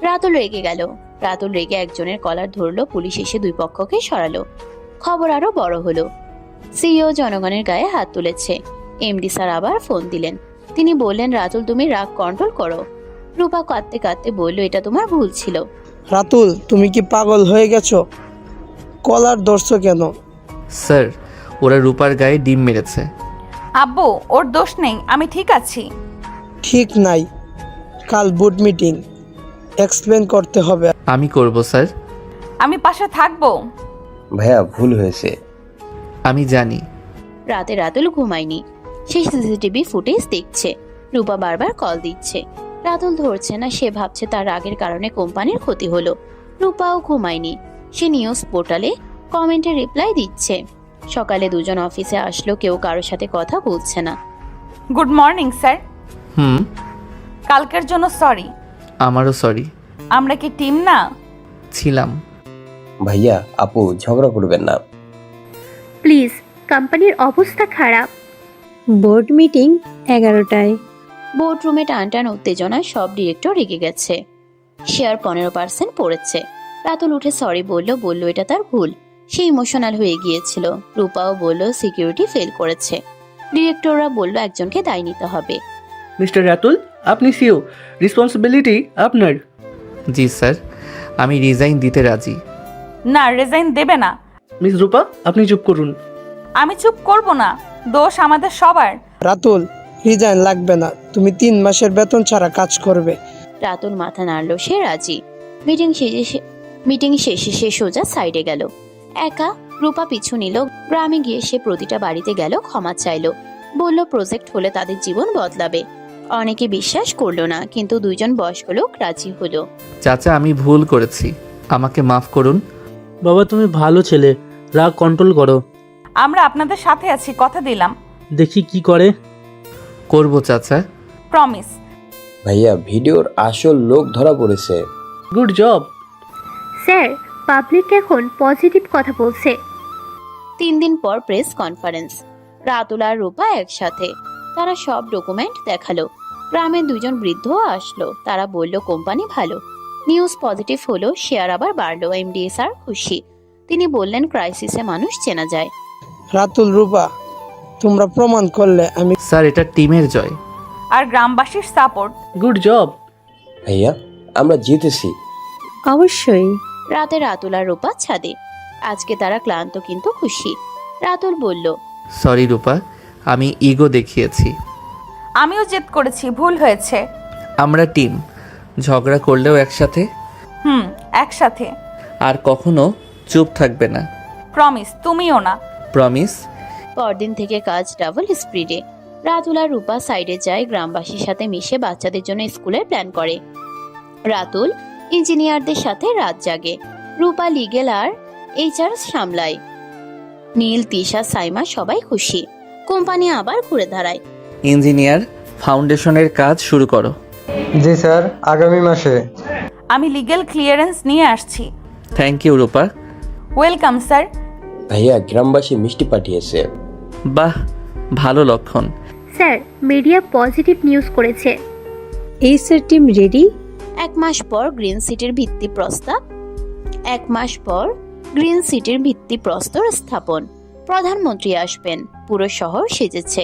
রাতুল রেগে গেল। রাতুল রেগে একজনের কলার ধরলো, পুলিশ এসে দুই পক্ষকে সরালো। খবর আরো বড় হলো, সিইও জনগণের গায়ে হাত তুলেছে। এমডি স্যার আবার ফোন দিলেন, তিনি বললেন, রাতুল তুমি রাগ কন্ট্রোল করো। রূপা কাঁদতে কাঁদতে বলল, এটা তোমার ভুল ছিল। রাতুল, তুমি কি পাগল হয়ে গেছো? কলার ধরছো কেন? স্যার ওরা রূপার গায়ে ডিম মেরেছে। আব্বু ওর দোষ নেই, আমি ঠিক আছি। ঠিক নাই, কাল বোর্ড মিটিং, এক্সপ্লেন করতে হবে। আমি করব স্যার। আমি পাশে থাকবো। ভাইয়া ভুল হয়েছে। আমি জানি। রাতে রাতুল ঘুমায়নি, সে সিসিটিভি ফুটেজ দেখছে। রূপা বারবার কল দিচ্ছে, রাতুল ধরছে না। সে ভাবছে তার রাগের কারণে কোম্পানির ক্ষতি হলো। রূপাও ঘুমায়নি, সে নিউজ পোর্টালে কমেন্টে রিপ্লাই দিচ্ছে। সকালে দুজন অফিসে আসলো, কেউ কারোর সাথে কথা বলছে না। Good morning sir. হুম। কালকের জন্য সরি। আমারও সরি। আমরা কি টিম না? ছিলাম। ভাইয়া আপু ঝগড়া করবেন না। প্লিজ, কোম্পানির অবস্থা খারাপ। Board meeting 11টায়। বোর্ডরুমে টানটান উত্তেজনায় সব ডিরেক্টর রেগে গেছে। শেয়ার 15% পড়েছে। রাতুল উঠে সরি বলল এটা তার ভুল, সে ইমোশনাল হয়ে গিয়েছিল। রূপাও বলল সিকিউরিটি ফেল করেছে। ডিরেক্টররা বলল একজনকে দায় নিতে হবে। মিস্টার রাতুল, আপনি সিও, রেসপন্সিবিলিটি আপনার। জি স্যার, আমি রিজাইন দিতে রাজি। না, রিজাইন দেবে না। মিস রূপা, আপনি চুপ করুন। আমি চুপ করব না, দোষ আমাদের সবার। রাতুল, রিজাইন লাগবে না, তুমি 3 মাসের বেতন ছাড়া কাজ করবে। রাতুল মাথা নাড়ল, সে রাজি। মিটিং শেষে সে সোজা সাইডে গেল। একা। রূপা পিছু নিল। গ্রামে গিয়ে সে প্রতিটা বাড়িতে গেল, ক্ষমা চাইলো। বলল প্রজেক্ট হলে তাদের জীবন বদলাবে। অনেকে বিশ্বাস করলো না, কিন্তু 2জন বয়স্ক লোক রাজি হলো। চাচা আমি ভুল করেছি, আমাকে মাফ করুন। বাবা তুমি ভালো ছেলে, রাগ কন্ট্রোল করো। আমরা আপনাদের সাথে আছি, কথা দিলাম। দেখি কি করে। করব চাচা, প্রমিস। ভাইয়া ভিডিওর আসল লোক ধরা পড়েছে। Good job. স্যার, পাবলিক এখন পজিটিভ কথা বলছে। 3 দিন পর প্রেস কনফারেন্স। রাতুল আর রূপা একসাথে। তারা সব ডকুমেন্ট দেখালো। গ্রামের 2জন বৃদ্ধ আসলো, তারা বলল কোম্পানি ভালো, নিউজ পজিটিভ হলো, শেয়ার আবার বাড়লো। এমডি স্যার খুশি, তিনি বললেন ক্রাইসিসে মানুষ চেনা যায়। রাতুল, রূপা, তোমরা প্রমাণ করলে আমি। স্যার এটা টিমের জয় আর গ্রামবাসীর সাপোর্ট। Good job. ভাইয়া আমরা জিতেছি। অবশ্যই। রাতে রাতুল আর রূপা ছাদে। আজকে তারা ক্লান্ত কিন্তু খুশি। রাতুল বলল, সরি রূপা, আমি ইগো দেখিয়েছি। আমিও জেদ করেছি, ভুল হয়েছে। আমরা টিম, ঝগড়া করলেও একসাথে। একসাথে। আর কখনো চুপ থাকবে না। প্রমিস, তুমিও না। প্রমিস। পরদিন থেকে কাজ ডাবল স্পিডে। রাতুল আর রূপা সাইডে যায়, গ্রামবাসীর সাথে মিশে বাচ্চাদের জন্য স্কুলের প্ল্যান করে। রাতুল ইঞ্জিনিয়ারদের সাথে রাত জাগে, রূপা লিগেল আর HR সামলায়। নীল, তিশা, সাইমা সবাই খুশি। কোম্পানি আবার ঘুরে দাঁড়ায়। ইঞ্জিনিয়ার, ফাউন্ডেশনের কাজ শুরু করো। জি স্যার, আগামী মাসে। আমি লিগ্যাল ক্লিয়ারেন্স নিয়ে আসছি। Thank you Rupa. Welcome sir. ভাইয়া গ্রামবাসী মিষ্টি পাঠিয়েছে। বাহ, ভালো লক্ষণ। স্যার, মিডিয়া পজিটিভ নিউজ করেছে। এই স্যার, টিম রেডি? 1 মাস পর গ্রিন সিটির ভিত্তি প্রস্তাব 1 মাস পর গ্রিন সিটির ভিত্তি প্রস্তর স্থাপন। প্রধানমন্ত্রী আসবেন। পুরো শহর সেজেছে।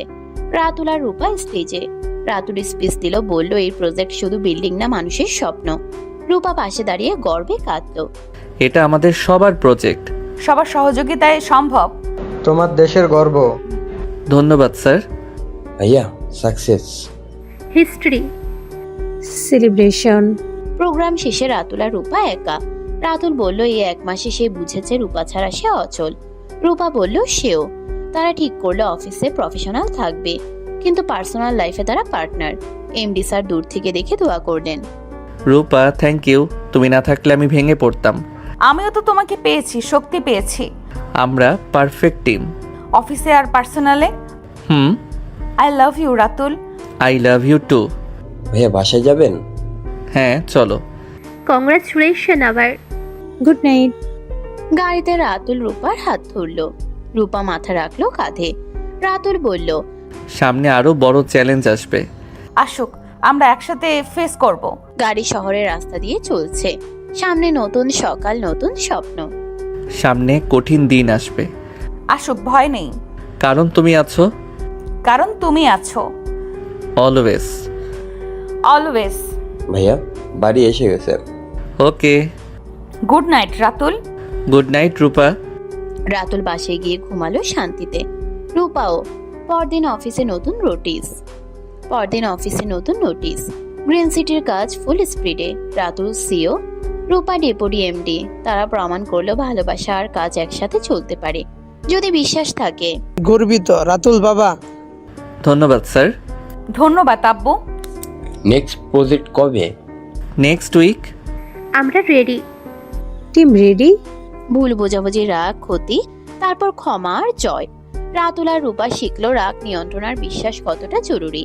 রাতুল আর রূপা স্টেজে। রাতুল স্পিচ দিল, বলল এই প্রজেক্ট শুধু বিল্ডিং না, মানুষের স্বপ্ন। রূপা পাশে দাঁড়িয়ে গর্বে কাঁদল। এটা আমাদের সবার প্রজেক্ট। সবার সহযোগিতায় সম্ভব। তোমার দেশের গর্ব। ধন্যবাদ স্যার। ভাইয়া সাকসেস। হিস্ট্রি। সেলিব্রেশন। প্রোগ্রাম শেষে রাতুল আর রূপা একা। রাতুল বলল এই 1 মাসে সে বুঝেছে রূপা ছাড়া সে অচল। রূপা বলল সেও। তারা ঠিক করলো অফিসে প্রফেশনাল থাকবে, কিন্তু পার্সোনাল লাইফে তারা পার্টনার। MD স্যার দূর থেকে দেখে দোয়া করলেন। রূপা, থ্যাংক ইউ। তুমি না থাকলে আমি ভেঙে পড়তাম। আমিও তো তোমাকে পেয়েছি, শক্তি পেয়েছি। আমরা পারফেক্ট টিম। অফিসে আর পার্সোনালে। I love you Ratul. I love you too. ভাইয়া বাসায় যাবেন? হ্যাঁ, চলো। কংগ্রাচুলেশন আবার। Good night. গাড়িতে রাতুল রূপার হাত ধরল। রূপা মাথা রাখলো কাঁধে। রাতুল বলল, সামনে আরো বড় চ্যালেঞ্জ আসবে। আসুক, আমরা একসাথে ফেস করব। গাড়ি শহরের রাস্তা দিয়ে চলছে। সামনে নতুন সকাল, নতুন স্বপ্ন। সামনে কঠিন দিন আসবে। আসুক, ভয় নেই। কারণ তুমি আছো। কারণ তুমি আছো। অলওয়েজ। অলওয়েজ। ভাইয়া বাড়ি এসে গেছে। Okay. Good night Ratul. Good night Rupa. Ratul বাসায় গিয়ে ঘুমালো শান্তিতে। রূপাও। পরদিন অফিসে নতুন নোটিশ। গ্রিন সিটির কাজ ফুল স্পিডে। রাতুল CEO, রূপা ডেপুটি MD। তারা প্রমাণ করলো ভালোবাসা আর কাজ একসাথে চলতে পারে, যদি বিশ্বাস থাকে। গর্বিত রাতুল বাবা। ধন্যবাদ স্যার। ধন্যবাদ আব্বু। নেক্সট প্রজেক্ট কবে? Next week. আমরা রেডি। Team ready? ভুল বোঝাবুঝি, রাগ, ক্ষতি, তারপর ক্ষমা আর জয়। রাতুল আর রূপা শিখলো রাগ নিয়ন্ত্রণ আর বিশ্বাস কতটা জরুরি।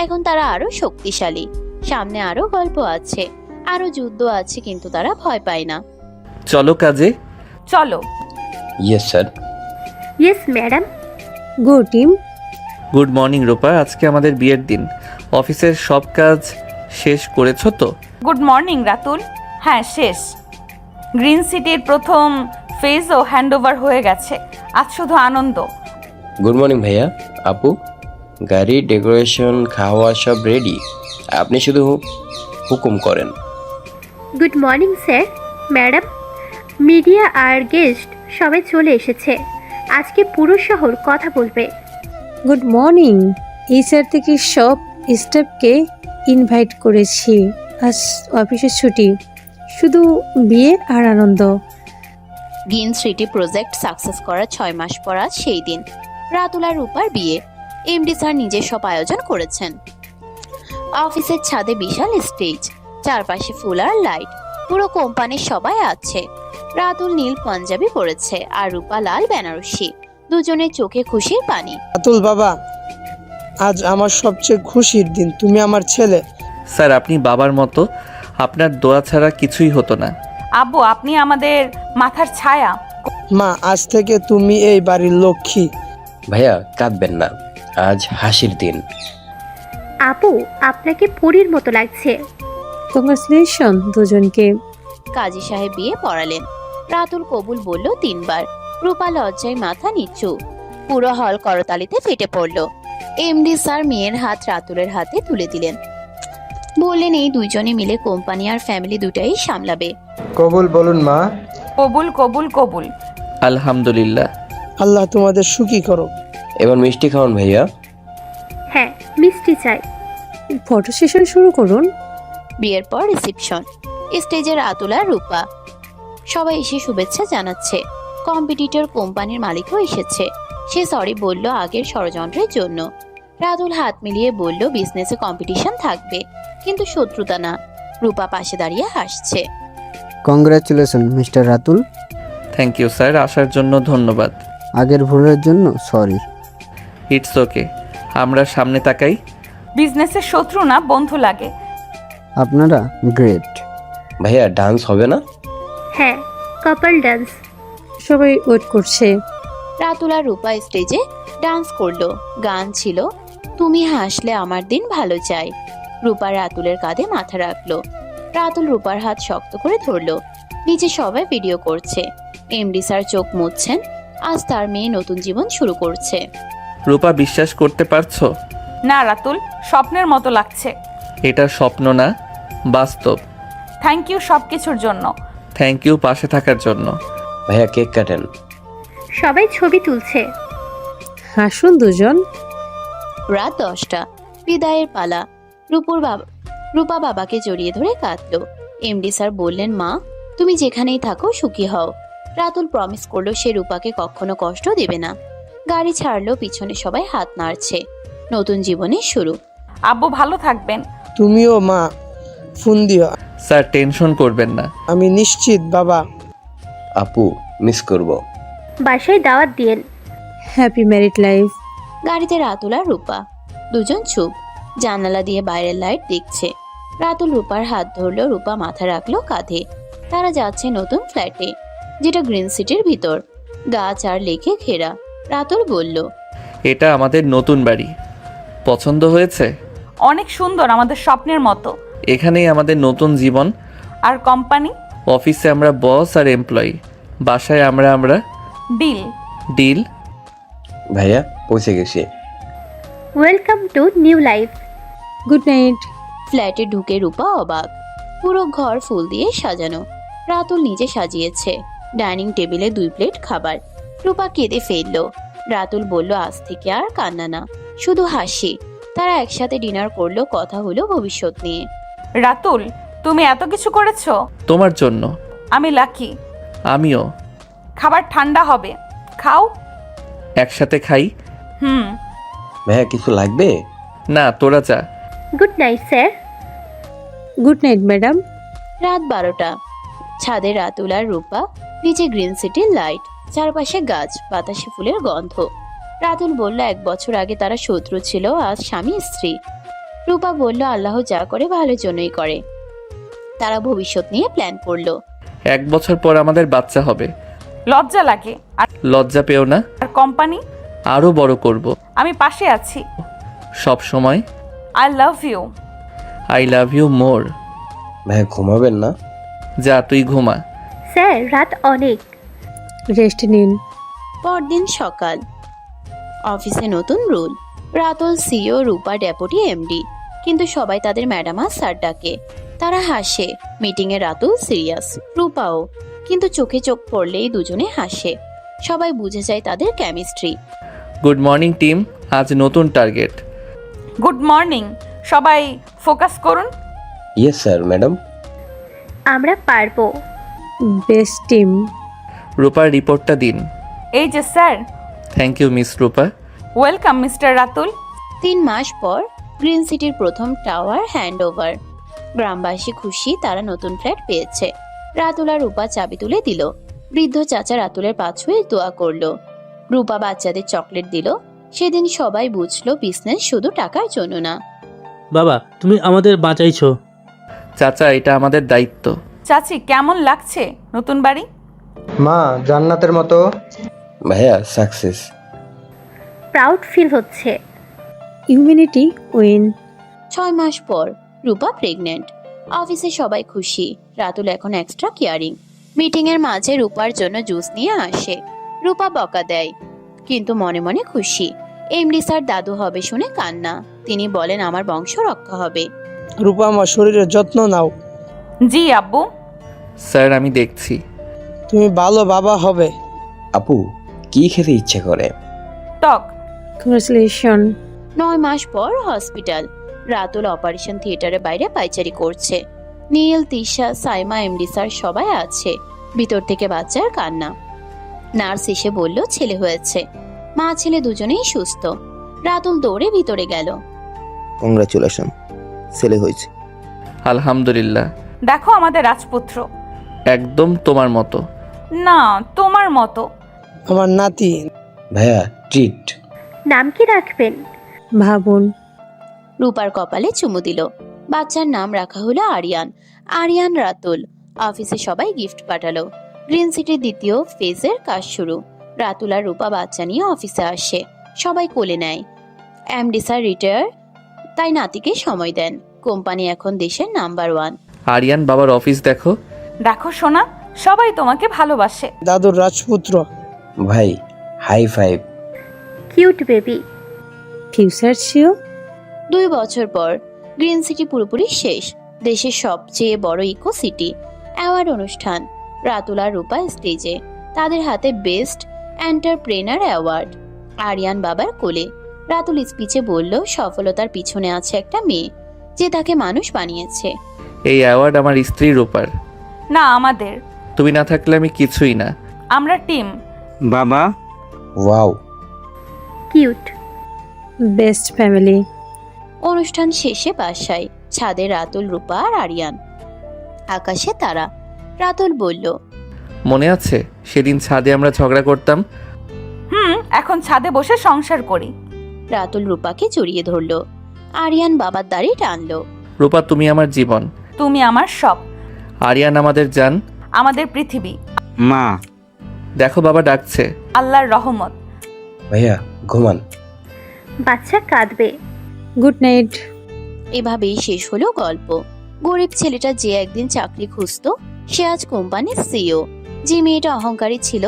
এখন তারা আরো শক্তিশালী। সামনে আরো গল্প আছে, আরো যুদ্ধ আছে, কিন্তু তারা ভয় পায় না। চলো কাজে। চলো। Yes sir. Yes madam. Go team. Good morning Rupa, আজকে আমাদের বিয়ের দিন। অফিসের সব কাজ শেষ করেছো তো? Good morning Ratul. হ্যাঁ, শেষ। গ্রিন সিটির প্রথম ফেজও হ্যান্ডওভার হয়ে গেছে। আজ শুধু আনন্দ। গুড মর্নিং ভাইয়া। আপু, গাড়ি, ডেকোরেশন, খাওয়া সব রেডি। আপনি শুধু হুকুম করেন। Good morning sir, madam, media আর গেস্ট সবাই চলে এসেছে। আজকে পুরো শহর কথা বলবে। Good morning. এই স্যার থেকে সব স্টাফকে ইনভাইট করেছি। আজ অফিসের ছুটি, শুধু বিয়ে আর আনন্দ। গ্রিন সিটি প্রজেক্ট সাকসেস করার 6 মাস পর আজ সেই দিন। রাতুল আর রূপার বিয়ে। MD স্যার নিজে সব আয়োজন করেছেন। অফিসের ছাদে বিশাল স্টেজ, চারপাশে ফুল আর লাইট। পুরো কোম্পানির সবাই আছে। রাতুল নীল পাঞ্জাবি পরেছে আর রূপা লাল বেনারসি। দুজনের চোখে খুশির পানি। রাতুল বাবা, আজ আমার সবচেয়ে খুশির দিন। তুমি আমার ছেলে। স্যার, আপনি বাবার মতো। আপনার দোয়া ছাড়া কিছুই হতো না। আব্বু, আপনি আমাদের মাথার ছায়া। মা, আজ থেকে তুমি এই বাড়ির লক্ষ্মী। ভাইয়া কাঁদবেন না, আজ হাসির দিন। আপু, আপনাকে পরীর মতো লাগছে। কংগ্রাচুলেশন দুজনকে। কাজী সাহেব বিয়ে পড়ালেন। রাতুল কবুল বলল 3 বার। রূপা লজ্জায় মাথা নিচু। পুরো হল করতালিতে ফেটে পড়ল। MD স্যার মেয়ের হাত রাতুলের হাতে তুলে দিলেন। বললেন এই দুইজনে মিলে কোম্পানি আর ফ্যামিলি দুটাই সামলাবে। কবুল বলুন মা। কবুল কবুল কবুল। আলহামদুলিল্লাহ। আল্লাহ তোমাদের সুখী করো। এবার মিষ্টি খাওয়ান ভাইয়া। হ্যাঁ, মিষ্টি চাই। ফটো সেশন শুরু করুন। বিয়ের পর রিসেপশন। স্টেজে রাতুল আর রূপা। সবাই এসে শুভেচ্ছা জানাচ্ছে। কম্পিটিটর কোম্পানির মালিকও এসেছে। সে সরি বলল আগের ষড়যন্ত্রের জন্য। রাতুল হাত মিলিয়ে বলল বিজনেসে কম্পিটিশন থাকবে, কিন্তু শত্রুতা না। রূপা পাশে দাঁড়িয়ে হাসছে। Congratulation mister Ratul. Thank you sir, আসার জন্য ধন্যবাদ। আগের ভুলের জন্য সরি। ইটস ওকে, আমরা সামনে তাকাই। বিজনেসের শত্রু না, বন্ধু লাগে। আপনারা গ্রেট। ভাইয়া ডান্স হবে না? হ্যাঁ, কাপল ডান্স। সবাই ওয়েট করছে। রাতুল আর রূপা স্টেজে ডান্স করলো। গান ছিল তুমি হাসলে আমার দিন ভালো যায়। রূপা রাতুলের কাঁধে মাথা রাখলো। রাতুল রূপার হাত শক্ত করে ধরলো। নিচে সবাই ভিডিও করছে। এমডি স্যার চোখ মুছছেন। আজ তার মেয়ে নতুন জীবন শুরু করছে। রূপা, বিশ্বাস করতে পারছো? না রাতুল, স্বপ্নের মতো লাগছে। এটা স্বপ্ন না, বাস্তব। থ্যাংক ইউ সব কিছুর জন্য। থ্যাংক ইউ পাশে থাকার জন্য। ভাইয়া কেক কাটেন। সবাই ছবি তুলছে। হাসুন দুজন। রাত 10টা, বিদায়ের পালা। রূপা বাবাকে জড়িয়ে ধরে কাঁদলো। এমডি স্যার বললেন, মা তুমি যেখানেই থাকো সুখী হও। রাতুল প্রমিস করলো সে রূপাকে কখনো কষ্ট দেবে না। গাড়ি ছাড়লো, পিছনে সবাই হাত নাড়ছে। নতুন জীবনের শুরু। আব্বু ভালো থাকবেন। তুমিও মা, ফোন দিও। স্যার টেনশন করবেন না। আমি নিশ্চিত বাবা। আপু মিস করব। বাসায় দাওয়াত দিয়েন। Happy married life. গাড়িতে রাতুল আর রূপা দুজন চুপ। জানালা দিয়ে বাইরের লাইট দেখছে। রাতুল রূপার হাত ধরলো, রূপা মাথা রাখলো কাঁধে। তারা যাচ্ছে নতুন ফ্ল্যাটে, যেটা গ্রিন সিটির ভিতর, গাছ আর লেকে ঘেরা। রাতুল বলল, এটা আমাদের নতুন বাড়ি। পছন্দ হয়েছে? অনেক সুন্দর, আমাদের স্বপ্নের মতো। এখানেই আমাদের নতুন জীবন। আর কোম্পানি? অফিসে আমরা বস আর এমপ্লয়ি, বাসায় আমরা ডিল। ডিল। ভাইয়া পৌঁছে গেছি। Welcome to new life. Good night. ফ্ল্যাটে ঢুকে রূপা অবাক। পুরো ঘর ফুল দিয়ে সাজানো। রাতুল নিজে সাজিয়েছে। ডাইনিং টেবিলে 2 প্লেট খাবার। রূপা কেঁদে ফেললো। রাতুল বলল, আজ থেকে আর কান্না না, শুধু হাসি। তারা একসাথে ডিনার করলো, কথা হলো ভবিষ্যৎ নিয়ে। রাতুল, তুমি এত কিছু করেছো। তোমার জন্য। আমি লাকি। আমিও। খাবার ঠান্ডা হবে, খাও। একসাথে খাই। ভাইয়া কিছু লাগবে? না, তোরা যা। Good night sir. Good night madam. রাত 12টা। ছাদে রাতুল আর রূপা, নিচে গ্রিন সিটির লাইট, চারপাশে গাছ, বাতাসে ফুলের গন্ধ। রাতুল বলল, 1 বছর আগে তারা শত্রু ছিল, আজ স্বামী স্ত্রী। রূপা বলল, আল্লাহ যা করে ভালোর জন্যই করে। তারা ভবিষ্যৎ নিয়ে প্ল্যান করলো। 1 বছর পর আমাদের বাচ্চা হবে। লজ্জা লাগে। আর লজ্জা পেও না। কোম্পানি আরো বড় করব। আমি পাশে আছি। সব সময়। I love you. I love you more. ভাইয়া ঘুমাবেন না? যা তুই ঘুমা। স্যার রাত অনেক। রেস্ট নিন। পরদিন সকাল। অফিসে নতুন rule. Ratul CEO, Rupa deputy MD, কিন্তু সবাই তাদের ম্যাডাম আর স্যার ডাকে। তারা হাসে। মিটিংয়ে রাতুল সিরিয়াস, রূপাও, কিন্তু চোখে চোখ পড়লেই দুজনে হাসে। সবাই বুঝে যায় তাদের কেমিস্ট্রি। গুড মর্নিং টিম, আজ নতুন টার্গেট। গুড মর্নিং, সবাই ফোকাস করুন। Yes sir madam. আমরা পারবো। Best team. রূপার রিপোর্টটা দিন। এই যে sir. Thank you miss Rupa. Welcome mister Ratul. 3 মাস পর গ্রিন সিটির প্রথম টাওয়ার হ্যান্ড ওভার। গ্রামবাসী খুশি, তারা নতুন ফ্ল্যাট পেয়েছে। রাতুল আর রূপা চাবি তুলে দিল। বৃদ্ধ চাচা রাতুলের পা ছুঁয়ে দোয়া করলো। রূপা বাচ্চাদের চকলেট দিল। সেদিন সবাই বুঝলো বিজনেস শুধু টাকার জন্য না। বাবা তুমি আমাদের বাঁচাইছো। চাচা, এটা আমাদের দায়িত্ব। চাচি, কেমন লাগছে নতুন বাড়ি? মা জান্নাতের মতো। ভাইয়া সাকসেস। প্রাউড ফিল হচ্ছে। ইউম্যানিটি উইন। 6 মাস পর রূপা প্রেগনেন্ট। অফিসে সবাই খুশি। রাতুল এখন এক্সট্রা কেয়ারিং। মিটিং এর মাঝে রূপার জন্য জুস নিয়ে আসে। রূপা বকা দেয়, কিন্তু মনে মনে খুশি। এমডি স্যার দাদু হবে শুনে কান্না। তিনি বলেন, আমার বংশ রক্ষা হবে। রূপা, আমার শরীরের যত্ন নাও। জি আব্বু। স্যার আমি দেখছি। তুমি ভালো বাবা হবে। আপু কি খেতে ইচ্ছে করে? টক। কংগ্রেচুলেশন। 9 মাস পর হসপিটাল। রাতুল অপারেশন থিয়েটারের বাইরে পাইচারি করছে। নীল, তিশা, সাইমা, এমডি স্যার সবাই আছে। ভিতর থেকে বাচ্চার কান্না। নার্স এসে বলল ছেলে হয়েছে। মা ছেলে দুজনেই সুস্থ। রাতুল দৌড়ে ভিতরে গেল। কংগ্রাচুলেশন, ছেলে হয়েছে। আলহামদুলিল্লাহ। দেখো আমাদের রাজপুত্র। একদম তোমার মতো। না, তোমার মতো। আমার নাতি। ভাইয়া ট্রিট। নাম কি রাখবেন? ভাবুন। রূপার কপালে চুমু দিল। বাচ্চার নাম রাখা হলো আরিয়ান। আরিয়ান রাতুল। অফিসে সবাই গিফট পাঠালো। গ্রিন সিটির দ্বিতীয় ফেজের কাজ শুরু। রাতুল আর রূপা বাচ্চা নিয়ে অফিসে আসে। সবাই কোলে নেয়। এমডি স্যার রিটায়ার, তাই নাতিকে সময় দেন। কোম্পানি এখন দেশের নাম্বার 1। আরিয়ান বাবার অফিস দেখো। দেখো সোনা, সবাই তোমাকে ভালোবাসে। দাদুর রাজপুত্র। ভাই hi five. Cute baby. Future CEO. 2 বছর পর গ্রিন সিটি পুরোপুরি শেষ। দেশের সবচেয়ে বড় ইকো সিটি। অ্যাওয়ার্ড অনুষ্ঠান। রাতুল আর রূপা স্টেজে। তাদের হাতে বেস্ট এন্টারপ্রেনার অ্যাওয়ার্ড। আরিয়ান বাবার কোলে। রাতুল স্পিচে বলল সফলতার পিছনে আছে একটা মেয়ে, যে তাকে মানুষ বানিয়েছে। এই অ্যাওয়ার্ড আমার স্ত্রী রূপার। না, আমাদের। তুমি না থাকলে আমি কিছুই না। আমরা টিম। বাবা। ওয়াও। কিউট। Best family. অনুষ্ঠান শেষে বাসায়। ছাদে রাতুল, রূপা আর আরিয়ান। আকাশে তারা। রাতুল বলল, মনে আছে সেদিন ছাদে আমরা ঝগড়া করতাম? এখন ছাদে বসে সংসার করি। রাতুল রূপাকে জড়িয়ে ধরল। আরিয়ান বাবার দাড়ি টানলো। রূপা তুমি আমার জীবন। তুমি আমার সব। আরিয়ান আমাদের জান। আমাদের পৃথিবী। মা। দেখো বাবা ডাকছে। আল্লাহর রহমত। ভাইয়া ঘুমান। বাচ্চা কাঁদবে। Good night. এভাবেই শেষ হলো গল্প। গরিব ছেলেটা যে একদিন চাকরি খুঁজতো, সে আজ কোম্পানির সিইও। যে মেয়েটা অহংকারী ছিল,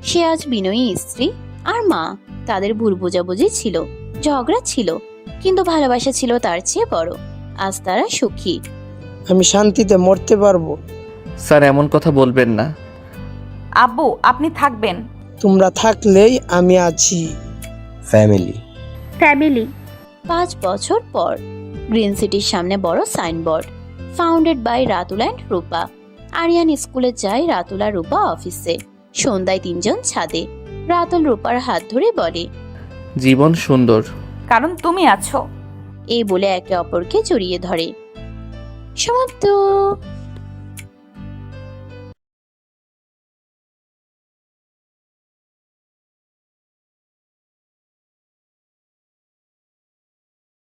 সে আজ বিনয়ী স্ত্রী আর মা। তাদের ভুল বোঝাবুঝি ছিল, ঝগড়া ছিল, কিন্তু ভালোবাসা ছিল তার চেয়ে বড়। আজ তারা সুখী। আমি শান্তিতে মরতে পারবো। স্যার এমন কথা বলবেন না। আব্বু, আপনি থাকবেন। তোমরা থাকলেই আমি আছি। ফ্যামিলি। ফ্যামিলি। 5 বছর পর গ্রিন সিটির সামনে বড় signboard. Founded by Ratul and Rupa. Aryan স্কুলে যায়, রাতুল আর রূপা অফিসে। সন্ধ্যায় 3 জন ছাদে। রাতুল রূপার হাত ধরে বলে, জীবন সুন্দর কারণ তুমি আছো। এই বলে একে অপরকে জড়িয়ে ধরে। সমাপ্ত।